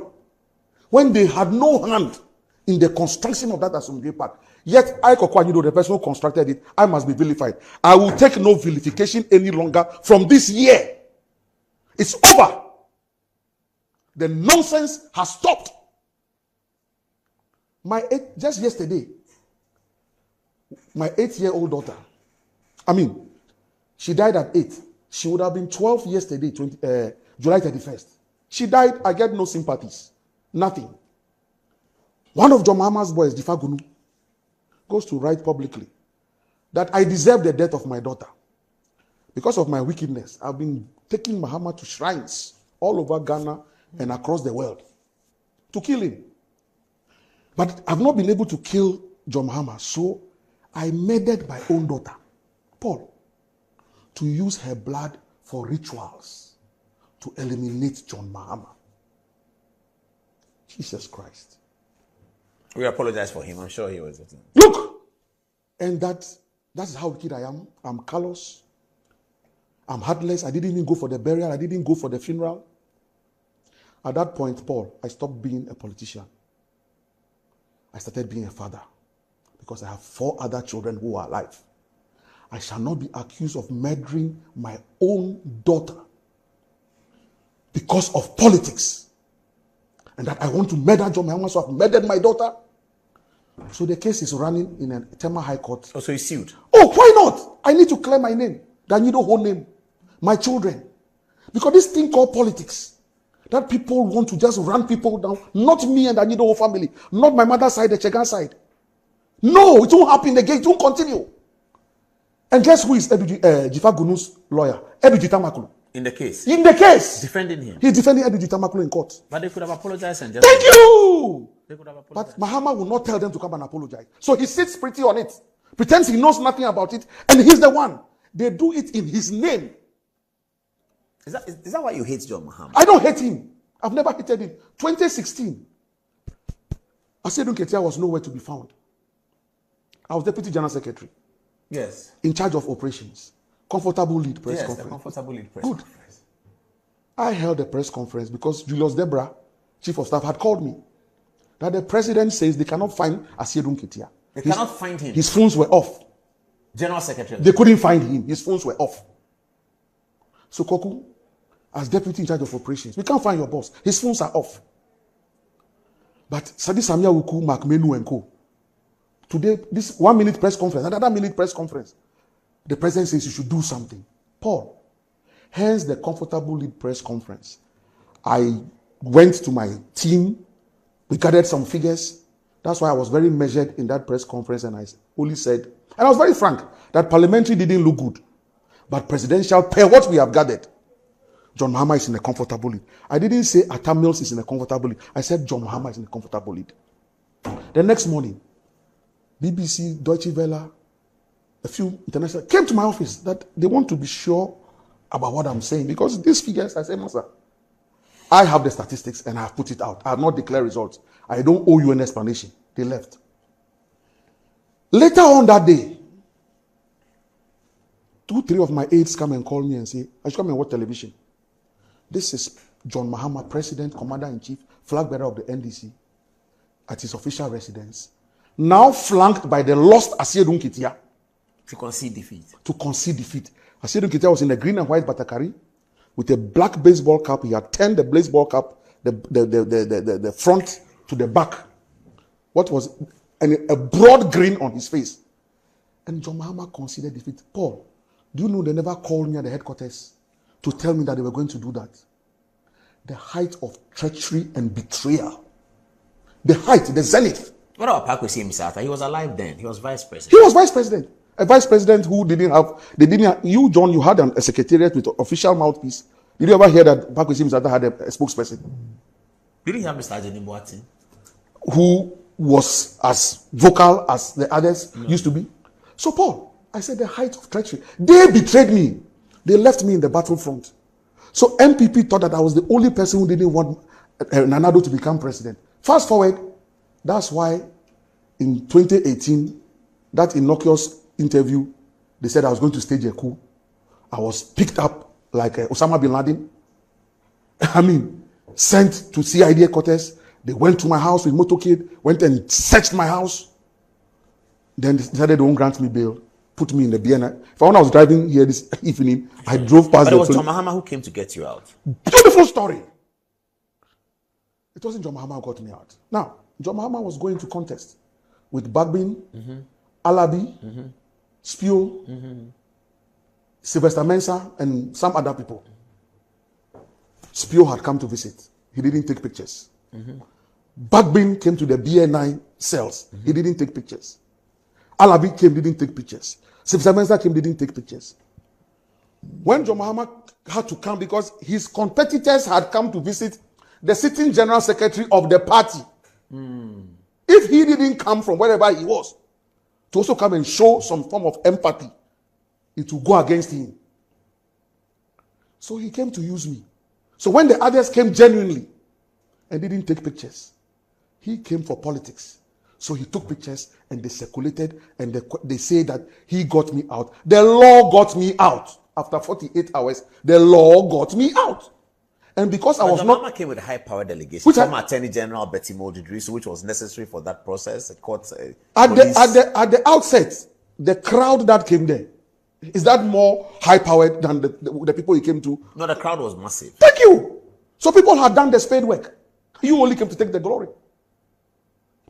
When they had no hand in the construction of that Asumdwe Park. Yet I, Anyidoho, the person who constructed it, I must be vilified. I will take no vilification any longer from this year. It's over. The nonsense has stopped. Just yesterday, my 8-year-old daughter, she died at 8. She would have been 12 yesterday, July 31st. She died, I get no sympathies. Nothing. One of John Mahama's boys, Difagunu, goes to write publicly that I deserve the death of my daughter. Because of my wickedness, I've been taking Mahama to shrines all over Ghana and across the world to kill him. But I've not been able to kill John Mahama, so I murdered my own daughter, Paul, to use her blood for rituals to eliminate John Mahama. Jesus Christ. We apologize for him. I'm sure he was. Look! And that's how wicked I am. I'm callous. I'm heartless. I didn't even go for the burial. I didn't go for the funeral. At that point, Paul, I stopped being a politician. I started being a father because I have 4 other children who are alive. I shall not be accused of murdering my own daughter because of politics. And that I want to murder John Mahama, so I've murdered my daughter. So the case is running in a Tema High Court. Oh, so he's sued? Oh, why not? I need to clear my name, the Anyidoho name, my children. Because this thing called politics, that people want to just run people down, not me and the Anyidoho family, not my mother's side, the Chegan side. No, it won't happen again, it won't continue. And guess who is Jifagunu's lawyer? Ebiji Tamakulu. In the case? In the case! Defending him? He's defending Ebiji Tamakulu in court. But they could have apologized and just... Thank you! They could have apologized. But Mahama will not tell them to come and apologize. So he sits pretty on it, pretends he knows nothing about it, and he's the one. They do it in his name. Is that why you hate John Mahama? I don't hate him. I've never hated him. 2016, Asedun Ketia was nowhere to be found. I was Deputy General Secretary. Yes. In charge of operations. Comfortable lead press conference. Yes, the comfortable lead press Good. conference. I held a press conference because Julius Debra, Chief of Staff, had called me. That the president says they cannot find Asedun Ketia. They cannot find him. His phones were off. General Secretary. They couldn't find him. His phones were off. So Koku, as deputy in charge of operations, we can't find your boss. His phones are off. But Sadi Samia Wuku, Mark Menu and co. Today, this 1 minute press conference, another minute press conference. The president says you should do something. Paul, hence the comfortable lead press conference. I went to my team. We gathered some figures. That's why I was very measured in that press conference, and I only said, and I was very frank, that parliamentary didn't look good. But presidential, per what we have gathered, John Mahama is in a comfortable lead. I didn't say Atta Mills is in a comfortable lead. I said John Mahama is in a comfortable lead. The next morning, BBC, Deutsche Welle, a few international came to my office that they want to be sure about what I'm saying, because these figures, I said, Master, I have the statistics and I have put it out. I have not declared results. I don't owe you an explanation. They left. Later on that day, 2, 3 of my aides come and call me and say, I should come and watch television. This is John Mahama, President, Commander-in-Chief, flag bearer of the NDC, at his official residence, now flanked by the lost Asiedun Kitia. To concede defeat. Asiedun Kitia was in a green and white Batakari with a black baseball cap. He had turned the baseball cap, the front to the back. What was and a broad grin on his face. And John Mahama conceded defeat. Paul, do you know they never called me at the headquarters to tell me that they were going to do that? The height of treachery and betrayal. The height, the zenith. What about Pakwesi Mr. He was alive then. He was vice president. He was vice president. A vice president who you, John, you had a secretariat with official mouthpiece. Did you ever hear that Pakwesi Mr. had a spokesperson? You didn't hear Mr. Ajani Boateng? Who was as vocal as the others used to be? So, Paul, I said the height of treachery. They betrayed me. They left me in the battlefront. So MPP thought that I was the only person who didn't want Nana Addo to become president. Fast forward, that's why in 2018, that innocuous interview, they said I was going to stage a coup. I was picked up like Osama bin Laden. Sent to CID headquarters. They went to my house with motorcade, went and searched my house. Then they decided they won't grant me bail, put me in the BNI. When I was driving here this evening, I drove past. But it was John Mahama who came to get you out. Beautiful story. It wasn't John Mahama who got me out. Now, John Mahama was going to contest with Bagbin, Alabi, Spio, Sylvester Mensah, and some other people. Spio had come to visit. He didn't take pictures. Bagbin came to the BNI cells. He didn't take pictures. Alabi came, didn't take pictures. Sylvester Mensah came, didn't take pictures. When John Mahama had to come because his competitors had come to visit the sitting general secretary of the party. If he didn't come from wherever he was to also come and show some form of empathy, it would go against him. So he came to use me. So when the others came genuinely and didn't take pictures, he came for politics. So he took pictures and they circulated and they say that he got me out. The law got me out. After 48 hours, the law got me out. And because I was not... Mahama came with a high-power delegation from Attorney General Betty Moldridris, which was necessary for that process. The court, at the outset, the crowd that came there, is that more high-powered than the people he came to? No, the crowd was massive. Thank you. So people had done the spade work. You only came to take the glory.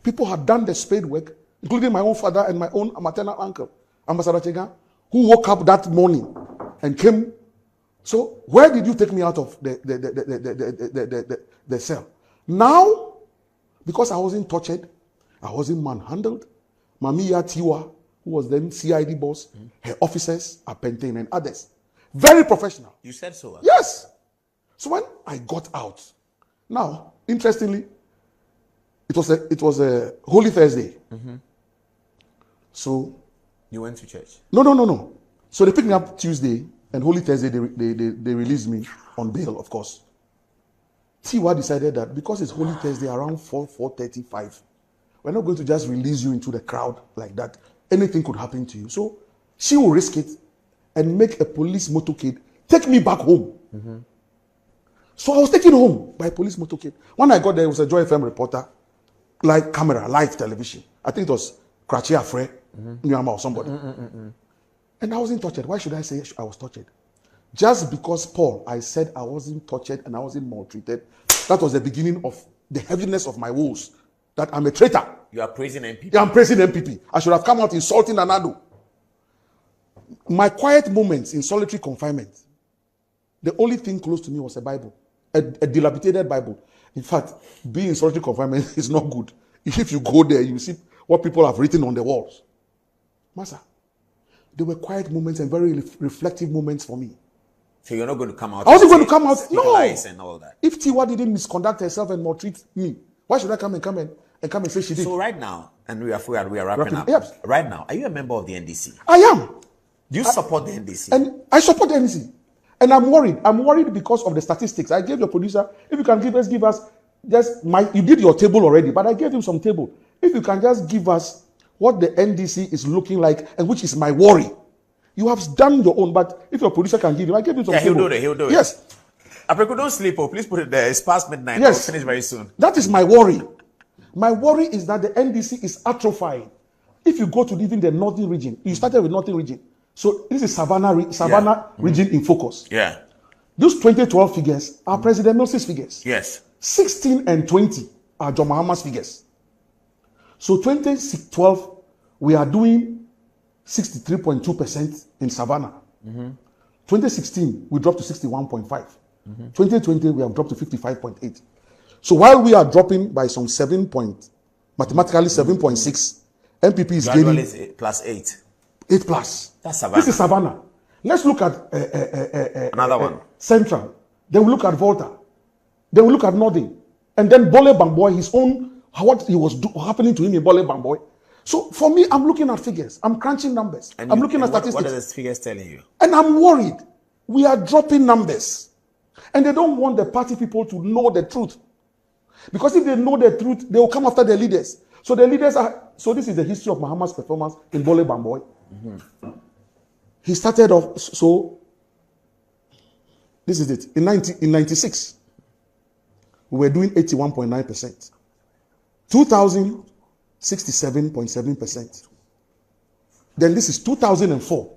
People had done the spade work, including my own father and my own maternal uncle, Ambassador Chega, who woke up that morning and came. So where did you take me out of the cell? Now, because I wasn't tortured, I wasn't manhandled, Mamiya Tiwa, who was then CID boss, her officers, Apentine and others, very professional. You said so? Yes. So when I got out, now, interestingly, it was a Holy Thursday. So you went to church? No. So they picked me up Tuesday, and Holy Thursday they released me on bail, of course. Tiwa decided that because it's Holy Thursday around 4:35, we're not going to just release you into the crowd like that. Anything could happen to you. So she will risk it and make a police motorcade take me back home. So I was taken home by a police motorcade. When I got there, it was a Joy FM reporter, live camera, live television. I think it was Krachi Afre, Nyama or somebody. And I wasn't tortured. Why should I say I was tortured? Just because, Paul, I said I wasn't tortured and I wasn't maltreated, that was the beginning of the heaviness of my woes that I'm a traitor. You are praising MPP. Yeah, I'm praising MPP. I should have come out insulting Addo. My quiet moments in solitary confinement, the only thing close to me was a Bible, a dilapidated Bible. In fact, being in solitary confinement is not good. If you go there, you see what people have written on the walls. Master, there were quiet moments and very reflective moments for me. So you're not going to come out? I wasn't going to come out. No. And all that. If Tiwa didn't misconduct herself and maltreat me, why should I come and say she did? So right now, and we are wrapping up. Yes. Right now, are you a member of the NDC? I am. Do you support the NDC? And I support the NDC. And I'm worried. I'm worried because of the statistics. I gave your producer, if you can give us just you did your table already, but I gave him some table. If you can just give us what the NDC is looking like, and which is my worry. You have done your own, but if your producer can give him, I gave him some table. He'll do it. Yes. Apreko, don't sleep. Oh, please put it there. It's past midnight. Yes. I'll finish very soon. That is my worry. My worry is that the NDC is atrophying. If you go to even the northern region, you started with northern region. So this is Savannah region in focus. Yeah. Those 2012 figures are President Mills' figures. Yes. 16 and 20 are John Mahama's figures. So 2012, we are doing 63.2% in Savannah. 2016, we dropped to 61.5. 2020, we have dropped to 55.8. So while we are dropping by some mathematically 7.6, MPP is gaining plus 8. 8 plus. That's Savannah. This is Savannah. Let's look at another one. Central. Then we look at Volta. Then we look at Northern. And then Bole Bamboy, his own, what he was happening to him in Bole Bamboy. So for me, I'm looking at figures. I'm crunching numbers. I'm looking at statistics. What are these figures telling you? And I'm worried. We are dropping numbers. And they don't want the party people to know the truth. Because if they know the truth, they will come after their leaders. So the leaders are... So this is the history of Mahama's performance in Bole Bamboy. He started off... So this is it. In 96, we were doing 81.9%. 2000, 67.7%. Then this is 2004.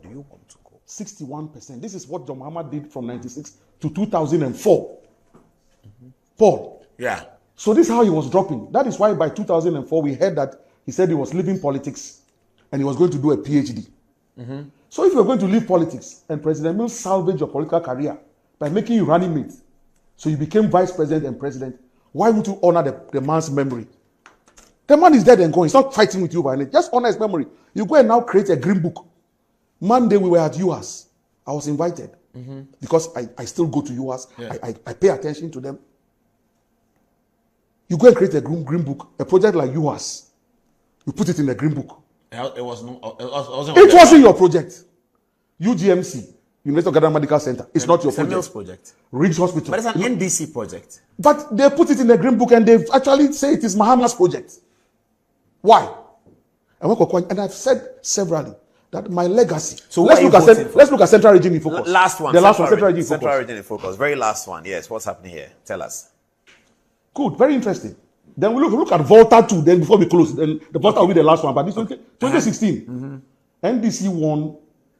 61%. This is what John Mahama did from 96 to 2004. Paul. Yeah. So this is how he was dropping. That is why by 2004 we heard that he said he was leaving politics and he was going to do a PhD. So if you're going to leave politics and President Mills salvaged your political career by making you running mate, so you became vice president and president, why would you honor the man's memory? The man is dead and gone. He's not fighting with you by name. Just honor his memory. You go and now create a green book. Monday we were at UAS. I was invited because I still go to UAS. Yeah. I pay attention to them. You go and create a green book, a project like UAS. You put it in a green book. It wasn't your project. UGMC, University of Ghana Medical Center. It's not your project. Mills project. Ridge Hospital. But it's an NDC project. But they put it in a green book and they actually say it is Mahama's project. Why? And I've said severally that my legacy. So let's look at Central Region in focus. Last one. The last one, Central Region in focus. Central Region in focus. Very last one. Yes. What's happening here? Tell us. Good. Very interesting. Then we look at Volta 2. Then before we close, then the Volta will be the last one. But this 2016, NDC won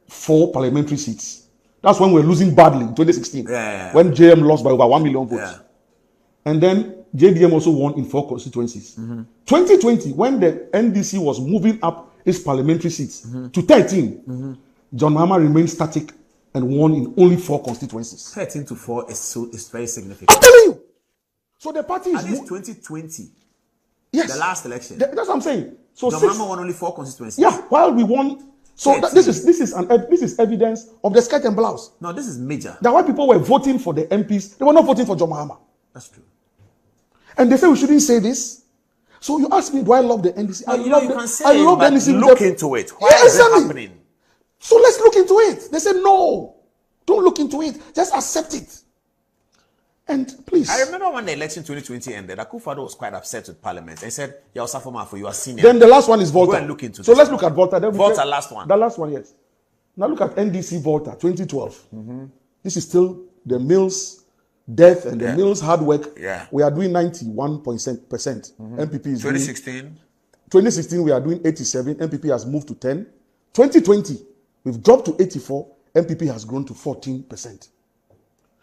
4 parliamentary seats. That's when we were losing badly in 2016. When JM lost by over 1 million votes. Yeah. And then JDM also won in 4 constituencies. 2020, when the NDC was moving up its parliamentary seats to 13, John Mahama remained static and won in only 4 constituencies. 13 to 4 is very significant. I'm telling you. So the party is... At least 2020. Yes. The last election. That's what I'm saying. So John Mahama won only 4 constituencies. Yeah, while we won... So this is evidence of the skirt and blouse. No, this is major. That why people were voting for the MPs, they were not voting for John Mahama. That's true. And they say we shouldn't say this. So you ask me, do I love the NDC? No, you can say it, but NDC. Look into it. Why is it happening? So let's look into it. They say no. Don't look into it. Just accept it. And please. I remember when the election 2020 ended, Akufo-Addo was quite upset with Parliament. He said, "You're Osafo for you are senior." Then the last one is Volta. Go and look into so let's look at Volta. Then Volta, last one. The last one, yes. Now look at NDC Volta 2012. This is still the Mills death and the Mills hard work. Yeah. We are doing 91%. MPP is 2016. 2016 we are doing 87. MPP has moved to 10. 2020 we've dropped to 84. MPP has grown to 14%.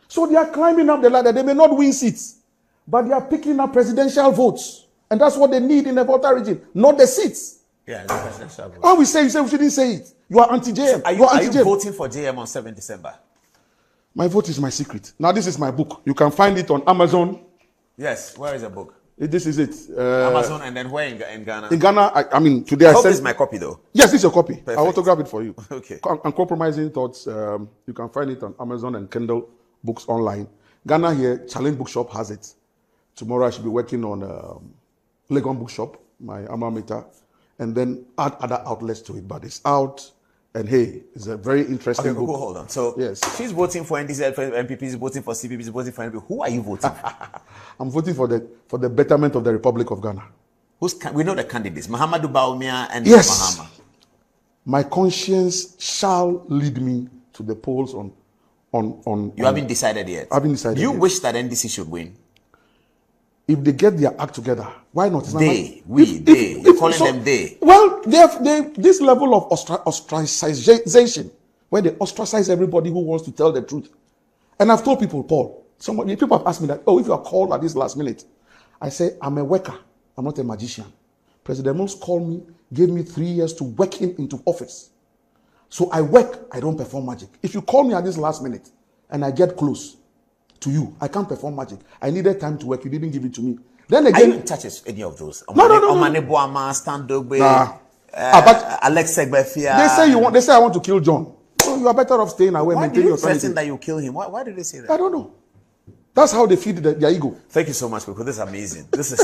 So they are climbing up the ladder. They may not win seats, but they are picking up presidential votes. And that's what they need in the Volta region, not the seats. Yeah, the presidential vote. How we say, you say we shouldn't say it. You are anti-JM. Are you voting for JM on 7 December? My vote is my secret. Now, this is my book. You can find it on Amazon. Yes, where is the book? This is it. Amazon, and then where in Ghana? In Ghana, I mean, today I hope sent... this is my copy, though. Yes, this is your copy. Perfect. I'll autograph it for you. Okay. Uncompromising Thoughts, you can find it on Amazon and Kindle books online. Ghana here, Challenge Bookshop has it. Tomorrow I should be working on Legon Bookshop, my alma mater, and then add other outlets to it. But it's out, and hey, it's a very interesting book. Cool, hold on. So yes, she's voting for NDC, MPP is voting for CPP, is voting for NPP. Who are you voting for? I'm voting for the betterment of the Republic of Ghana. We know the candidates, Mahama Baumia and yes. Mahama. My conscience shall lead me to the polls on. You haven't decided yet. I haven't decided. You yet. wish that NDC should win. If they get their act together, why not? They. You're calling them they. Well, they this level of ostracization, where they ostracize everybody who wants to tell the truth. And I've told people, Paul, people have asked me that, oh, if you are called at this last minute, I say, I'm a worker. I'm not a magician. President Mills called me, gave me 3 years to work him into office. So I work, I don't perform magic. If you call me at this last minute and I get close to you, I can't perform magic. I needed time to work. You didn't give it to me. Then again, I didn't touch any of those. No. Alex Segbefia. They say I want to kill John. So you are better off staying away, maintaining your sanity. That you kill him. Why did they say that? I don't know. That's how they feed their ego. Thank you so much, because this is amazing. This is